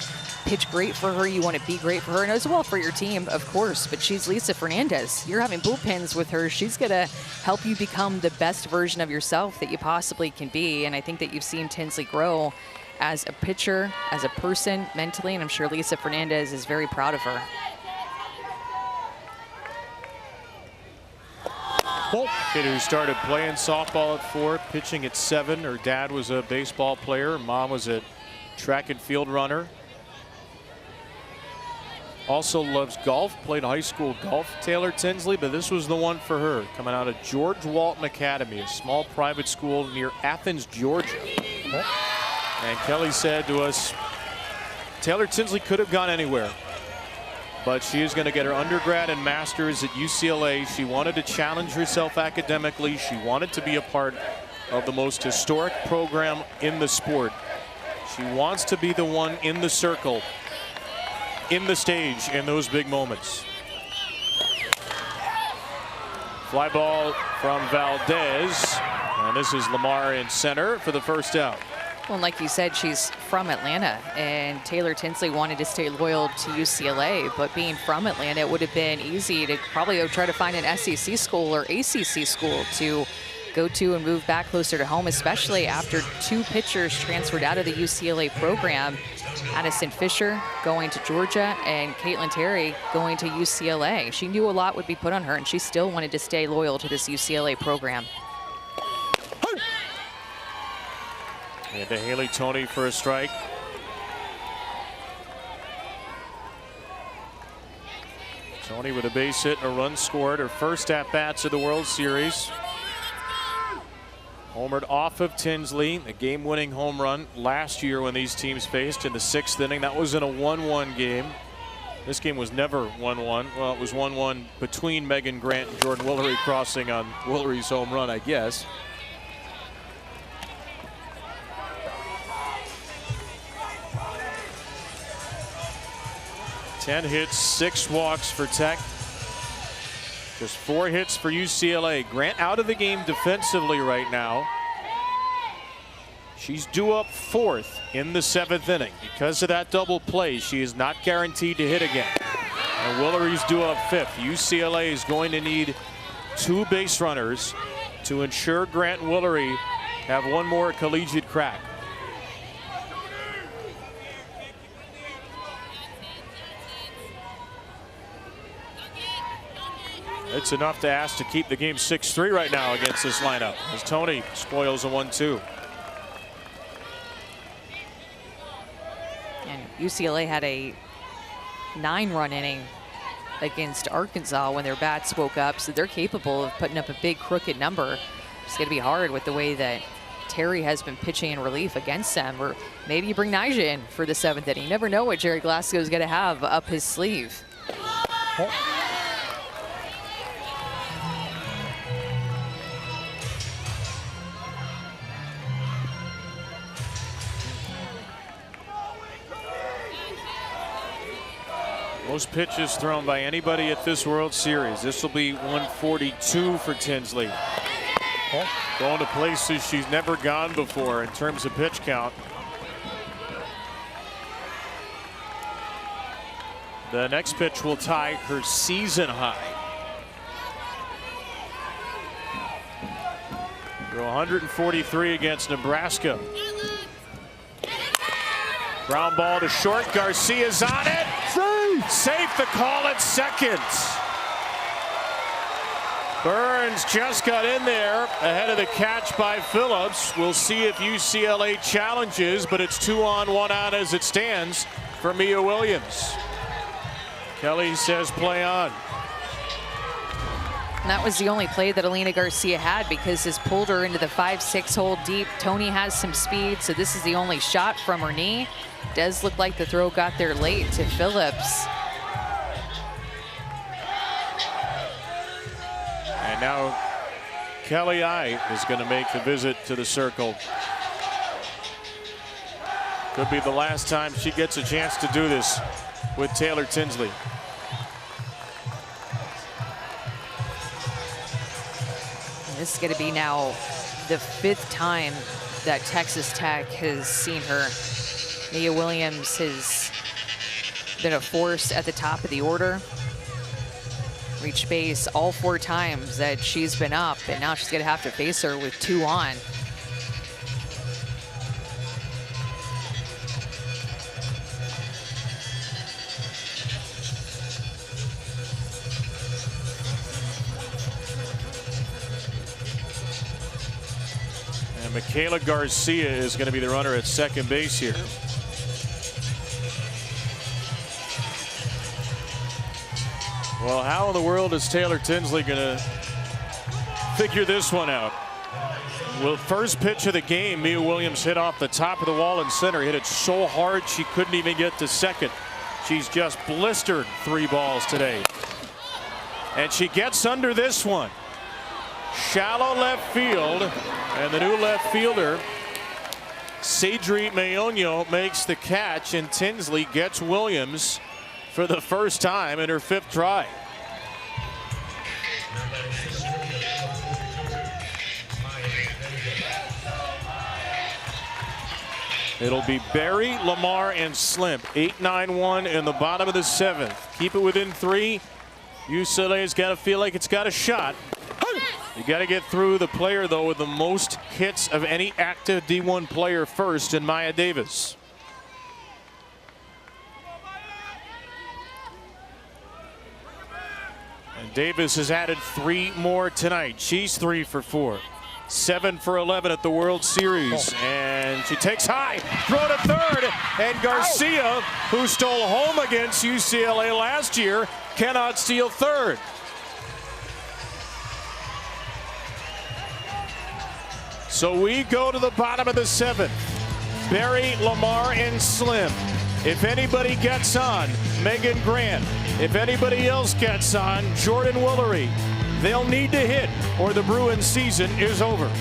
pitch great for her, you want to be great for her, and as well for your team, of course. But she's Lisa Fernandez. You're having bullpens with her. She's going to help you become the best version of yourself that you possibly can be. And I think that you've seen Tinsley grow as a pitcher, as a person, mentally, and I'm sure Lisa Fernandez is very proud of her. Kid who started playing softball at 4, pitching at 7. Her dad was a baseball player. Her mom was a track and field runner. Also loves golf, played high school golf, Taylor Tinsley, but this was the one for her, coming out of George Walton Academy, a small private school near Athens, Georgia. And Kelly said to us, Taylor Tinsley could have gone anywhere, but she is going to get her undergrad and master's at UCLA. She wanted to challenge herself academically. She wanted to be a part of the most historic program in the sport. She wants to be the one in the circle, in the stage, in those big moments. Fly ball from Valdez, and this is Lamar in center for the first out. Well, and like you said, she's from Atlanta, and Taylor Tinsley wanted to stay loyal to UCLA, but being from Atlanta, it would have been easy to probably go try to find an SEC school or ACC school to go to and move back closer to home, especially after 2 pitchers transferred out of the UCLA program. Addison Fisher going to Georgia and Caitlin Terry going to UCLA. She knew a lot would be put on her, and she still wanted to stay loyal to this UCLA program. And to Haley Toney for a strike. Tony with a base hit and a run scored. Her first at-bats of the World Series. Homered off of Tinsley, a game-winning home run last year when these teams faced in the 6th inning. That was in a 1-1 game. This game was never 1-1. Well, it was 1-1 between Megan Grant and Jordan Willery, crossing on Willery's home run, I guess. Ten hits, 6 walks for Tech. Just 4 hits for UCLA. Grant out of the game defensively right now. She's due up 4th in the 7th inning. Because of that double play, she is not guaranteed to hit again. And Willery's due up 5th. UCLA is going to need 2 base runners to ensure Grant and Willery have one more collegiate crack. It's enough to ask to keep the game 6-3 right now against this lineup, as Tony spoils a 1-2. And UCLA had a 9-run inning against Arkansas when their bats woke up, so they're capable of putting up a big crooked number. It's going to be hard with the way that Terry has been pitching in relief against them. Or maybe you bring Nyjah in for the 7th inning. You never know what Jerry Glasgow is going to have up his sleeve. Most pitches thrown by anybody at this World Series. This will be 142 for Tinsley. Going to places she's never gone before in terms of pitch count. The next pitch will tie her season high. For 143 against Nebraska. Ground ball to short. Garcia's on it. Safe the call at second. Burns just got in there ahead of the catch by Phillips. We'll see if UCLA challenges, but it's 2 on, 1 out as it stands for Mia Williams. Kelly says play on. And that was the only play that Alina Garcia had, because this pulled her into the 5-6 hole deep. Tony has some speed, so this is the only shot from her knee. Does look like the throw got there late to Phillips. And now Kelly I is going to make the visit to the circle. Could be the last time she gets a chance to do this with Taylor Tinsley. This is going to be now the 5th time that Texas Tech has seen her. Mia Williams has been a force at the top of the order. Reached base all 4 times that she's been up, and now she's going to have to face her with 2 on. And Michaela Garcia is going to be the runner at second base here. Well, how in the world is Taylor Tinsley going to figure this one out? Well, first pitch of the game, Mia Williams hit off the top of the wall in center. Hit it so hard she couldn't even get to second. She's just blistered 3 balls today. And she gets under this one. Shallow left field. And the new left fielder, Sadri Mayonio, makes the catch, and Tinsley gets Williams for the first time in her 5th try. It'll be Berry, Lamar, and Slimp. 8-9-1 in the bottom of the 7th. Keep it within 3. UCLA's got to feel like it's got a shot. You got to get through the player, though, with the most hits of any active D1 player first, in Maya Davis. And Davis has added 3 more tonight. She's 3 for 4. 7 for 11 at the World Series. And And she takes high, throw to third, and Garcia, who stole home against UCLA last year, cannot steal third. So we go to the bottom of the 7th. Berry, Lamar, and Slim. If anybody gets on, Megan Grant. If anybody else gets on, Jordan Woolery. They'll need to hit, or the Bruins season is over.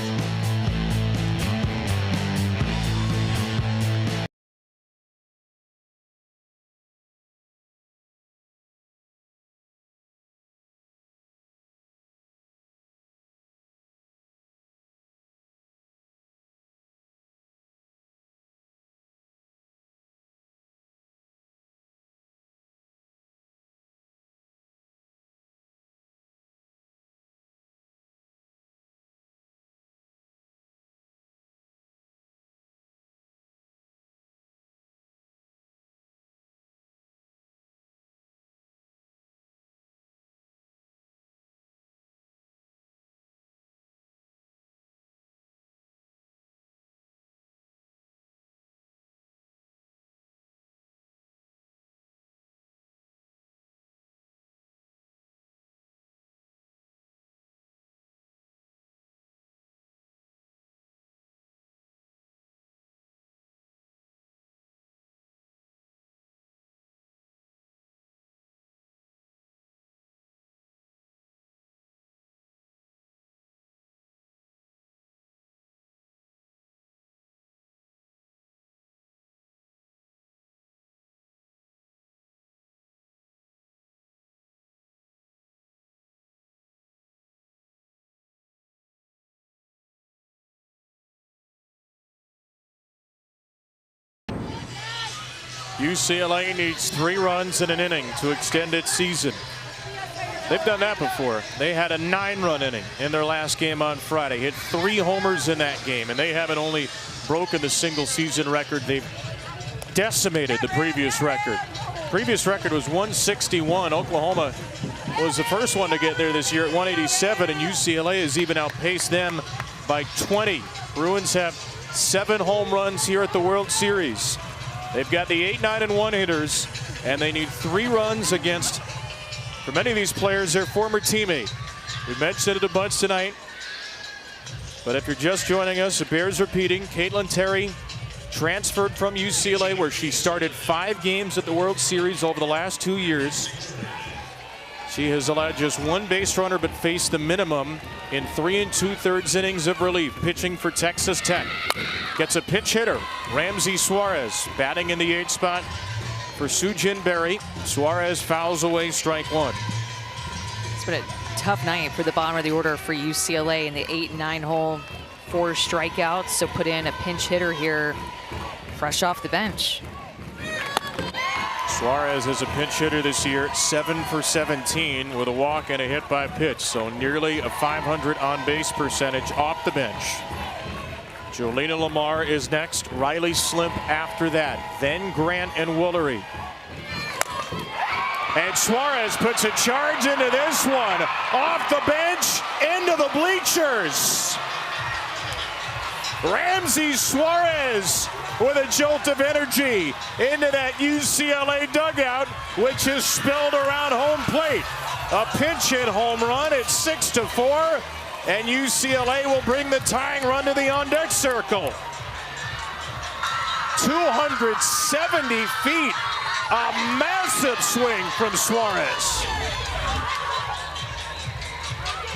UCLA needs 3 runs in an inning to extend its season. They've done that before. They had a 9-run inning in their last game on Friday. Hit 3 homers in that game, and they haven't only broken the single season record, they've decimated the previous record. Previous record was 161. Oklahoma was the first one to get there this year at 187, and UCLA has even outpaced them by 20. Bruins have 7 home runs here at the World Series. They've got the 8, 9, and 1 hitters, and they need 3 runs against, for many of these players, their former teammate. We mentioned it a bunch tonight, but if you're just joining us, it bears repeating. Caitlin Terry transferred from UCLA, where she started 5 games at the World Series over the last 2 years. She has allowed just 1 base runner, but faced the minimum in 3 2/3 innings of relief, pitching for Texas Tech. Gets a pinch hitter, Ramsey Suarez, batting in the 8th spot for Sujin Berry. Suarez fouls away strike 1. It's been a tough night for the bottom of the order for UCLA in the 8 and 9 hole. 4 strikeouts, so put in a pinch hitter here, fresh off the bench. Suarez is a pinch hitter this year, 7 for 17 with a walk and a hit by pitch, so nearly a .500 on-base percentage off the bench. Jolina Lamar is next, Riley Slimp after that, then Grant and Woolery. And Suarez puts a charge into this one, off the bench, into the bleachers. Ramsey Suarez with a jolt of energy into that UCLA dugout, which is spilled around home plate. A pinch hit home run at 6-4, and UCLA will bring the tying run to the on-deck circle. 270 feet, a massive swing from Suarez.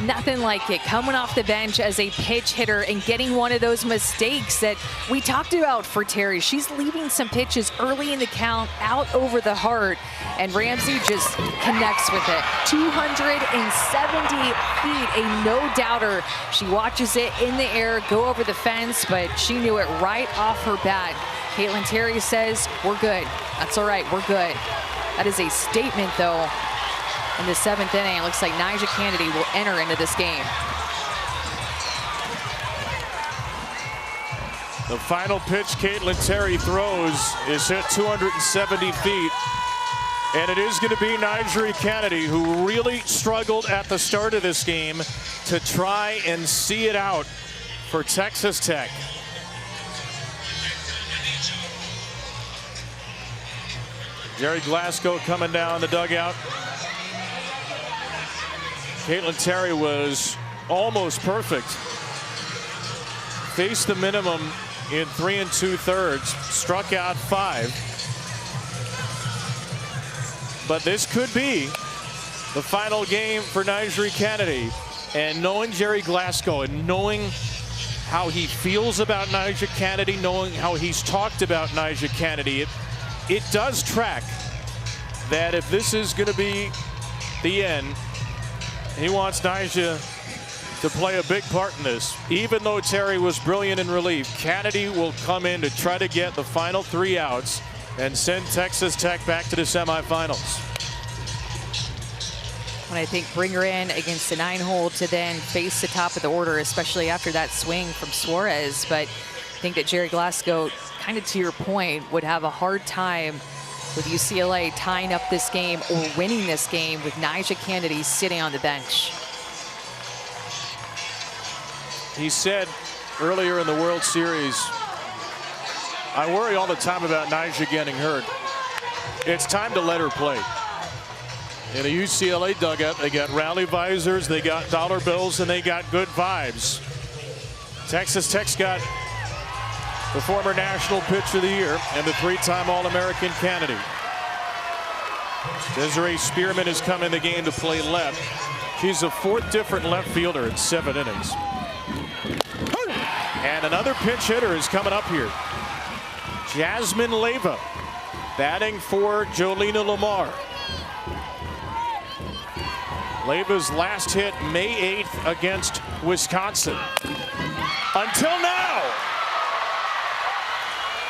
Nothing like it, coming off the bench as a pitch hitter and getting one of those mistakes that we talked about for Terry. She's leaving some pitches early in the count out over the heart, and Ramsey just connects with it. 270 feet, a no-doubter. She watches it in the air, go over the fence, but she knew it right off her bat. Caitlin Terry says, we're good. That's all right, we're good. That is a statement, though. In the 7th inning, it looks like Nyjah Kennedy will enter into this game. The final pitch Caitlin Terry throws is hit 270 feet. And it is going to be Nyjah Kennedy, who really struggled at the start of this game to try and see it out for Texas Tech. Jerry Glasgow coming down the dugout. Caitlin Terry was almost perfect. Faced the minimum in 3 2/3, struck out 5. But this could be the final game for Nyjah Kennedy. And knowing Jerry Glasgow and knowing how he feels about Nyjah Kennedy, knowing how he's talked about Nyjah Kennedy, it does track that if this is going to be the end, he wants Nyjah to play a big part in this. Even though Terry was brilliant in relief, Kennedy will come in to try to get the final 3 outs and send Texas Tech back to the semifinals. And I think bring her in against the 9-hole to then face the top of the order, especially after that swing from Suarez. But I think that Jerry Glasgow, kind of to your point, would have a hard time with UCLA tying up this game or winning this game with Nyjah Kennedy sitting on the bench. He said earlier in the World Series, I worry all the time about Nyjah getting hurt. It's time to let her play. In the UCLA dugout, they got rally visors, they got dollar bills, and they got good vibes. Texas Tech's got the former National Pitcher of the Year and the 3-time All-American Kennedy. Desiree Spearman has come in the game to play left. She's a 4th different left fielder in 7 innings. And another pinch hitter is coming up here. Jasmine Leyva batting for Jolina Lamar. Leyva's last hit May 8th against Wisconsin. Until now,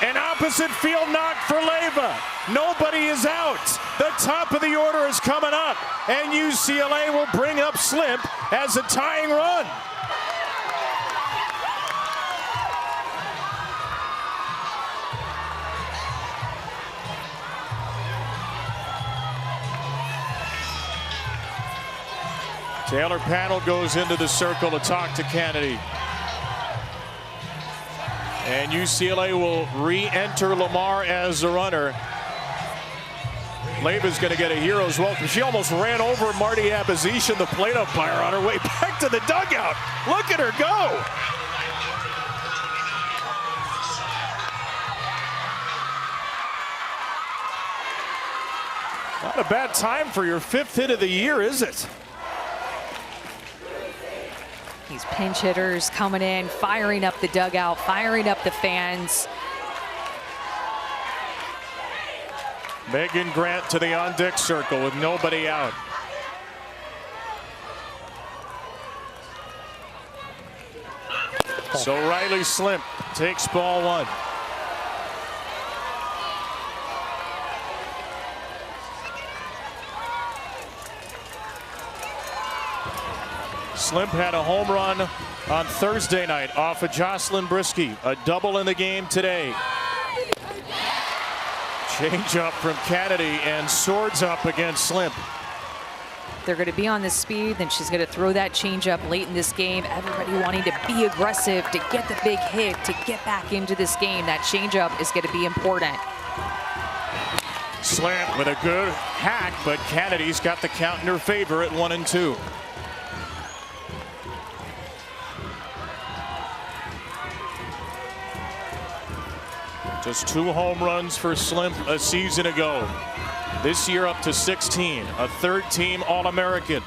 an opposite field knock for Leyva. Nobody is out. The top of the order is coming up, and UCLA will bring up Slimp as a tying run. Taylor Panel goes into the circle to talk to Kennedy. And UCLA will re-enter Lamar as the runner. Leyva's going to get a hero's welcome. She almost ran over Marty Abazishan, the plate umpire, on her way back to the dugout. Look at her go. Not a bad time for your 5th hit of the year, is it? These pinch hitters coming in, firing up the dugout, firing up the fans. Megan Grant to the on-deck circle with nobody out. So Riley Slimp takes ball 1. Slimp had a home run on Thursday night off of Jocelyn Brisky. A double in the game today. Change up from Kennedy and swords up against Slimp. They're going to be on the speed, then she's going to throw that change up late in this game. Everybody wanting to be aggressive, to get the big hit, to get back into this game. That change up is going to be important. Slimp with a good hack, but Kennedy's got the count in her favor at 1-2. Just 2 home runs for Slimp a season ago. This year up to 16. A 3rd-team All-American.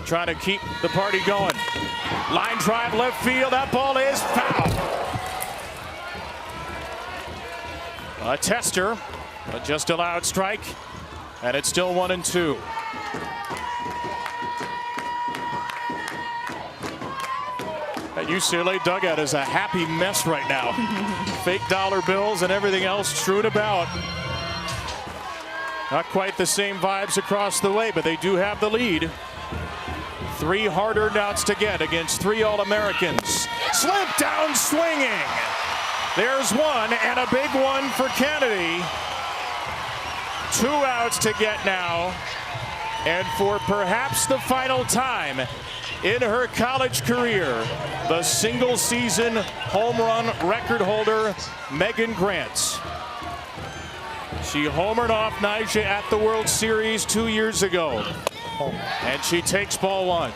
Trying to keep the party going. Line drive left field. That ball is foul. A tester, but just allowed strike. And it's still 1-2. That UCLA dugout is a happy mess right now. Fake dollar bills and everything else strewn about. Not quite the same vibes across the way, but they do have the lead. 3 hard-earned outs to get against 3 All-Americans. Slimp down swinging. There's 1 and a big one for Kennedy. 2 outs to get now. And for perhaps the final time in her college career, the single-season home run record holder, Megan Grant. She homered off Nyjah at the World Series 2 years ago. And she takes ball one.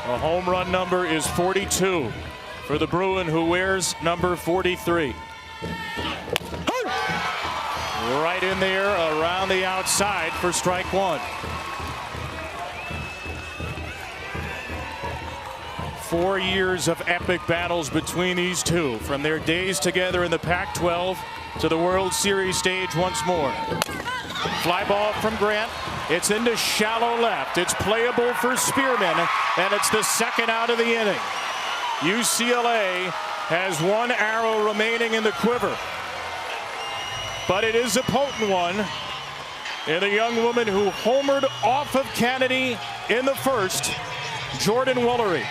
The home run number is 42 for the Bruin, who wears number 43. Right in there around the outside for strike one. 4 years of epic battles between these two, from their days together in the Pac-12 to the World Series stage once more. Fly ball from Grant. It's into shallow left. It's playable for Spearman, and it's the second out of the inning. UCLA has one arrow remaining in the quiver, but it is a potent one in a young woman who homered off of Kennedy in the first, Jordan Woolery.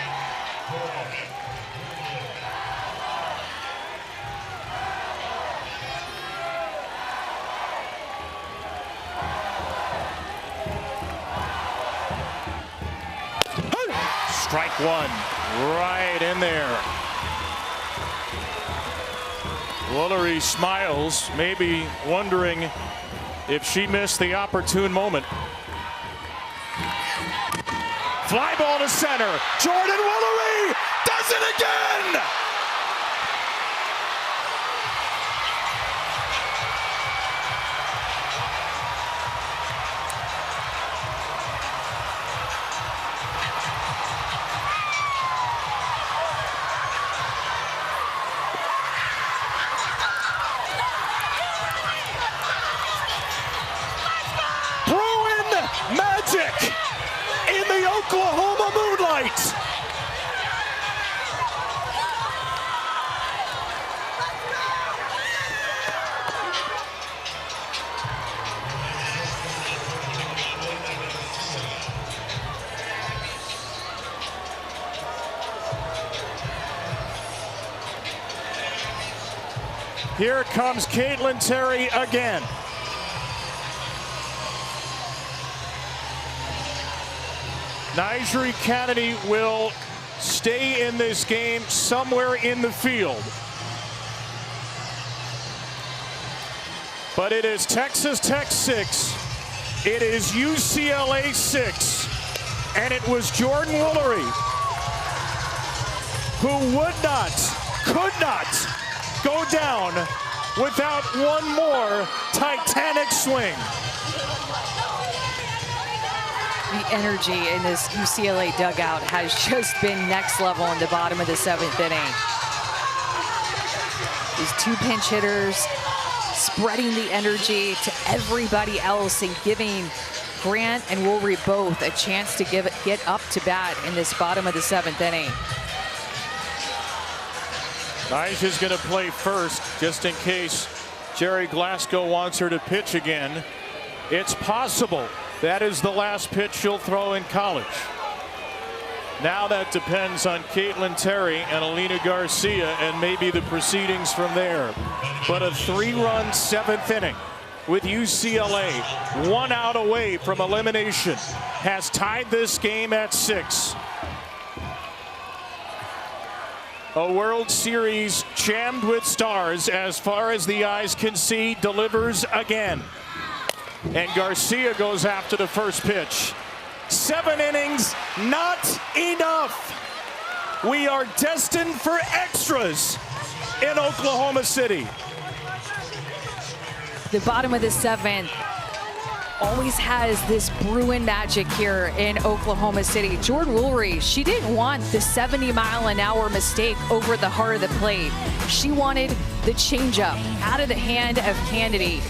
Strike one, right in there. Woolery smiles, maybe wondering if she missed the opportune moment. Fly ball to center. Jordan Woolery does it again! Magic in the Oklahoma moonlight. Here comes Caitlin Terry again. Nyjah Kennedy will stay in this game somewhere in the field. But it is Texas Tech 6. It is UCLA 6. And it was Jordan Woolery who would not, could not go down without one more Titanic swing. The energy in this UCLA dugout has just been next level in the bottom of the 7th inning. These two pinch hitters spreading the energy to everybody else and giving Grant and Woolery both a chance to get up to bat in this bottom of the 7th inning. Nyjah's going to play first just in case Jerry Glasgow wants her to pitch again. It's possible that is the last pitch she'll throw in college. Now that depends on Caitlin Terry and Alina Garcia and maybe the proceedings from there. But a 3-run 7th inning with UCLA 1 out away from elimination has tied this game at 6. A World Series jammed with stars as far as the eyes can see delivers again. And Garcia goes after the first pitch. 7 innings, not enough. We are destined for extras in Oklahoma City. The bottom of the 7th always has this Bruin magic here in Oklahoma City. Jordan Woolery, she didn't want the 70-mile-an-hour mistake over the heart of the plate. She wanted the changeup out of the hand of Kennedy.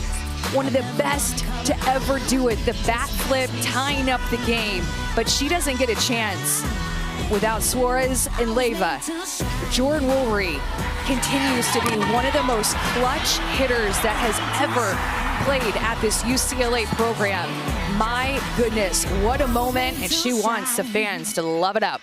One of the best to ever do it, the bat flip, tying up the game. But she doesn't get a chance without Suarez and Leyva. Jordan Woolery continues to be one of the most clutch hitters that has ever played at this UCLA program. My goodness, what a moment, and she wants the fans to love it up.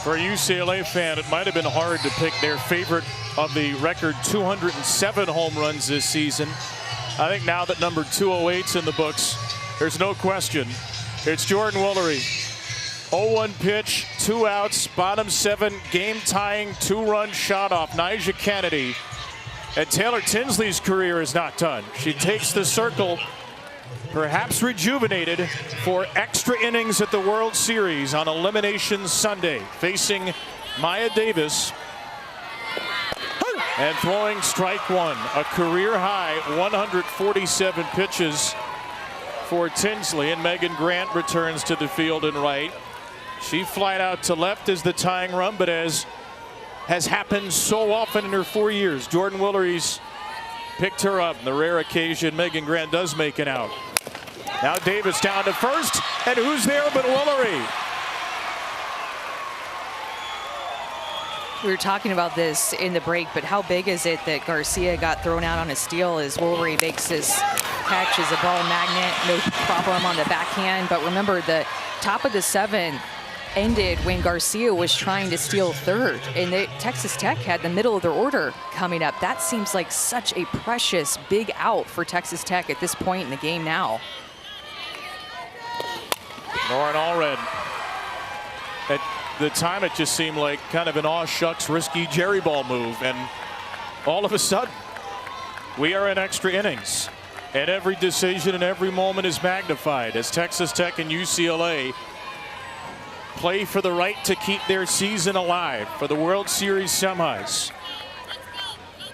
For a UCLA fan, it might have been hard to pick their favorite of the record 207 home runs this season. I think now that number 208's in the books, there's no question. It's Jordan Woolery. 0-1 pitch, 2 outs, bottom 7, game-tying 2-run shot off Nyjah Kennedy. And Taylor Tinsley's career is not done. She takes the circle, perhaps rejuvenated, for extra innings at the World Series on Elimination Sunday, facing Maya Davis. And throwing strike one, a career high 147 pitches for Tinsley, and Megan Grant returns to the field in right. She flied out to left as the tying run, but as has happened so often in her 4 years, Jordan Woolery's picked her up. On the rare occasion Megan Grant does make an out. Now Davis down to first, and who's there but Woolery? We were talking about this in the break, but how big is it that Garcia got thrown out on a steal as Woolery makes this catch as a ball magnet, no problem on the backhand. But remember, the top of the 7th ended when Garcia was trying to steal third, and Texas Tech had the middle of their order coming up. That seems like such a precious big out for Texas Tech at this point in the game now. Lauren Allred. At the time, it just seemed like kind of an aw shucks risky jerry ball move, and all of a sudden we are in extra innings, and every decision and every moment is magnified as Texas Tech and UCLA play for the right to keep their season alive for the World Series semis.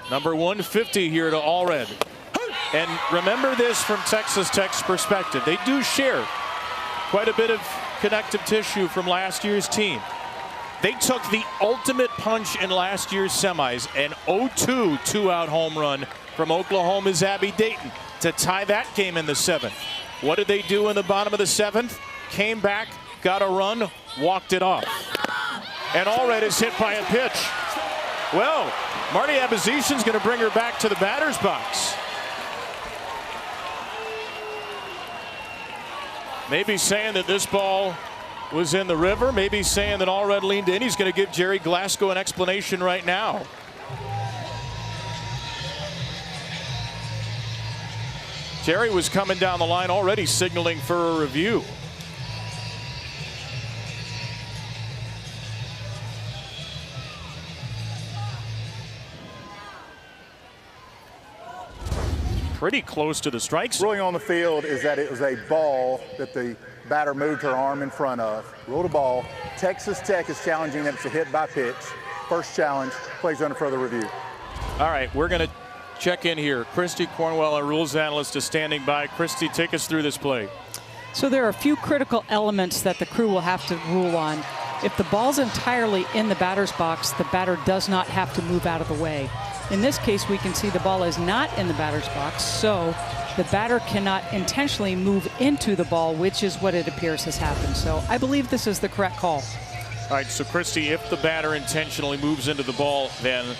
Number 150 here to Allred. And remember this from Texas Tech's perspective. They do share quite a bit of connective tissue from last year's team. They took the ultimate punch in last year's semis, an 0-2 two-out home run from Oklahoma's Abby Dayton to tie that game in the 7th. What did they do in the bottom of the 7th? Came back, got a run, walked it off. And Allred is hit by a pitch. Well, Marty Abizishin's going to bring her back to the batter's box. Maybe saying that this ball was in the river, maybe saying that Allred leaned in. He's going to give Jerry Glasgow an explanation right now. Jerry was coming down the line already signaling for a review. Pretty close to the strike zone. Ruling on the field is that it was a ball that the batter moved her arm in front of. Ruled a ball. Texas Tech is challenging that it's a hit by pitch. First challenge, plays under further review. All right, we're going to check in here. Christy Cornwell, our rules analyst, is standing by. Christy, take us through this play. So there are a few critical elements that the crew will have to rule on. If the ball's entirely in the batter's box, the batter does not have to move out of the way. In this case, we can see the ball is not in the batter's box, so the batter cannot intentionally move into the ball, which is what it appears has happened. So I believe this is the correct call. All right, so Christy, if the batter intentionally moves into the ball, then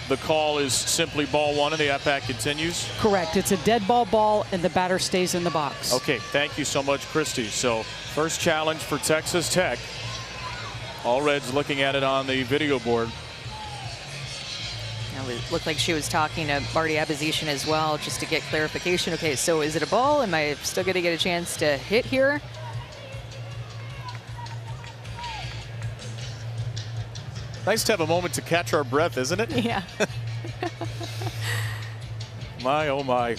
the call is simply ball one and the at-bat continues? Correct. It's a dead ball, and the batter stays in the box. Okay, thank you so much, Christy. So first challenge for Texas Tech. Allred's looking at it on the video board. It looked like she was talking to Marty Abizishin as well, just to get clarification. Okay, so is it a ball? Am I still going to get a chance to hit here? Nice to have a moment to catch our breath, isn't it? Yeah. My, oh my.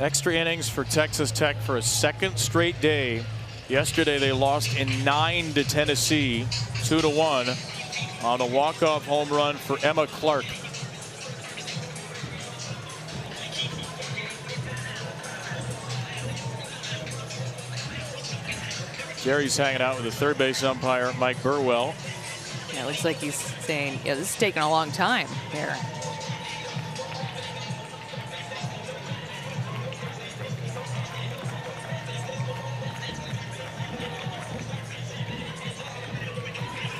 Extra innings for Texas Tech for a second straight day. Yesterday they lost in 9 to Tennessee, 2-1. On a walk-off home run for Emma Clark. Jerry's hanging out with the third base umpire, Mike Burwell. Yeah, it looks like he's saying, yeah, this is taking a long time here.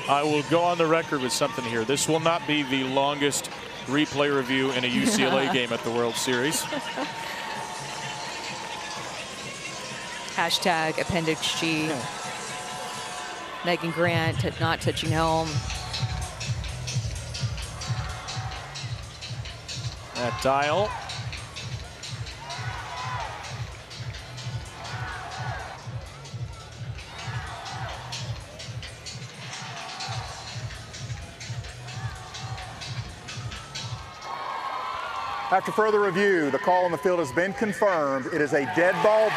I will go on the record with something here. This will not be the longest replay review in a UCLA game at the World Series. Hashtag Appendix G. Megan Grant not touching home. That dial. After further review, the call on the field has been confirmed. It is a dead ball.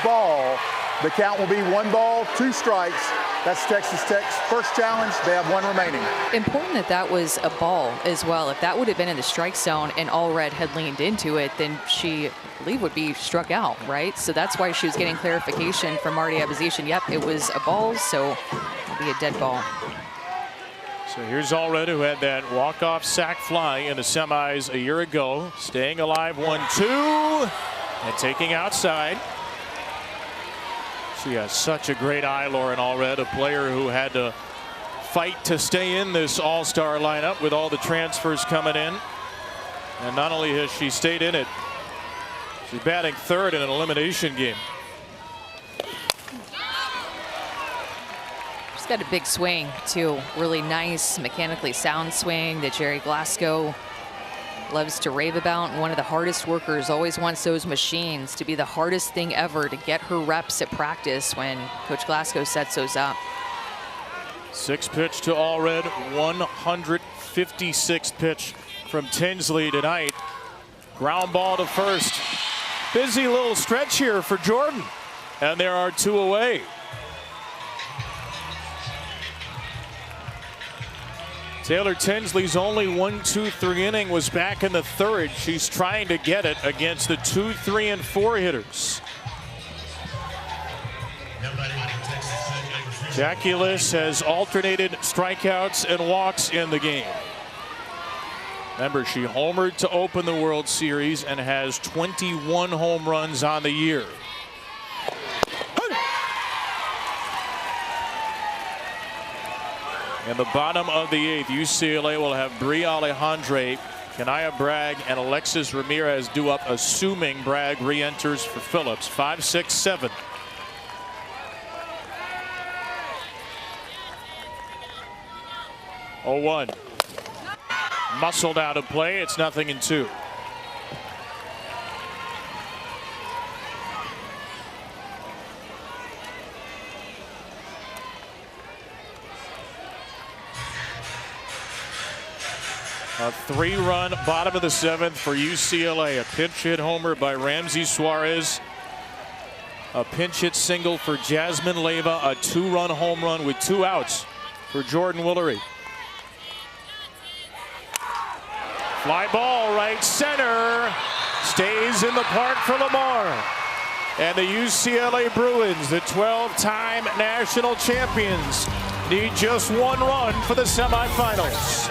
The count will be 1 ball, 2 strikes. That's Texas Tech's first challenge. They have 1 remaining. Important that that was a ball as well. If that would have been in the strike zone and Allred had leaned into it, then she, I believe, would be struck out, right? So that's why she was getting clarification from Marty Abization. Yep, it was a ball, so it'll be a dead ball. So here's Allred, who had that walk-off sack fly in the semis a year ago. Staying alive, 1-2, and taking outside. She has such a great eye, Lauren Allred, a player who had to fight to stay in this all-star lineup with all the transfers coming in. And not only has she stayed in it, she's batting 3rd in an elimination game. She's got a big swing, too. Really nice, mechanically sound swing that Jerry Glasgow loves to rave about. And one of the hardest workers, always wants those machines to be the hardest thing ever to get her reps at practice when Coach Glasgow sets those up. 6 pitch to Allred, 156th pitch from Tinsley tonight. Ground ball to first. Busy little stretch here for Jordan, and there are 2 away. Taylor Tinsley's only 1-2-3 inning was back in the 3rd. She's trying to get it against the 2, 3, and 4 hitters. Jackie Liss has alternated strikeouts and walks in the game. Remember, she homered to open the World Series and has 21 home runs on the year. In the bottom of the 8th, UCLA will have Bri Alejandre, Kanaya Bragg, and Alexis Ramirez due up, assuming Bragg re-enters for Phillips. 5, 6, 7. Oh, 1. Muscled out of play. It's 0-2. A 3-run bottom of the 7th for UCLA. A pinch hit homer by Ramsey Suarez. A pinch hit single for Jasmine Leyva. A 2-run home run with 2 outs for Jordan Willery. Fly ball right center. Stays in the park for Lamar. And the UCLA Bruins, the 12-time national champions, need just 1 run for the semifinals.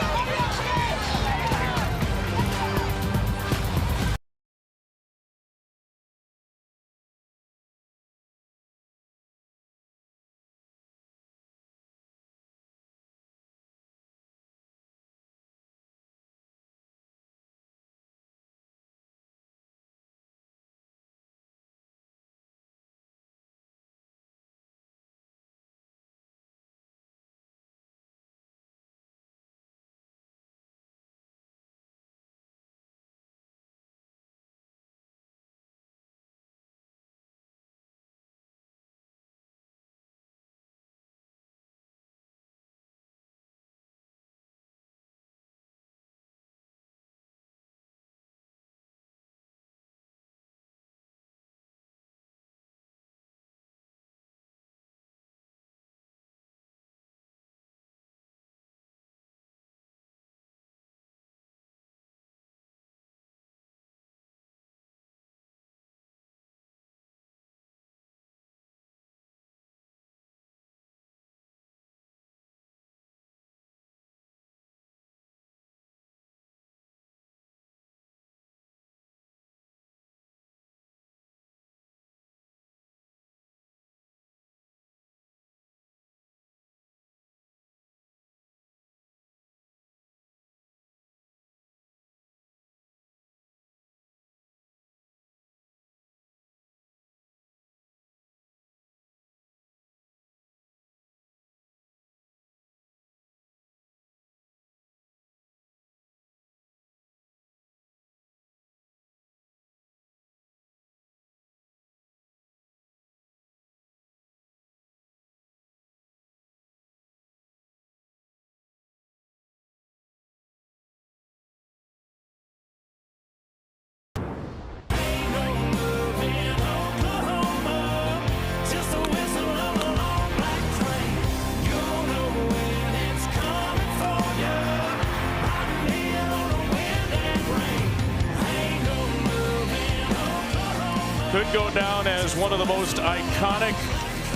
could go down as one of the most iconic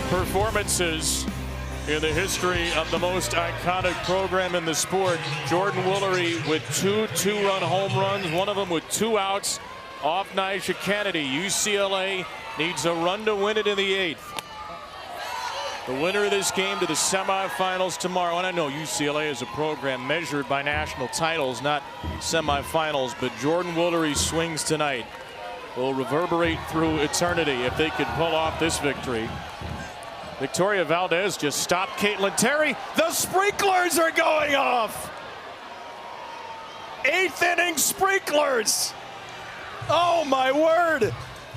performances in the history of the most iconic program in the sport. Jordan Woolery with two two-run home runs, one of them with 2 outs off Nyjah Kennedy. UCLA needs a run to win it in the 8th. The winner of this game to the semifinals tomorrow. And I know UCLA is a program measured by national titles, not semifinals, but Jordan Woolery's swings tonight will reverberate through eternity if they could pull off this victory. Victoria Valdez just stopped Caitlin Terry. The sprinklers are going off. 8th inning sprinklers. Oh my word.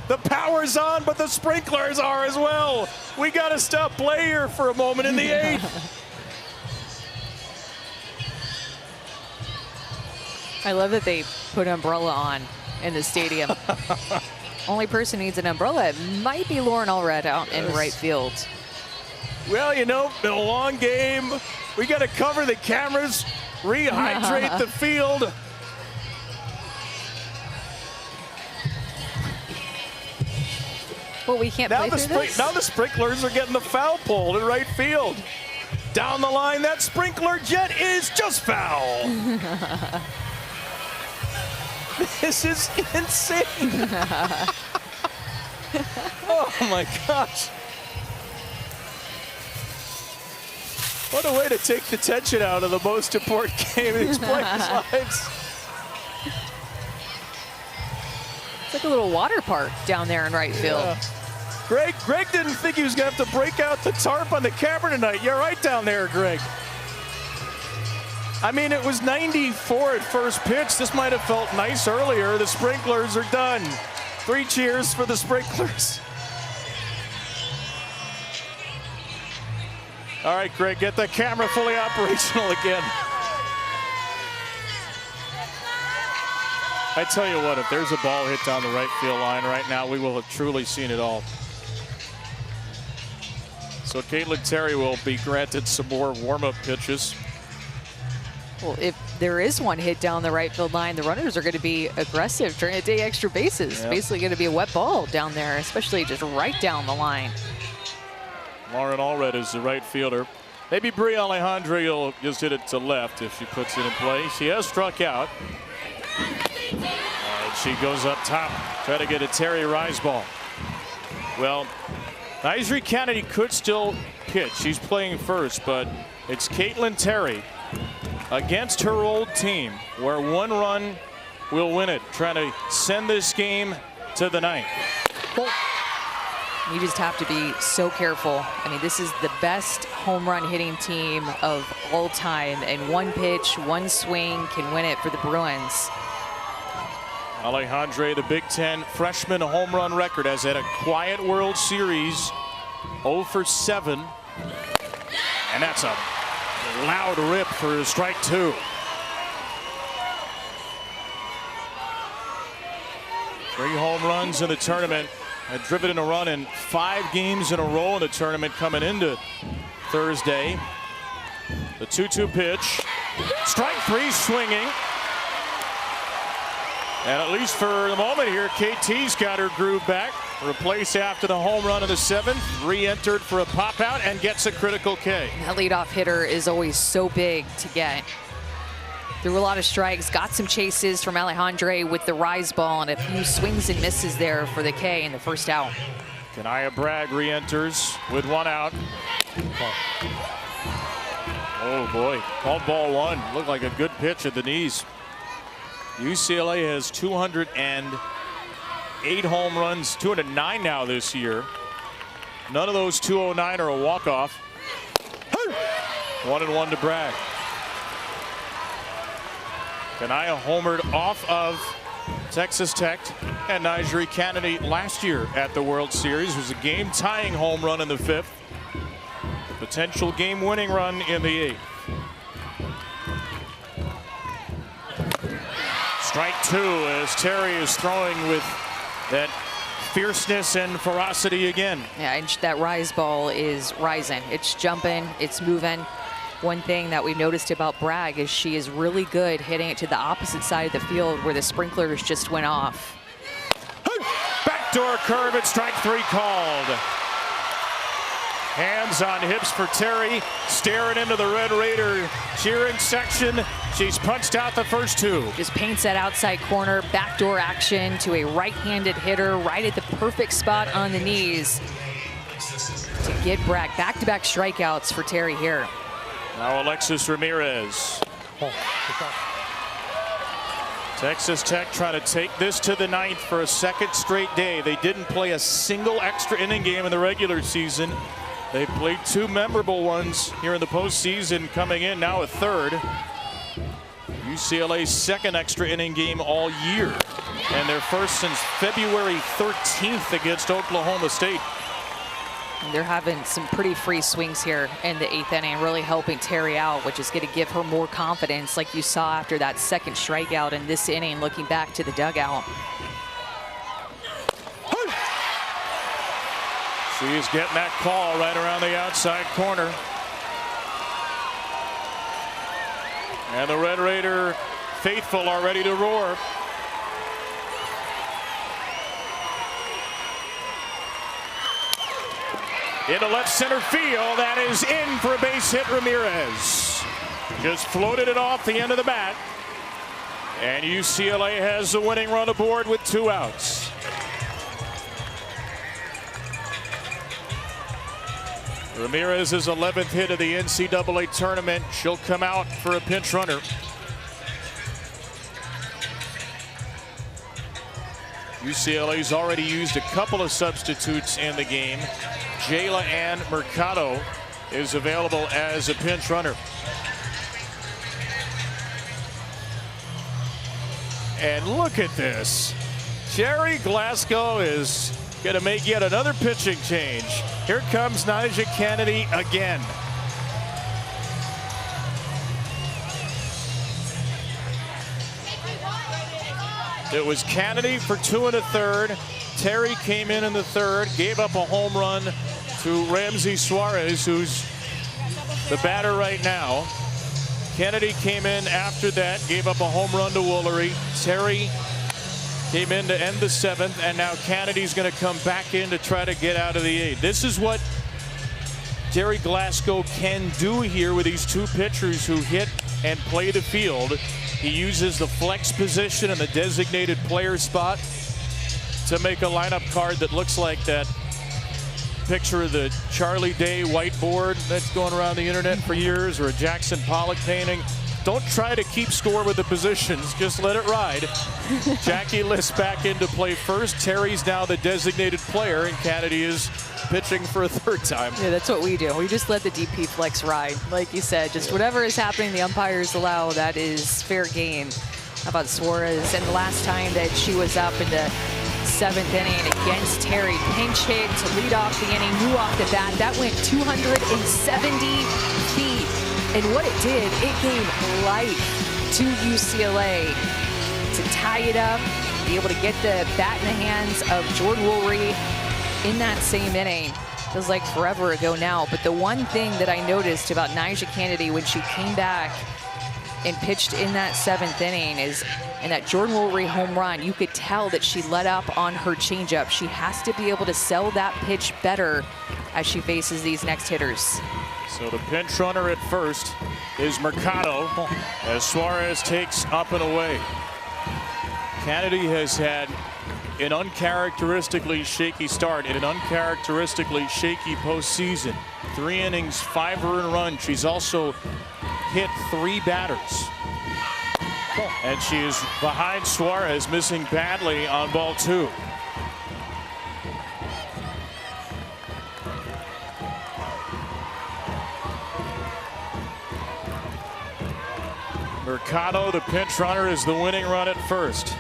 The power's on, but the sprinklers are as well. We got to stop play here for a moment in the 8th. I love that they put an umbrella on in the stadium. Only person who needs an umbrella might be Lauren Allred out in right field. Well, you know, in a long game, we got to cover the cameras, rehydrate the field. Well, we can't play through this? Now the sprinklers are getting the foul pole in right field. Down the line, that sprinkler jet is just foul. This is insane. Oh my gosh. What a way to take the tension out of the most important game in these players' lives. It's like a little water park down there in right field. Yeah. Greg didn't think he was going to have to break out the tarp on the camera tonight. You're right down there, Greg. I mean, it was 94 at first pitch. This might have felt nice earlier. The sprinklers are done. 3 cheers for the sprinklers. All right, Greg, get the camera fully operational again. I tell you what, if there's a ball hit down the right field line right now, we will have truly seen it all. So Caitlin Terry will be granted some more warm-up pitches. Well, if there is one hit down the right field line, the runners are going to be aggressive, trying to take extra bases. Yep. Basically going to be a wet ball down there, especially just right down the line. Lauren Allred is the right fielder. Maybe Brie Alejandre will just hit it to left if she puts it in play. She has struck out. And she goes up top, try to get a Terry Rise ball. Well, Nyjah Kennedy could still pitch. She's playing first, but it's Caitlin Terry against her old team, where 1 run will win it, trying to send this game to the 9th. You just have to be so careful. I mean, this is the best home run hitting team of all time, and 1 pitch, 1 swing can win it for the Bruins. Alejandre, the Big Ten freshman home run record, has had a quiet World Series, 0 for 7. And that's a loud rip for strike 2. Three home runs in the tournament. Had driven in a run in 5 games in a row in the tournament coming into Thursday. The 2-2 pitch. Strike 3 swinging. And at least for the moment here, KT's got her groove back. Replaced after the home run in the 7th. Re-entered for a pop out and gets a critical K. That leadoff hitter is always so big to get. Threw a lot of strikes, got some chases from Alejandre with the rise ball, and a few swings and misses there for the K in the first out. Kanaya Bragg re-enters with 1 out. Oh boy, called ball 1. Looked like a good pitch at the knees. UCLA has 208 home runs, 209 now this year. None of those 209 are a walk-off. 1-1 to Bragg. Kanaya homered off of Texas Tech and Nyjah Kennedy last year at the World Series. It was a game-tying home run in the 5th. Potential game-winning run in the 8th. Strike 2 as Terry is throwing with that fierceness and ferocity again. Yeah, and that rise ball is rising. It's jumping, it's moving. One thing that we've noticed about Bragg is she is really good hitting it to the opposite side of the field where the sprinklers just went off. Back backdoor curve at strike 3 called. Hands on hips for Terry, staring into the Red Raider cheering section. She's punched out the first 2. Just paints that outside corner, backdoor action to a right-handed hitter right at the perfect spot on the knees to get back-to-back strikeouts for Terry here. Now Alexis Ramirez. Texas Tech trying to take this to the 9th for a second straight day. They didn't play a single extra inning game in the regular season. They played 2 memorable ones here in the postseason, coming in now a third. UCLA's second extra inning game all year, and their first since February 13th against Oklahoma State. They're having some pretty free swings here in the 8th inning, really helping Terry out, which is going to give her more confidence, like you saw after that second strikeout in this inning, looking back to the dugout. She's getting that call right around the outside corner. And the Red Raider faithful are ready to roar. Into left center field, that is in for a base hit. Ramirez just floated it off the end of the bat. And UCLA has the winning run aboard with 2 outs. Ramirez's 11th hit of the NCAA tournament. She'll come out for a pinch runner. UCLA's already used a couple of substitutes in the game. Jayla Ann Mercado is available as a pinch runner. And look at this. Jerry Glasgow is going to make yet another pitching change. Here comes Nyjah Kennedy again. It was Kennedy for 2 1/3. Terry came in the 3rd, gave up a home run to Ramsey Suarez, who's the batter right now. Kennedy came in after that, gave up a home run to Woolery. Terry came in to end the 7th, and now Kennedy's going to come back in to try to get out of the 8th. This is what Jerry Glasgow can do here with these 2 pitchers who hit and play the field. He uses the flex position and the designated player spot to make a lineup card that looks like that picture of the Charlie Day whiteboard that's going around the internet for years, or a Jackson Pollock painting. Don't try to keep score with the positions, just let it ride. Jackie List back into play first. Terry's now the designated player, and Kennedy is pitching for a 3rd time. Yeah, that's what we do. We just let the DP flex ride. Like you said, just whatever is happening, the umpires allow, that is fair game. How about Suarez? And the last time that she was up in the 7th inning against Terry, pinch hit to lead off the inning, knew off the bat. That went 270 feet. And what it did, it gave life to UCLA to tie it up, be able to get the bat in the hands of Jordan Woolery in that same inning. Feels like forever ago now. But the one thing that I noticed about Nyjah Kennedy when she came back and pitched in that 7th inning is, in that Jordan Woolery home run, you could tell that she let up on her changeup. She has to be able to sell that pitch better as she faces these next hitters. So the pinch runner at first is Mercado as Suarez takes up and away. Kennedy has had an uncharacteristically shaky start in an uncharacteristically shaky postseason. 3 innings, 5 earned runs. She's also hit 3 batters. And she is behind Suarez, missing badly on ball 2. Mercado, the pinch runner, is the winning run at first.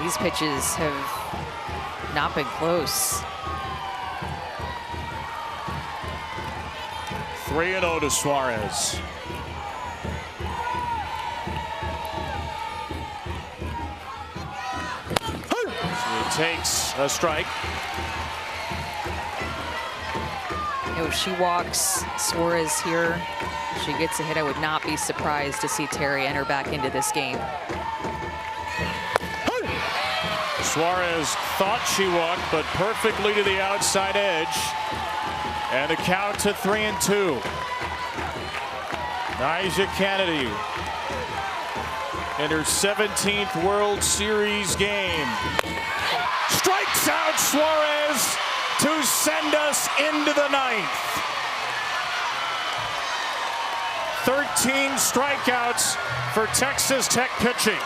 These pitches have not been close. 3-0 to Suarez. She takes a strike. If she walks Suarez here, if she gets a hit, I would not be surprised to see Terry enter back into this game. Suarez thought she walked, but perfectly to the outside edge. And the count to 3-2. Nyjah Kennedy in her 17th World Series game strikes out Suarez to send us into the 9th. 13 strikeouts for Texas Tech pitching.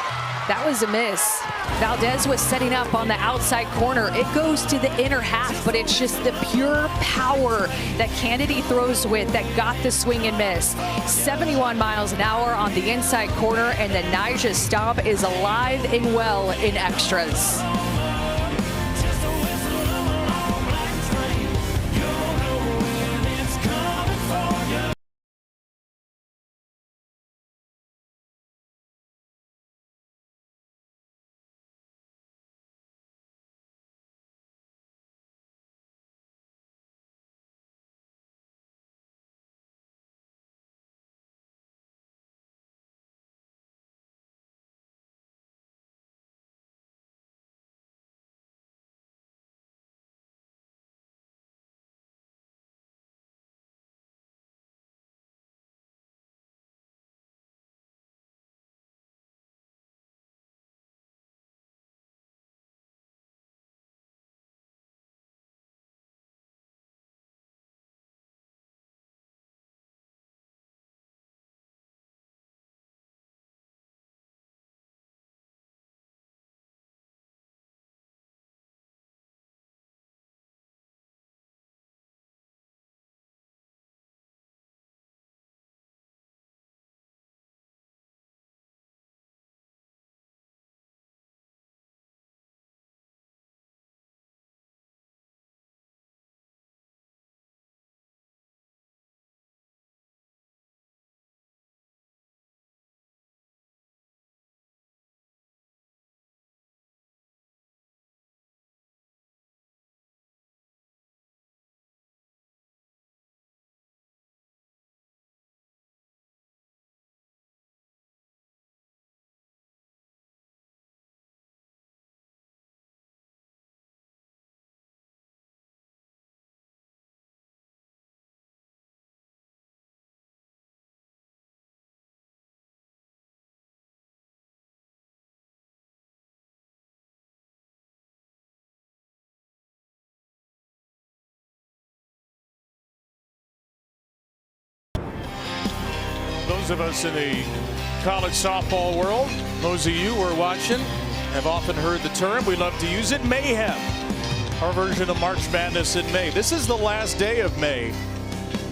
That was a miss. Valdez was setting up on the outside corner. It goes to the inner half, but it's just the pure power that Kennedy throws with that got the swing and miss. 71 miles an hour on the inside corner, and the Nyjah stomp is alive and well in extras. Those of us in the college softball world, those of you who are watching, have often heard the term. We love to use it, mayhem. Our version of March Madness in May. This is the last day of May.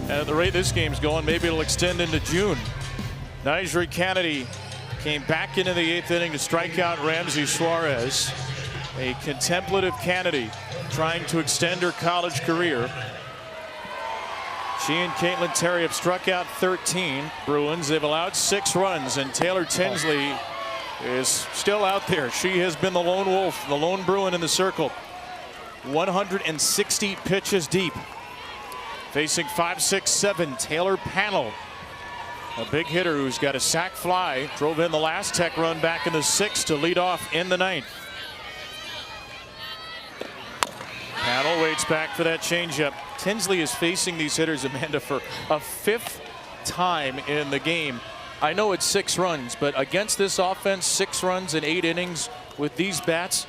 And at the rate this game's going, maybe it'll extend into June. Nyjah Kennedy came back into the 8th inning to strike out Ramsey Suarez. A contemplative Kennedy trying to extend her college career. She and Caitlin Terry have struck out 13 Bruins. They've allowed 6 runs, and Taylor Tinsley is still out there. She has been the lone wolf, the lone Bruin in the circle. 160 pitches deep. Facing 5'6'7" Taylor Pannell, a big hitter who's got a sac fly. Drove in the last Tech run back in the 6th to lead off in the 9th. Pannell waits back for that changeup. Tinsley is facing these hitters, Amanda, for a 5th time in the game. I know it's 6 runs, but against this offense, 6 runs in 8 innings with these bats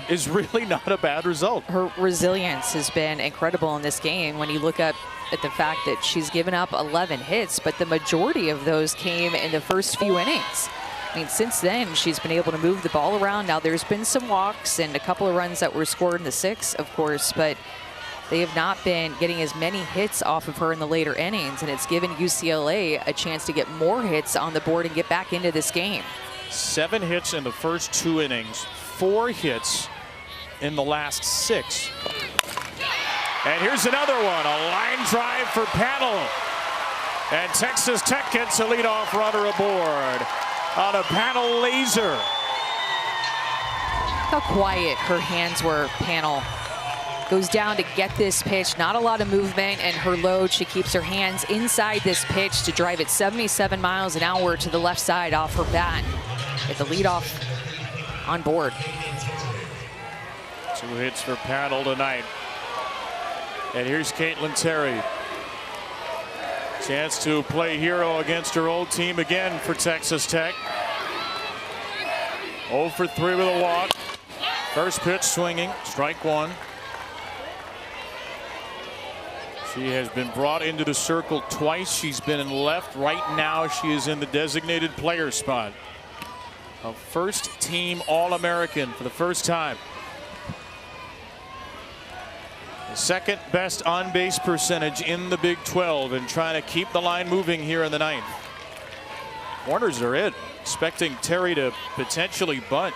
is really not a bad result. Her resilience has been incredible in this game when you look up at the fact that she's given up 11 hits, but the majority of those came in the first few innings. I mean, since then, she's been able to move the ball around. Now, there's been some walks and a couple of runs that were scored in the 6th, of course, but they have not been getting as many hits off of her in the later innings, and it's given UCLA a chance to get more hits on the board and get back into this game. 7 hits in the first 2 innings, 4 hits in the last 6. And here's another one, a line drive for Pannell. And Texas Tech gets a leadoff runner aboard on a Pannell laser. How quiet her hands were, Pannell. Goes down to get this pitch, not a lot of movement, and her load, she keeps her hands inside this pitch to drive it 77 miles an hour to the left side off her bat. Get the leadoff on board. 2 hits for Panel tonight. And here's Caitlin Terry. Chance to play hero against her old team again for Texas Tech. 0 for 3 with a walk. First pitch swinging, strike 1. She has been brought into the circle twice. She's been in left. Right now she is in the designated player spot. A first team All-American for the first time. The second best on-base percentage in the Big 12 and trying to keep the line moving here in the 9th. Corners are in, expecting Terry to potentially bunt.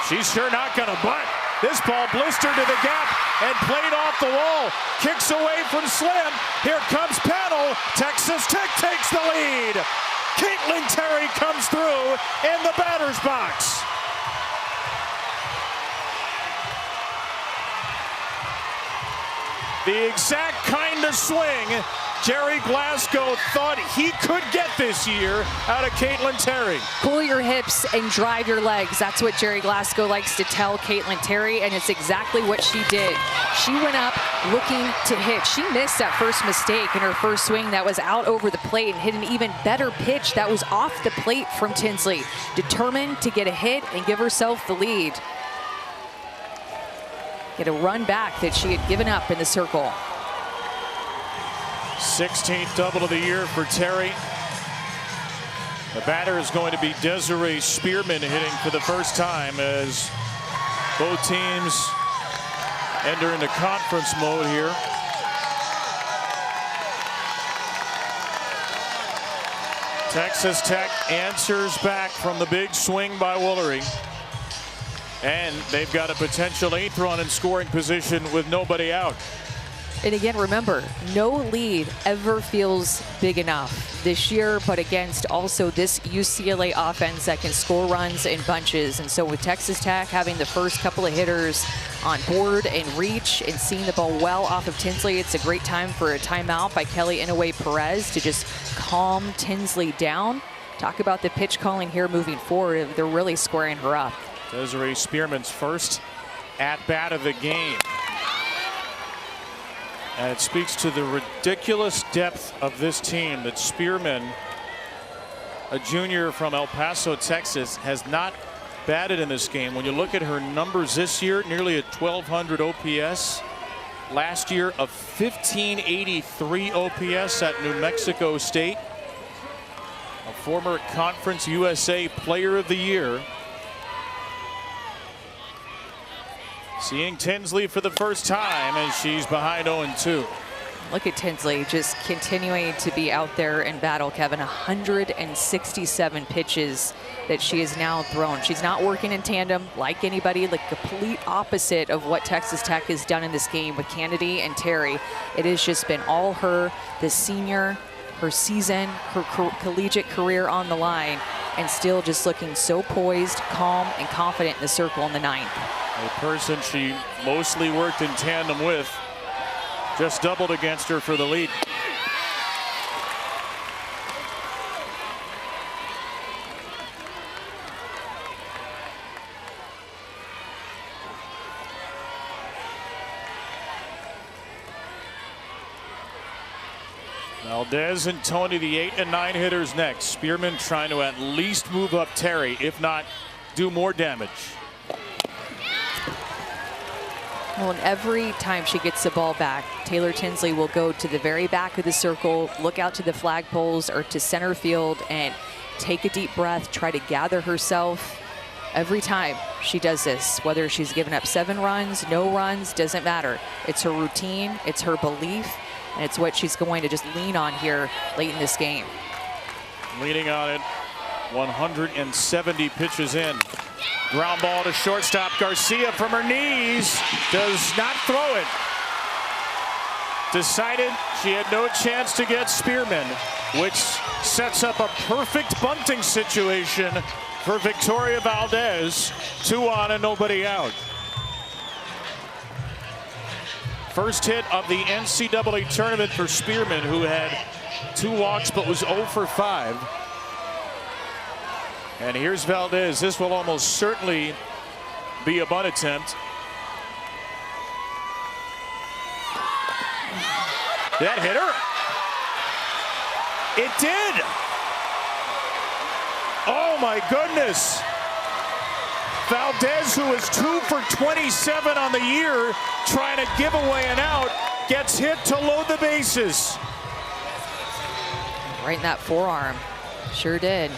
She's sure not going to bunt. This ball blistered to the gap and played off the wall. Kicks away from Slim. Here comes Panel. Texas Tech takes the lead. Caitlin Terry comes through in the batter's box. The exact kind of swing Jerry Glasgow thought he could get this year out of Caitlin Terry. Cool your hips and drive your legs. That's what Jerry Glasgow likes to tell Caitlin Terry, and it's exactly what she did. She went up looking to hit. She missed that first mistake in her first swing that was out over the plate and hit an even better pitch that was off the plate from Tinsley. Determined to get a hit and give herself the lead. Get a run back that she had given up in the circle. 16th double of the year for Terry. The batter is going to be Desiree Spearman, hitting for the first time as both teams enter into conference mode here. Texas Tech answers back from the big swing by Woolery. And they've got a potential 8th run in scoring position with nobody out. And again, remember, no lead ever feels big enough this year, but against also this UCLA offense that can score runs in bunches. And so with Texas Tech having the first couple of hitters on board and reach and seeing the ball well off of Tinsley, it's a great time for a timeout by Kelly Inouye Perez to just calm Tinsley down. Talk about the pitch calling here moving forward. They're really squaring her up. Desiree Spearman's first at-bat of the game. And it speaks to the ridiculous depth of this team that Spearman, a junior from El Paso, Texas, has not batted in this game. When you look at her numbers this year, nearly a 1,200 OPS. Last year, a 1,583 OPS at New Mexico State. A former Conference USA Player of the Year. Seeing Tinsley for the first time, and she's behind 0-2. Look at Tinsley just continuing to be out there in battle, Kevin. 167 pitches that she has now thrown. She's not working in tandem like anybody, like complete opposite of what Texas Tech has done in this game with Kennedy and Terry. It has just been all her, the senior, her season, her collegiate career on the line, and still just looking so poised, calm, and confident in the circle in the 9th. A person she mostly worked in tandem with just doubled against her for the lead. Valdez and Tony, the 8 and 9 hitters next. Spearman trying to at least move up Terry, if not do more damage. Well, and every time she gets the ball back, Taylor Tinsley will go to the very back of the circle, look out to the flagpoles or to center field and take a deep breath, try to gather herself. Every time she does this, whether she's given up 7 runs, no runs, doesn't matter. It's her routine, it's her belief, and it's what she's going to just lean on here late in this game. Leaning on it, 170 pitches in. Ground ball to shortstop. Garcia from her knees does not throw it. Decided she had no chance to get Spearman, which sets up a perfect bunting situation for Victoria Valdez. 2 on and nobody out. First hit of the NCAA tournament for Spearman, who had 2 walks but was 0 for 5. And here's Valdez. This will almost certainly be a bunt attempt. Did that hit her? It did. Oh my goodness. Valdez, who is 2 for 27 on the year, trying to give away an out, gets hit to load the bases. Right in that forearm. Sure did.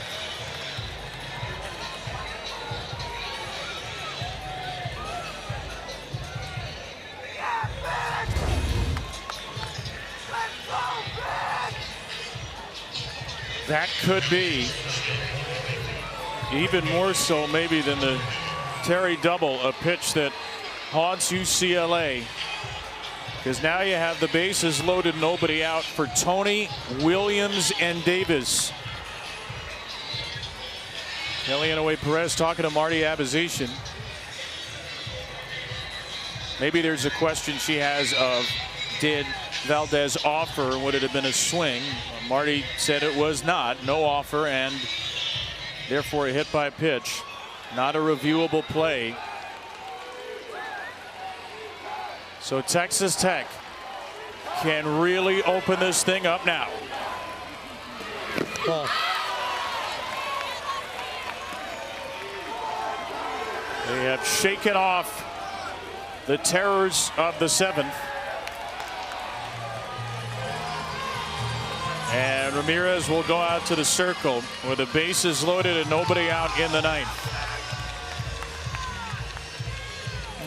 That could be even more so maybe than the Terry double, a pitch that haunts UCLA. Because now you have the bases loaded, nobody out for Tony, Williams, and Davis. Kellyanne Perez talking to Marty Abizishin. Maybe there's a question she has of, did Valdez offer? Would it have been a swing? Marty said it was not. No offer, and therefore a hit by pitch. Not a reviewable play. So Texas Tech can really open this thing up now. They have shaken off the terrors of the 7th. And Ramirez will go out to the circle with the bases loaded and nobody out in the 9th.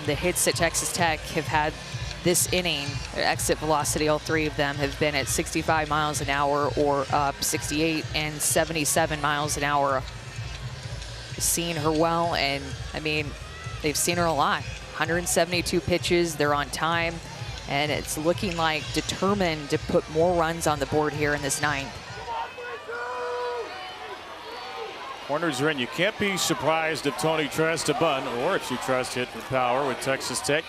The hits that Texas Tech have had this inning, their exit velocity, all 3 of them have been at 65 miles an hour or up, 68 and 77 miles an hour. Seen her well, and I mean, they've seen her a lot. 172 pitches, they're on time, and it's looking like determined to put more runs on the board here in this 9th. Corners are in. You can't be surprised if Tony tries to bunt, or if she tries to hit for power with Texas Tech.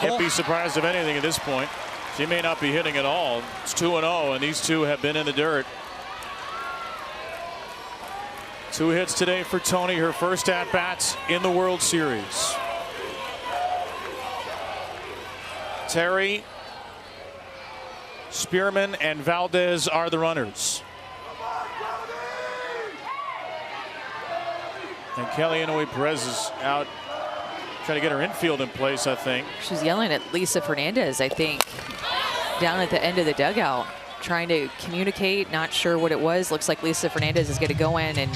Can't be surprised of anything at this point. She may not be hitting at all. It's 2-0, and these two have been in the dirt. 2 hits today for Tony, her first at-bats in the World Series. Terry, Spearman, and Valdez are the runners. And Kellyanne Perez is out trying to get her infield in place, I think. She's yelling at Lisa Fernandez, I think, down at the end of the dugout, trying to communicate, not sure what it was. Looks like Lisa Fernandez is going to go in and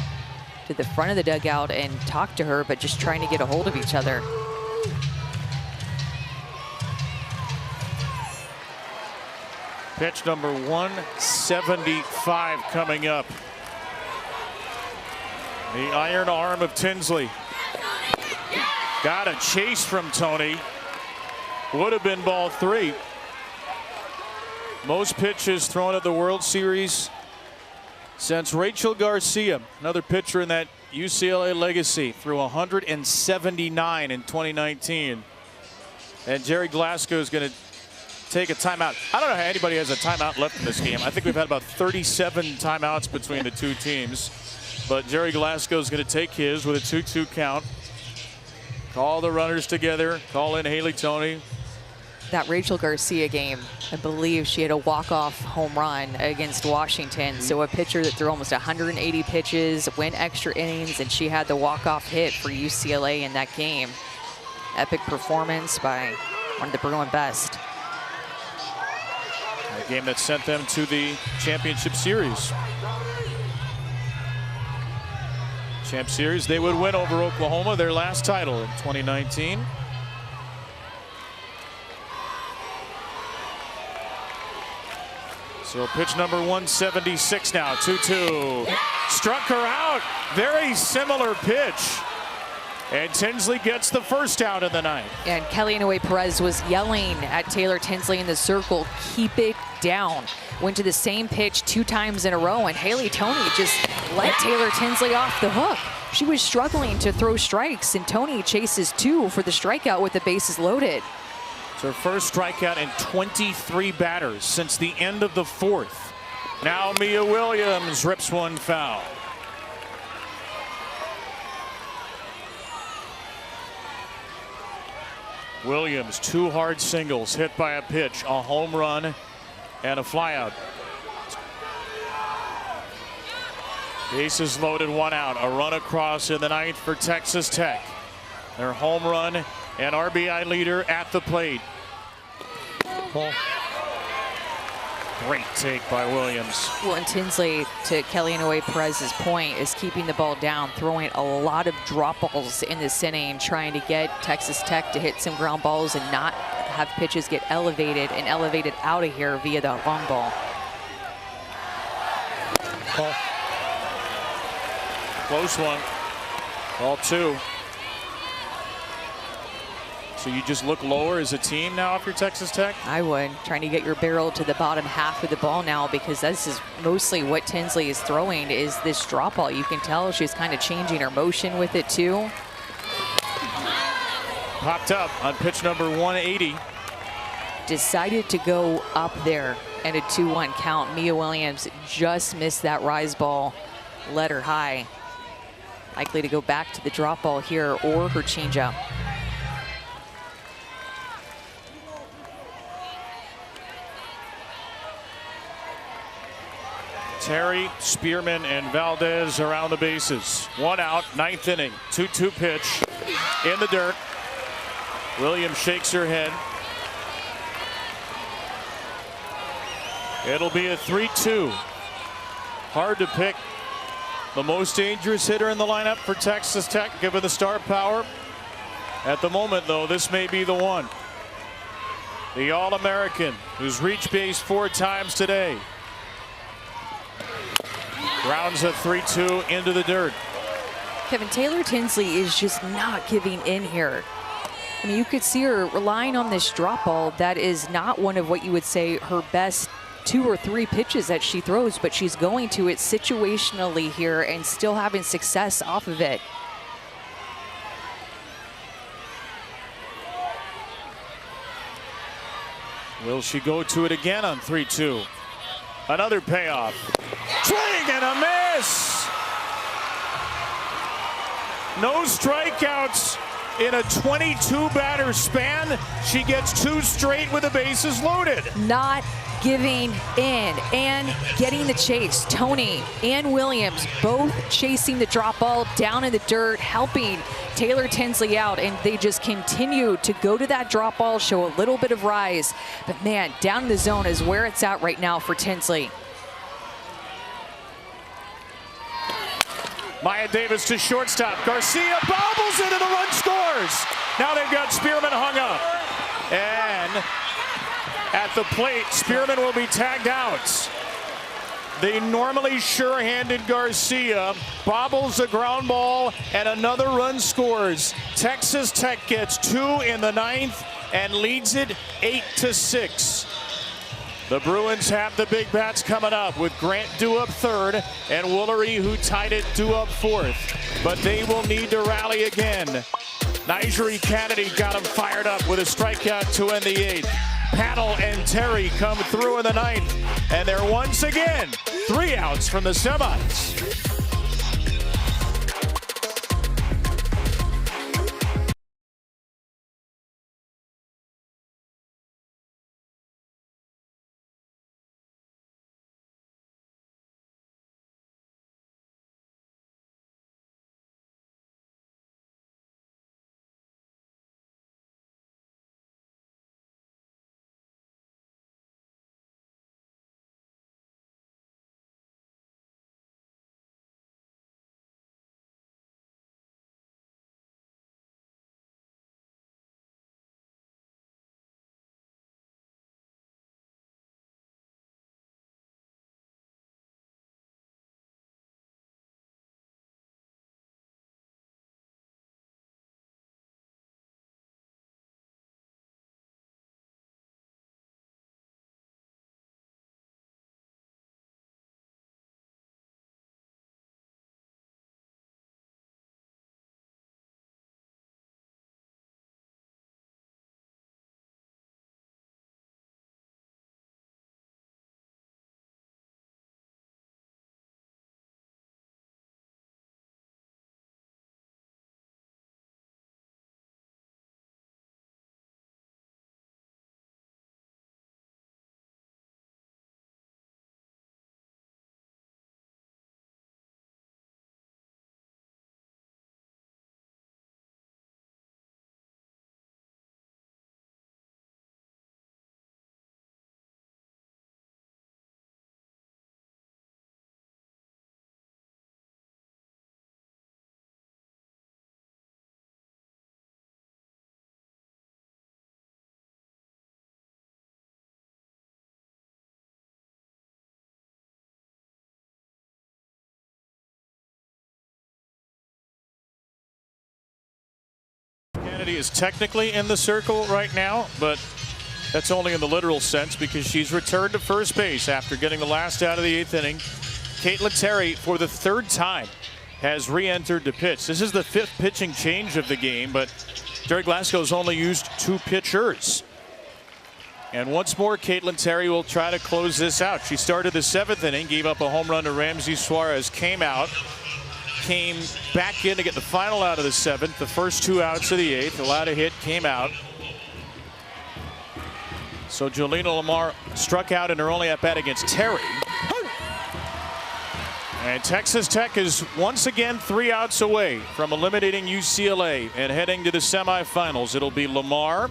to the front of the dugout and talk to her, but just trying to get a hold of each other. Pitch number 175 coming up. The iron arm of Tinsley. Got a chase from Tony. Would have been ball 3. Most pitches thrown at the World Series since Rachel Garcia, another pitcher in that UCLA legacy, threw 179 in 2019. And Jerry Glasgow is going to take a timeout. I don't know how anybody has a timeout left in this game. I think we've had about 37 timeouts between the two teams. But Jerry Glasgow is going to take his with a 2-2 count. Call the runners together. Call in Haley Tony. That Rachel Garcia game, I believe she had a walk-off home run against Washington. So a pitcher that threw almost 180 pitches, went extra innings, and she had the walk-off hit for UCLA in that game. Epic performance by one of the Bruin best. A game that sent them to the championship series. Champ Series, they would win over Oklahoma, their last title in 2019. So pitch number 176 now, 2-2. Struck her out. Very similar pitch. And Tinsley gets the first out in the 9th. And Kellyanne Perez was yelling at Taylor Tinsley in the circle, keep it down. Went to the same pitch 2 times in a row, and Haley Tony just let Taylor Tinsley off the hook. She was struggling to throw strikes, and Tony chases 2 for the strikeout with the bases loaded. It's her first strikeout in 23 batters since the end of the 4th. Now Mia Williams rips one foul. Williams, 2 hard singles hit by a pitch, a home run, and a flyout. Bases loaded, 1 out. A run across in the ninth for Texas Tech. Their home run and RBI leader at the plate. Ball. Great take by Williams. Well, and Tinsley, to Kelly Inouye Perez's point, is keeping the ball down, throwing a lot of drop balls in this inning, trying to get Texas Tech to hit some ground balls and not have pitches get elevated and elevated out of here via the long ball. Ball. Close one. Ball 2. So you just look lower as a team now if you're Texas Tech? I would. Trying to get your barrel to the bottom half of the ball now, because this is mostly what Tinsley is throwing, is this drop ball. You can tell she's kind of changing her motion with it too. Popped up on pitch number 180. Decided to go up there and a 2-1 count. Mia Williams just missed that rise ball, led her high. Likely to go back to the drop ball here or her changeup. Terry, Spearman, and Valdez around the bases. 1 out, 9th inning. 2-2 pitch in the dirt. Williams shakes her head. It'll be a 3-2. Hard to pick the most dangerous hitter in the lineup for Texas Tech, given the star power. At the moment, though, this may be the one. The All-American, who's reached base 4 times today. Grounds a 3-2 into the dirt. Kevin, Taylor Tinsley is just not giving in here. I mean, you could see her relying on this drop ball. That is not one of what you would say her best 2 or 3 pitches that she throws, but she's going to it situationally here and still having success off of it. Will she go to it again on 3-2? Another payoff. Swing and a miss. No strikeouts in a 22 batter span. She gets 2 straight with the bases loaded. Not giving in and getting the chase. Tony and Williams both chasing the drop ball down in the dirt, helping Taylor Tinsley out, and they just continue to go to that drop ball, show a little bit of rise. But man, down in the zone is where it's at right now for Tinsley. Maya Davis to shortstop. Garcia bobbles into the run, scores. Now they've got Spearman hung up. And at the plate, Spearman will be tagged out. The normally sure-handed Garcia bobbles a ground ball, and another run scores. Texas Tech gets 2 in the 9th and leads it 8-6. The Bruins have the big bats coming up with Grant due up 3rd and Woolery, who tied it, due up 4th. But they will need to rally again. Nigeri Kennedy got them fired up with a strikeout to end the 8th. Paddle and Terry come through in the 9th, and they're once again 3 outs from the semis. Kennedy is technically in the circle right now, but that's only in the literal sense because she's returned to first base after getting the last out of the 8th inning. Caitlin Terry, for the 3rd time, has re-entered to pitch. This is the 5th pitching change of the game, but Jerry Glasgow's only used 2 pitchers. And once more, Caitlin Terry will try to close this out. She started the 7th inning, gave up a home run to Ramsey Suarez, came out, came back in to get the final out of the 7th, the first 2 outs of the 8th, allowed a hit, came out. So Jolena Lamar struck out in her only at-bat against Terry. And Texas Tech is once again 3 outs away from eliminating UCLA and heading to the semifinals. It'll be Lamar,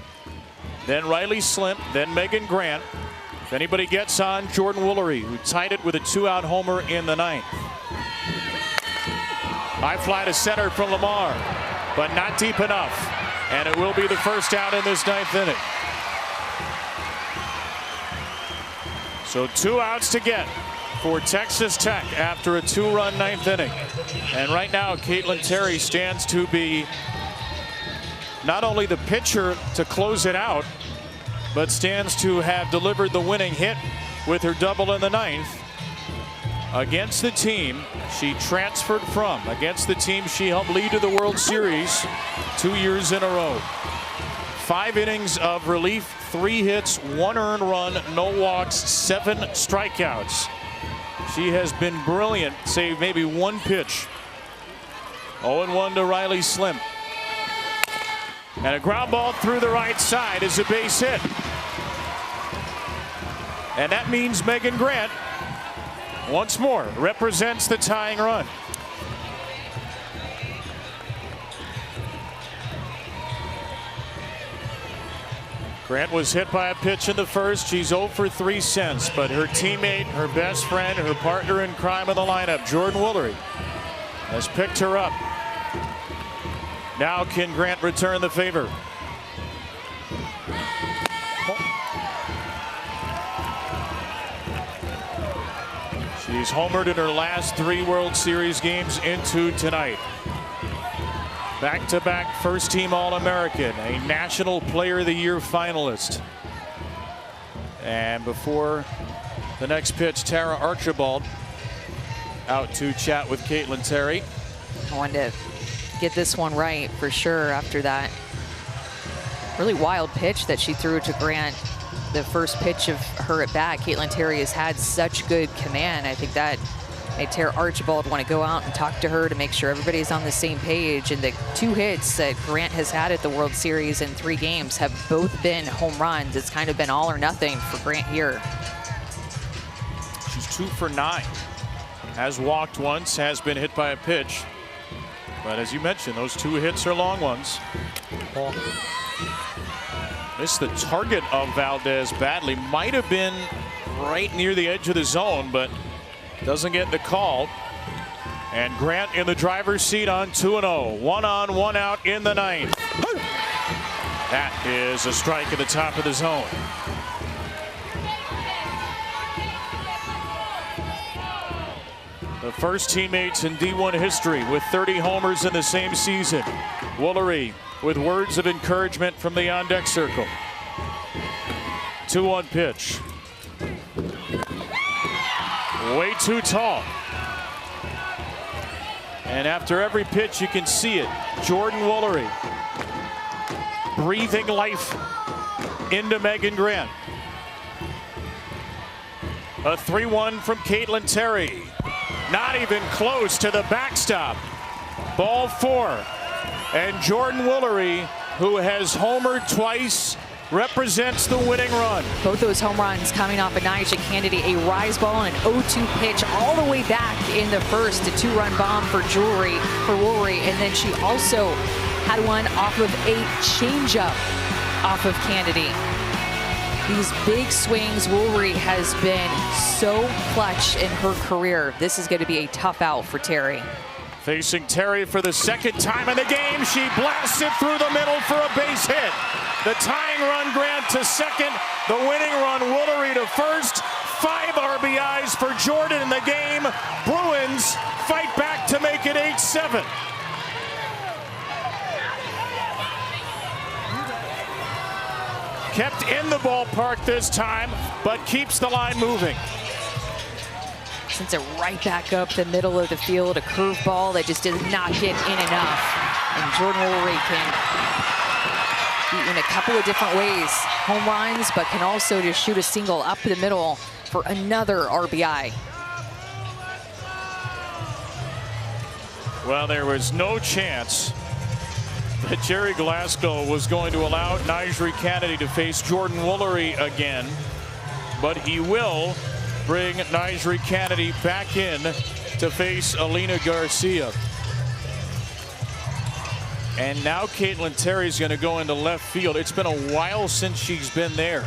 then Riley Slimp, then Megan Grant. If anybody gets on, Jordan Woolery, who tied it with a 2-out homer in the 9th. High fly to center from Lamar, but not deep enough. And it will be the first out in this 9th inning. So 2 outs to get for Texas Tech after a 2-run 9th inning. And right now, Caitlin Terry stands to be not only the pitcher to close it out, but stands to have delivered the winning hit with her double in the 9th against the team she transferred from, against the team she helped lead to the World Series 2 years in a row. 5 innings of relief, 3 hits, 1 earned run, no walks, 7 strikeouts. She has been brilliant, save maybe 1 pitch. 0-1 to Riley Slimp. And a ground ball through the right side is a base hit. And that means Megan Grant, once more, represents the tying run. Grant was hit by a pitch in the first. She's 0 for 3 since, but her teammate, her best friend, her partner in crime in the lineup, Jordan Woolery, has picked her up. Now can Grant return the favor? She's homered in her last 3 World Series games into tonight. Back-to-back first-team All-American, a National Player of the Year finalist. And before the next pitch, Tara Archibald out to chat with Caitlin Terry. I wanted to get this one right for sure after that really wild pitch that she threw to Grant. The first pitch of her at bat, Caitlin Terry has had such good command. I think that made Tara Archibald want to go out and talk to her to make sure everybody's on the same page. And the 2 hits that Grant has had at the World Series in 3 games have both been home runs. It's kind of been all or nothing for Grant here. She's 2 for 9. Has walked once, has been hit by a pitch. But as you mentioned, those 2 hits are long ones. Missed the target of Valdez badly. Might have been right near the edge of the zone, but doesn't get the call. And Grant in the driver's seat on 2-0. 1 on, 1 out in the 9th. That is a strike at the top of the zone. The first teammates in D1 history with 30 homers in the same season. Woolery with words of encouragement from the on-deck circle. 2-1 pitch. Way too tall. And after every pitch, you can see it. Jordan Woolery breathing life into Megan Grant. A 3-1 from Caitlin Terry. Not even close to the backstop. Ball 4. And Jordan Woolery, who has homered twice, represents the winning run. Both those home runs coming off of Nyjah Kennedy, a rise ball and an 0-2 pitch all the way back in the first, a 2-run bomb for Woolery, and then she also had one off of a changeup off of Kennedy. These big swings, Woolery has been so clutch in her career. This is going to be a tough out for Terry. Facing Terry for the second time in the game, she blasts it through the middle for a base hit. The tying run, Grant to second. The winning run, Woolery to first. 5 RBIs for Jordan in the game. Bruins fight back to make it 8-7. kept in the ballpark this time, but keeps the line moving. Sends it right back up the middle of the field, a curveball that just does not get in enough. And Jordan Woolery can beat in a couple of different ways. Home runs, but can also just shoot a single up the middle for another RBI. Well, there was no chance that Jerry Glasgow was going to allow Nyjri Kennedy to face Jordan Woolery again, but he will bring Nyjri Kennedy back in to face Alina Garcia. And now Caitlin Terry's going to go into left field. It's been a while since she's been there.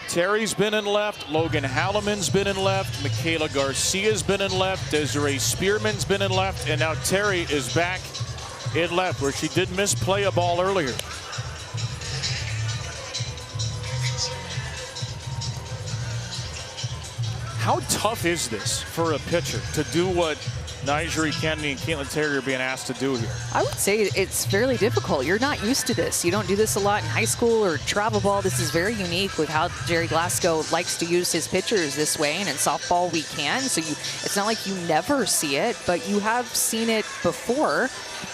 Terry's been in left, Logan Halliman's been in left, Michaela Garcia's been in left, Desiree Spearman's been in left, and now Terry is back in left, where she did misplay a ball earlier. How tough is this for a pitcher to do what Nyjri Kennedy and Caitlin Terry are being asked to do here? I would say it's fairly difficult. You're not used to this. You don't do this a lot in high school or travel ball. This is very unique with how Jerry Glasgow likes to use his pitchers this way, and in softball we can. So it's not like you never see it, but you have seen it before,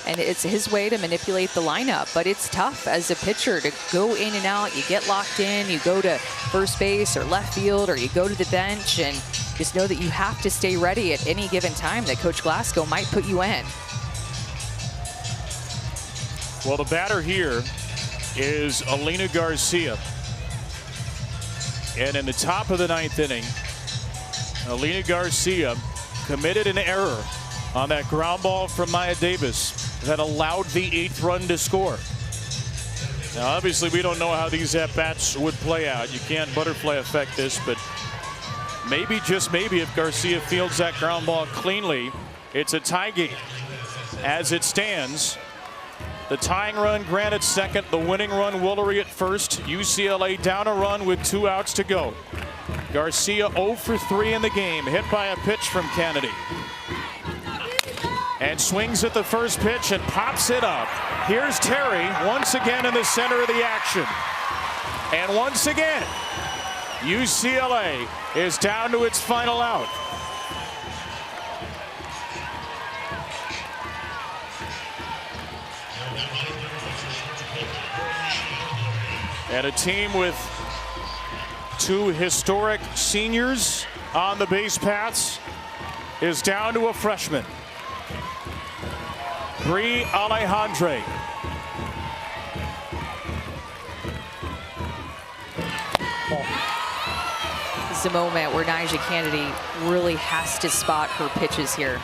and it's his way to manipulate the lineup. But it's tough as a pitcher to go in and out. You get locked in, you go to first base or left field, or you go to the bench, and just know that you have to stay ready at any given time that Coach Glasgow might put you in. Well, the batter here is Alina Garcia. And in the top of the ninth inning, Alina Garcia committed an error on that ground ball from Maya Davis that allowed the 8th run to score. Now, obviously, we don't know how these at-bats would play out. You can't butterfly effect this, but maybe, just maybe, if Garcia fields that ground ball cleanly, it's a tie game. As it stands, the tying run Grant at second, the winning run Woolery at first. UCLA down a run with 2 outs to go. Garcia 0 for 3 in the game, hit by a pitch from Kennedy. And swings at the first pitch and pops it up. Here's Terry once again in the center of the action. And once again, UCLA is down to its final out. And a team with 2 historic seniors on the base paths is down to a freshman, Bri Alejandre. This is a moment where Nyjri Kennedy really has to spot her pitches here.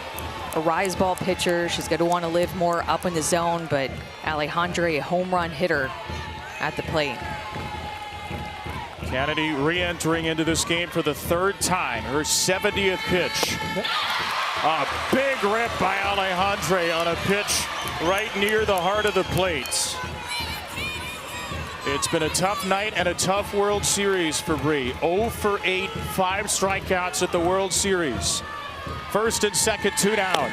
A rise ball pitcher, she's going to want to live more up in the zone, but Alejandre, a home run hitter at the plate. Kennedy re-entering into this game for the 3rd time, her 70th pitch. A big rip by Alejandre on a pitch right near the heart of the plate. It's been a tough night and a tough World Series for Bri. 0 for 8, 5 strikeouts at the World Series. First and second, 2 down.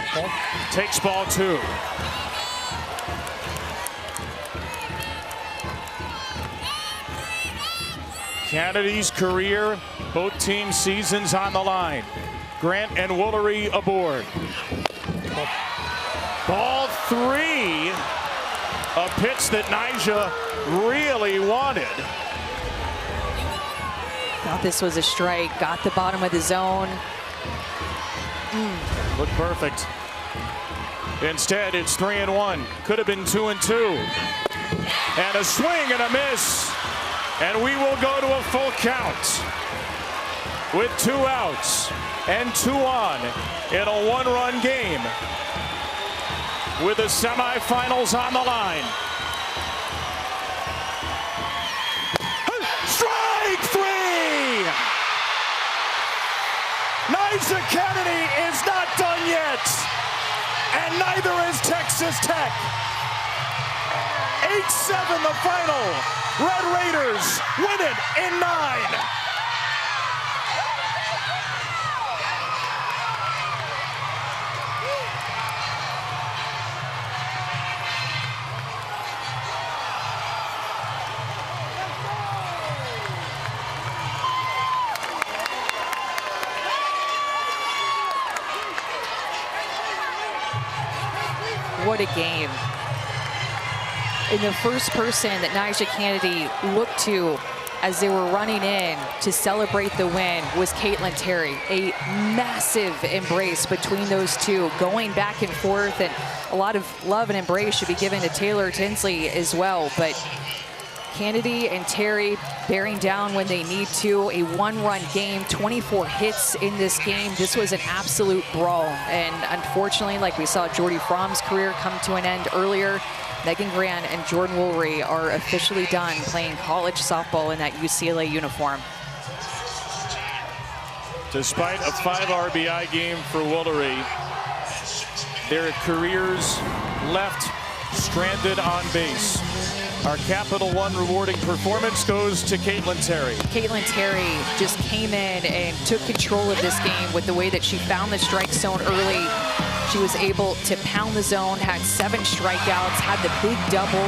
Takes ball 2. Kennedy's career, both team seasons on the line. Grant and Woolery aboard. Ball 3, a pitch that Nyjah really wanted. Thought this was a strike, got the bottom of the zone. Looked perfect. Instead, it's 3-1. Could have been 2-2. And a swing and a miss. And we will go to a full count with 2 outs and 2 on in a 1-run game with the semifinals on the line. Strike 3! Nyjah Kennedy is not done yet, and neither is Texas Tech. 8-7 the final. Red Raiders win it in 9. what a game. And the first person that Nyjah Kennedy looked to as they were running in to celebrate the win was Caitlin Terry. A massive embrace between those two, going back and forth, and a lot of love and embrace should be given to Taylor Tinsley as well. But Kennedy and Terry bearing down when they need to. A one-run game, 24 hits in this game. This was an absolute brawl. And unfortunately, like we saw Jordy Fromm's career come to an end earlier, Megan Grant and Jordan Woolery are officially done playing college softball in that UCLA uniform. Despite a 5 RBI game for Woolery, their careers left stranded on base. Our Capital One rewarding performance goes to Caitlin Terry. Caitlin Terry just came in and took control of this game with the way that she found the strike zone early. She was able to pound the zone, had 7 strikeouts, had the big double.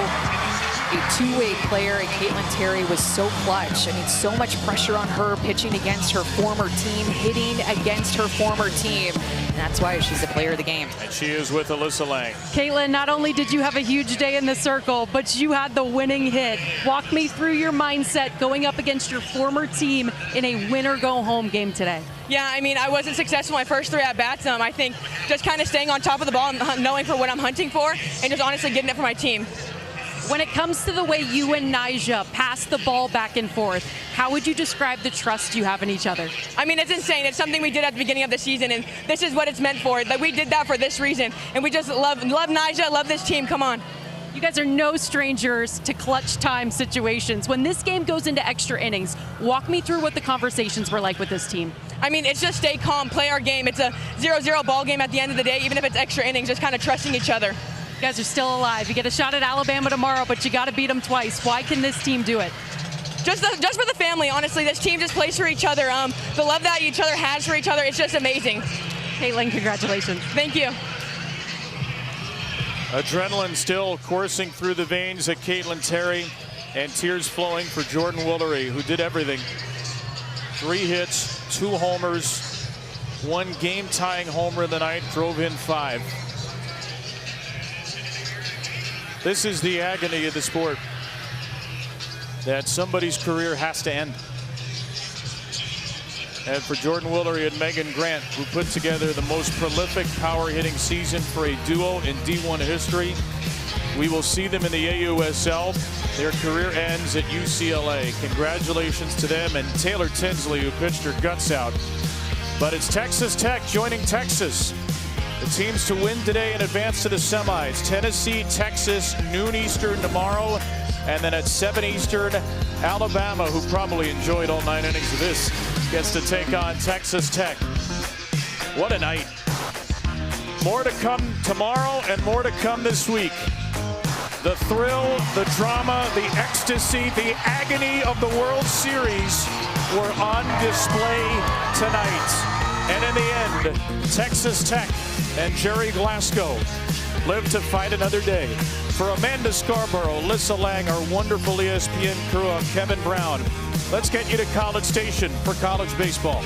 A two-way player, and Caitlin Terry was so clutch. I mean, so much pressure on her, pitching against her former team, hitting against her former team. And that's why she's the player of the game. And she is with Alyssa Lang. Caitlin, not only did you have a huge day in the circle, but you had the winning hit. Walk me through your mindset going up against your former team in a win-or-go-home game today. Yeah, I mean, I wasn't successful my first 3 at-bats. I think just kind of staying on top of the ball and knowing for what I'm hunting for and just honestly getting it for my team. When it comes to the way you and Nyjah pass the ball back and forth, how would you describe the trust you have in each other? I mean, it's insane. It's something we did at the beginning of the season, and this is what it's meant for. Like, we did that for this reason, and we just love Nyjah, love this team. Come on. You guys are no strangers to clutch time situations. When this game goes into extra innings, walk me through what the conversations were like with this team. I mean, it's just stay calm, play our game. It's a 0-0 ball game at the end of the day, even if it's extra innings, just kind of trusting each other. You guys are still alive. You get a shot at Alabama tomorrow, but you got to beat them twice. Why can this team do it? Just for the family, honestly. This team just plays for each other. The love that each other has for each other, it's just amazing. Caitlin, congratulations. Thank you. Adrenaline still coursing through the veins at Caitlin Terry, and tears flowing for Jordan Woolery, who did everything. 3 hits, 2 homers, 1 game-tying homer of the night, drove in 5. This is the agony of the sport, that somebody's career has to end. And for Jordan Woolery and Megan Grant, who put together the most prolific power-hitting season for a duo in D1 history, we will see them in the AUSL. Their career ends at UCLA. Congratulations to them and Taylor Tinsley, who pitched her guts out. But it's Texas Tech joining Texas. The teams to win today and advance to the semis. Tennessee, Texas, noon Eastern tomorrow. And then at 7 Eastern, Alabama, who probably enjoyed all 9 innings of this, gets to take on Texas Tech. What a night. More to come tomorrow and more to come this week. The thrill, the drama, the ecstasy, the agony of the World Series were on display tonight. And in the end, Texas Tech and Jerry Glasgow live to fight another day. For Amanda Scarborough, Alyssa Lang, our wonderful ESPN crew, I'm Kevin Brown. Let's get you to College Station for college baseball.